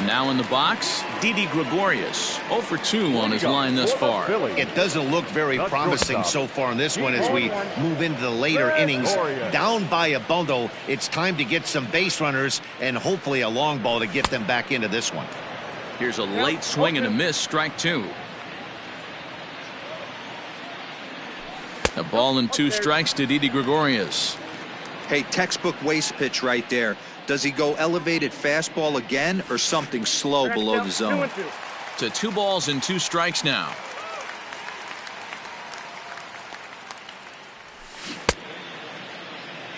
now in the box, Didi Gregorius. 0 for 2 on his line thus far. it doesn't look very promising so far in this one as we move into the later innings. Down by a bundle, it's time to get some base runners and hopefully a long ball to get them back into this one. Here's a late swing and a miss, strike 2. A ball and 2 strikes to Didi Gregorius. Hey, textbook waste pitch right there. Does he go elevated fastball again or something slow below the zone? To 2 balls and 2 strikes now.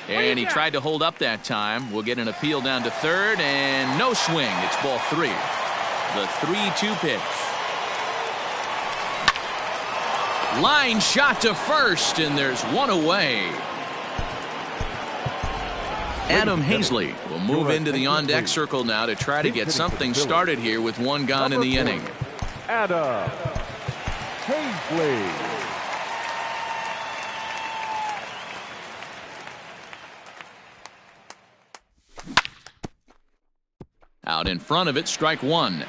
And he tried to hold up that time. We'll get an appeal down to third, and no swing. It's ball 3. The 3-2 pitch. Line shot to first, and there's 1 away. Adam Hazley will move into the on-deck circle now to try to get something started here with one gone in the inning. Adam Hazley. Out in front of it, strike one.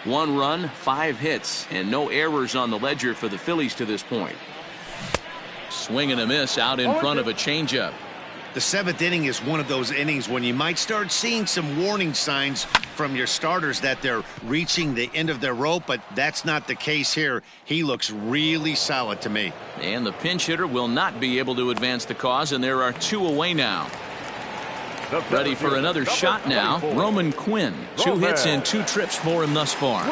1 run, 5 hits, and no errors on the ledger for the Phillies to this point. Swing and a miss out in front of a changeup. The 7th inning is one of those innings when you might start seeing some warning signs from your starters that they're reaching the end of their rope, but that's not the case here. He looks really solid to me. And the pinch hitter will not be able to advance the cause, and there are 2 away now. Ready for another shot now, Roman Quinn. 2 hits and 2 trips for him thus far.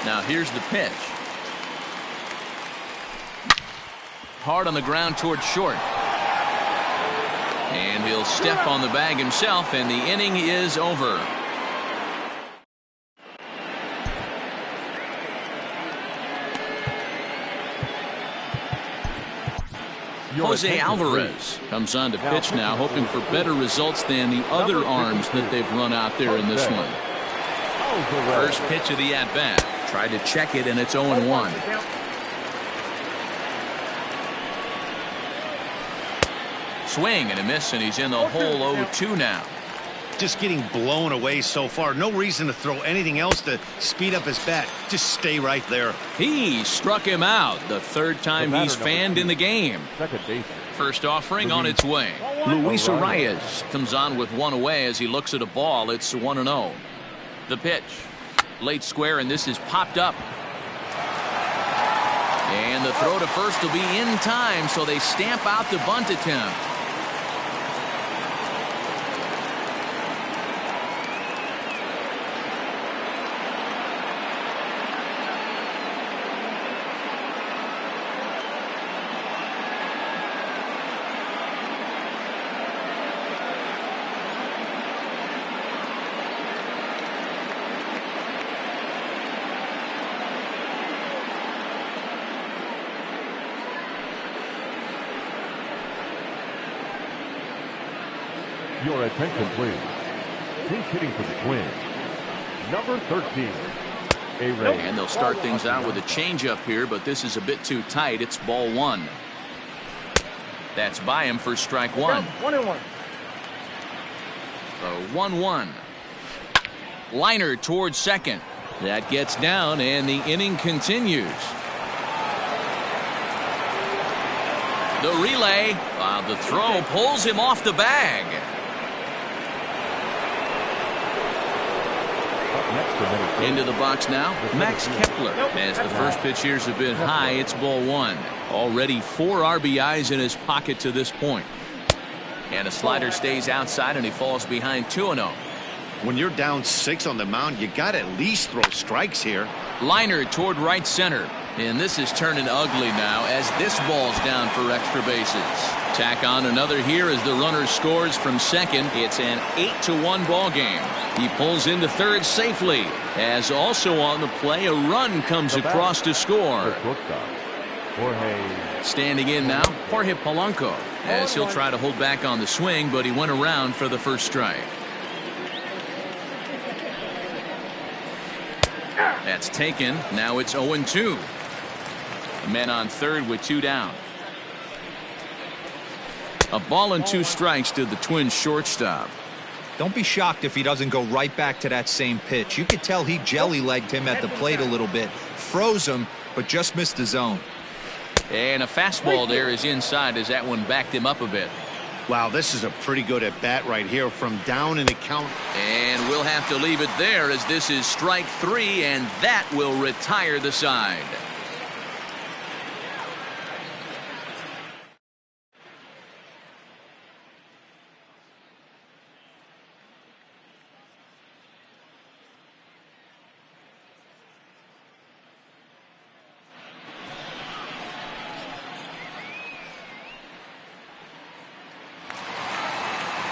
Now here's the pitch. Hard on the ground toward short. And he'll step on the bag himself, and the inning is over. Jose Alvarez comes on to pitch now, hoping for better results than the other arms that they've run out there in this one. First pitch of the at-bat. Tried to check it, and it's 0-1. Swing and a miss, and he's in the hole 0-2 now. Just getting blown away so far. No reason to throw anything else to speed up his bat. Just stay right there. He struck him out the 3rd time he's fanned in the game. First offering on its way. Luis Arias comes on with 1 away as he looks at a ball. It's 1-0. The pitch. Late square, and this is popped up. And the throw to first will be in time, so they stamp out the bunt attempt. Your attention, please. Pinch hitting for the Twins, number 13. And they'll start things out with a changeup here, but this is a bit too tight. It's ball 1. That's by him for strike 1. 1-1. The 1-1. Liner towards second. That gets down, and the inning continues. The relay. The throw pulls him off the bag. Into the box now, Max Kepler. As the first pitch here's a bit high, it's ball 1. Already 4 RBIs in his pocket to this point. And a slider stays outside, and he falls behind 2-0. When you're down 6 on the mound, you got to at least throw strikes here. Liner toward right center. And this is turning ugly now as this ball's down for extra bases. Tack on another here as the runner scores from second. It's an 8-1 ball game. He pulls into third safely. As also on the play, a run comes across to score. Standing in now, Jorge Polanco, as he'll try to hold back on the swing, but he went around for the first strike. That's taken. Now it's 0-2. Men on third with 2 down. A ball and 2 strikes to the Twins shortstop. Don't be shocked if he doesn't go right back to that same pitch. You could tell he jelly-legged him at the plate a little bit. Froze him, but just missed the zone. And a fastball there is inside as that one backed him up a bit. Wow, this is a pretty good at-bat right here from down in the count. And we'll have to leave it there as this is strike 3, and that will retire the side.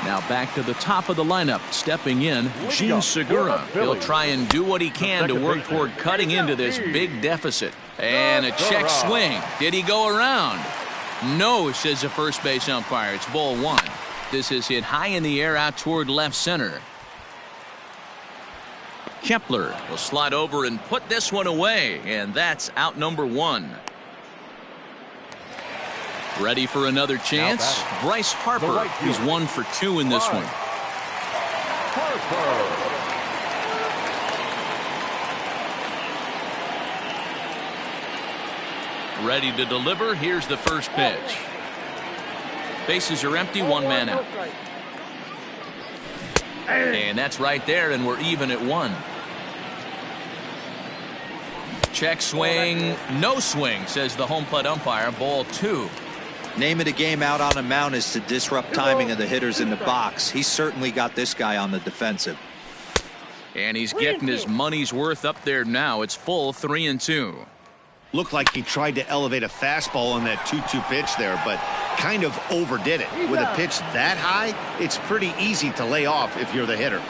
Now back to the top of the lineup, stepping in, Gene Segura. He'll try and do what he can to work toward cutting into this big deficit. And a check swing. Did he go around? No, says the first base umpire. It's ball one. This is hit high in the air out toward left center. Kepler will slide over and put this one away, and that's out number one. Ready for another chance? Bryce Harper. He's 1 for 2 in this one. Ready to deliver. Here's the first pitch. Bases are empty, one man out. And that's right there, and we're even at 1. Check swing, no swing, says the home plate umpire. Ball 2. Name of the game out on a mound is to disrupt timing of the hitters in the box. He's certainly got this guy on the defensive. And he's getting his money's worth up there now. It's full 3-2. Looked like he tried to elevate a fastball on that 2-2 pitch there, but kind of overdid it. With a pitch that high, it's pretty easy to lay off if you're the hitter.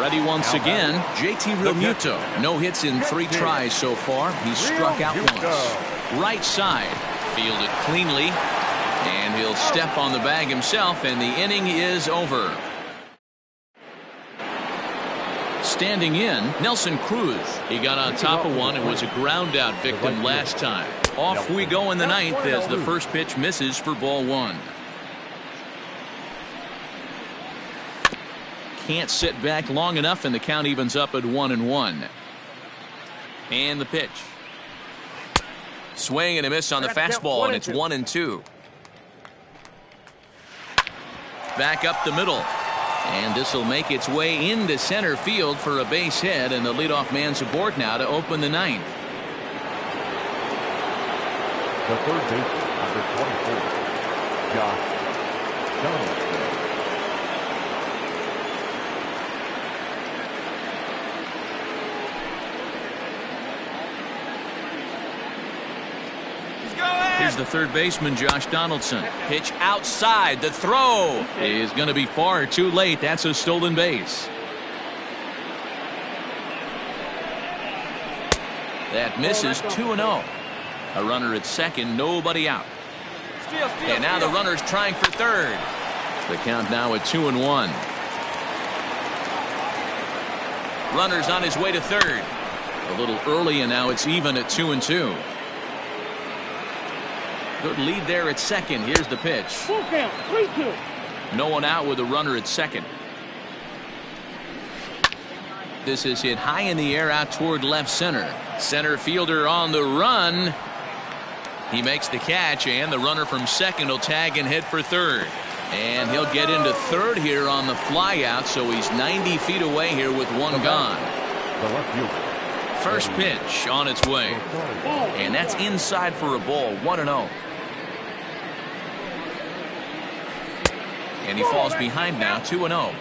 Ready once again, JT Realmuto. No hits in 3 tries so far. He's struck out once. Right side, fielded cleanly, and he'll step on the bag himself, and the inning is over. Standing in, Nelson Cruz. He got on top of one and was a ground out victim last time. Off we go in the 9th as the first pitch misses for ball 1. Can't sit back long enough, and the count evens up at 1-1. And the pitch. Swing and a miss on the fastball, and it's 1-2. Back up the middle. And this will make its way into center field for a base hit, and the leadoff man's aboard now to open the 9th. The third baseman, number 24, Josh Donaldson. Here's the third baseman, Josh Donaldson. Pitch outside. The throw is going to be far too late. That's a stolen base. That misses. 2-0. A runner at second, nobody out. And now the runner's trying for third. The count now at 2-1. Runner's on his way to third. A little early, and now it's even at 2-2. Good lead there at second. Here's the pitch. Full count, 3-2. No one out with a runner at second. This is hit high in the air out toward left center. Center fielder on the run. He makes the catch, and the runner from second will tag and hit for third. And he'll get into third here on the fly out, so he's 90 feet away here with one gone. The left fielder. First pitch on its way. And that's inside for a ball. 1-0. And he falls behind now. 2-0.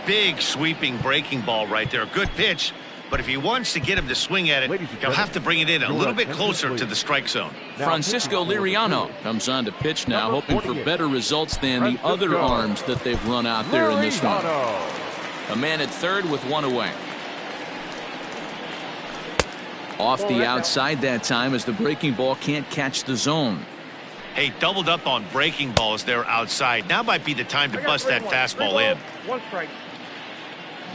Big sweeping breaking ball right there. Good pitch, but if he wants to get him to swing at it, he'll have to bring it in a little bit closer to the strike zone. Francisco Liriano comes on to pitch now, hoping for better results than the other arms that they've run out there in this one. A man at third with one away. Off the outside that time as the breaking ball can't catch the zone. Hey, doubled up on breaking balls there outside. Now might be the time to bust that fastball in. 1 strike.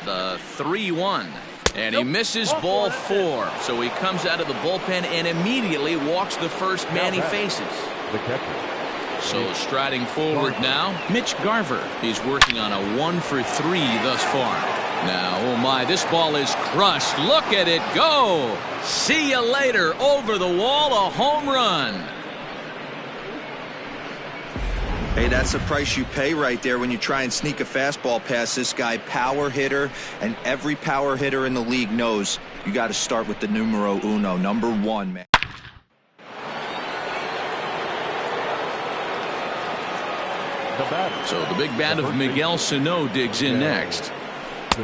The 3-1. And he misses ball 4. So he comes out of the bullpen and immediately walks the first man he faces. The catcher. So striding forward now, Mitch Garver. He's working on a 1 for 3 thus far. Now, oh my, this ball is crushed. Look at it go. See you later. Over the wall, a home run. Hey, that's the price you pay right there when you try and sneak a fastball past this guy. Power hitter, and every power hitter in the league knows you got to start with the numero uno, number 1, man. So the big bat of Miguel Sano digs in next.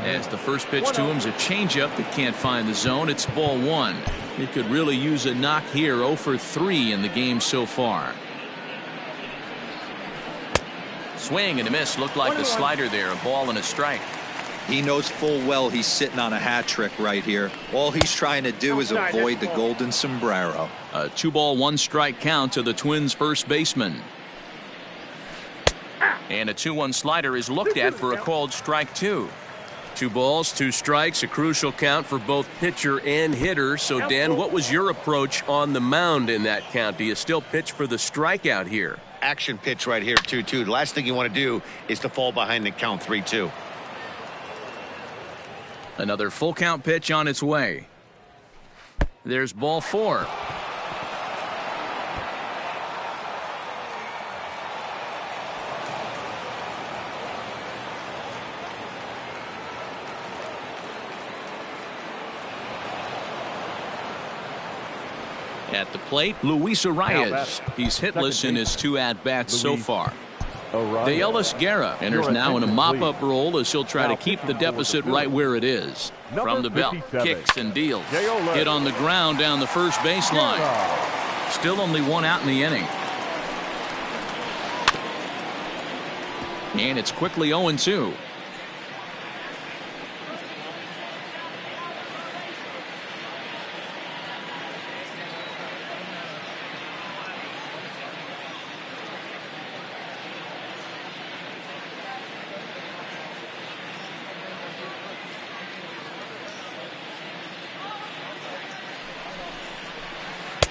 As the first pitch to him is a changeup that can't find the zone. It's ball 1. He could really use a knock here. 0 for 3 in the game so far. Swing and a miss. Looked like the slider there. A ball and a strike. He knows full well he's sitting on a hat trick right here. All he's trying to do is avoid the golden sombrero. A 2-ball, 1-strike count to the Twins' first baseman. And a 2-1 slider is looked at for a called strike 2. 2 balls, 2 strikes, a crucial count for both pitcher and hitter. So, Dan, what was your approach on the mound in that count? Do you still pitch for the strikeout here? Action pitch right here, 2-2. The last thing you want to do is to fall behind the count 3-2. Another full count pitch on its way. There's ball 4. At the plate, Luis Arias. He's hitless in his 2 at-bats so far. De Ellis Guerra enters now in a mop-up role as he'll try to keep the deficit right where it is. From the belt, kicks and deals. Hit on the ground down the first baseline. Still only 1 out in the inning. And it's quickly 0-2.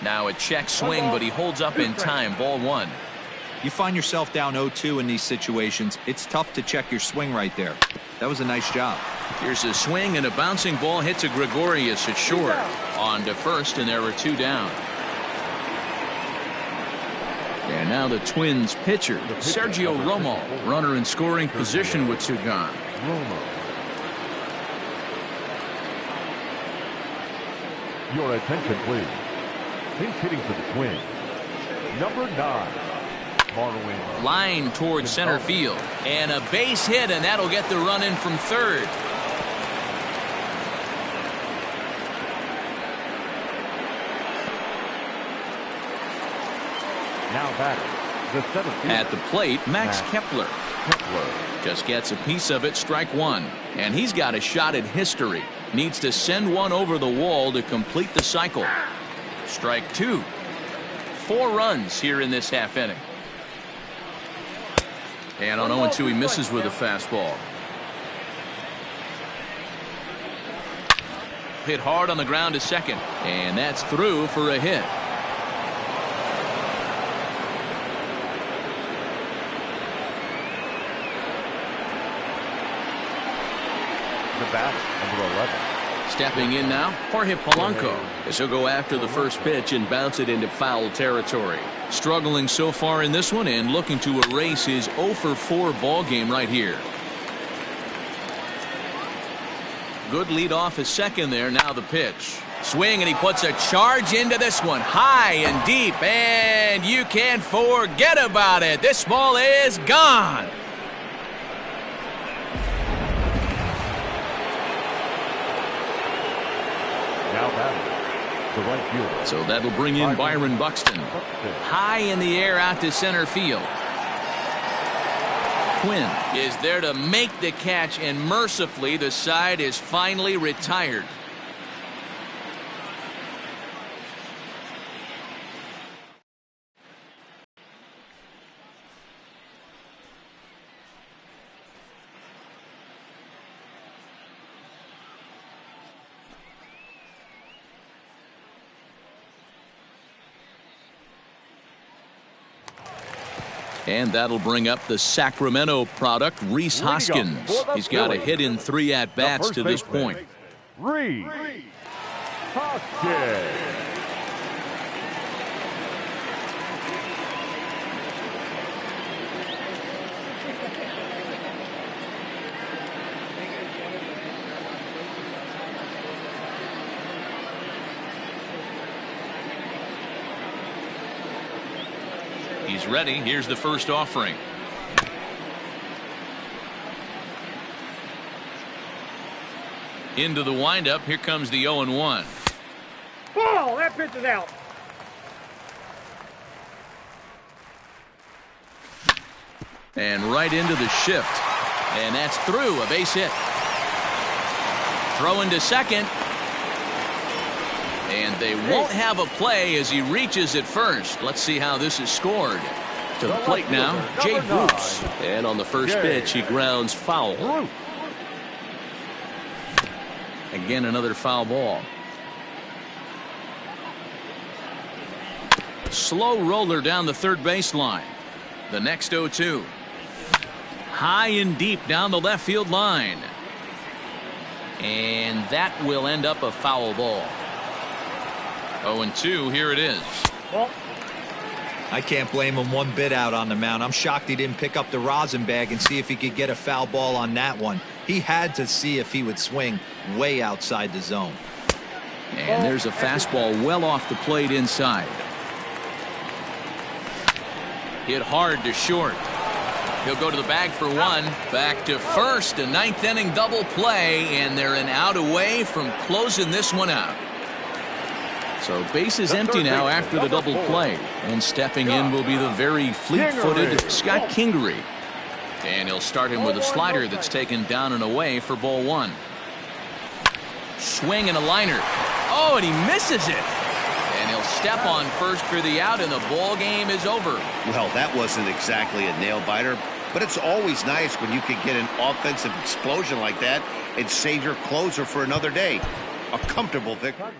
Now a check swing, but he holds up in time. Ball 1. You find yourself down 0-2 in these situations. It's tough to check your swing right there. That was a nice job. Here's a swing, and a bouncing ball hits a Gregorius at short. On to first, and there were 2 down. And now the Twins pitcher, Sergio Romo, runner in scoring position with 2 gone. Your attention, please. Pinch hitting for the Twins. Number 9. Marwin. Line towards center field. And a base hit, and that'll get the run in from third. Now batting, the center field. At the plate, Max Kepler. Just gets a piece of it, strike 1. And he's got a shot at history. Needs to send one over the wall to complete the cycle. Strike 2. 4 runs here in this half inning. And on 0-2, he misses with a fastball. Hit hard on the ground to second. And that's through for a hit. The bat, number 11. Stepping in now, Jorge Polanco, as he'll go after the first pitch and bounce it into foul territory. Struggling so far in this one and looking to erase his 0-for-4 ball game right here. Good lead off his second there. Now the pitch. Swing, and he puts a charge into this one. High and deep, and you can't forget about it. This ball is gone. The right fielder. So that'll bring in Byron Buxton. High in the air out to center field. Quinn is there to make the catch, and mercifully the side is finally retired. And that'll bring up the Sacramento product, Rhys Hoskins. He's got a hit in 3 at-bats to this point. Rhys Hoskins. He's ready. Here's the first offering. Into the windup. Here comes the 0-1. Ball! That pitch is out. And right into the shift. And that's through. A base hit. Throw into second. And they won't have a play as he reaches at first. Let's see how this is scored. To the plate now, Jay Bruce. And on the first pitch, he grounds foul. Again, another foul ball. Slow roller down the third baseline. The next 0-2. High and deep down the left field line. And that will end up a foul ball. 0-2, here it is. I can't blame him one bit out on the mound. I'm shocked he didn't pick up the rosin bag and see if he could get a foul ball on that one. He had to see if he would swing way outside the zone. And there's a fastball well off the plate inside. Hit hard to short. He'll go to the bag for one. Back to first, a ninth inning double play, and they're an out away from closing this one out. So base is empty now after the double play, and stepping in will be the very fleet-footed Scott Kingery. And he'll start him with a slider that's taken down and away for ball one. Swing and a liner. Oh, and he misses it. And he'll step on first for the out, and the ball game is over. Well, that wasn't exactly a nail-biter, but it's always nice when you can get an offensive explosion like that and save your closer for another day. A comfortable victory.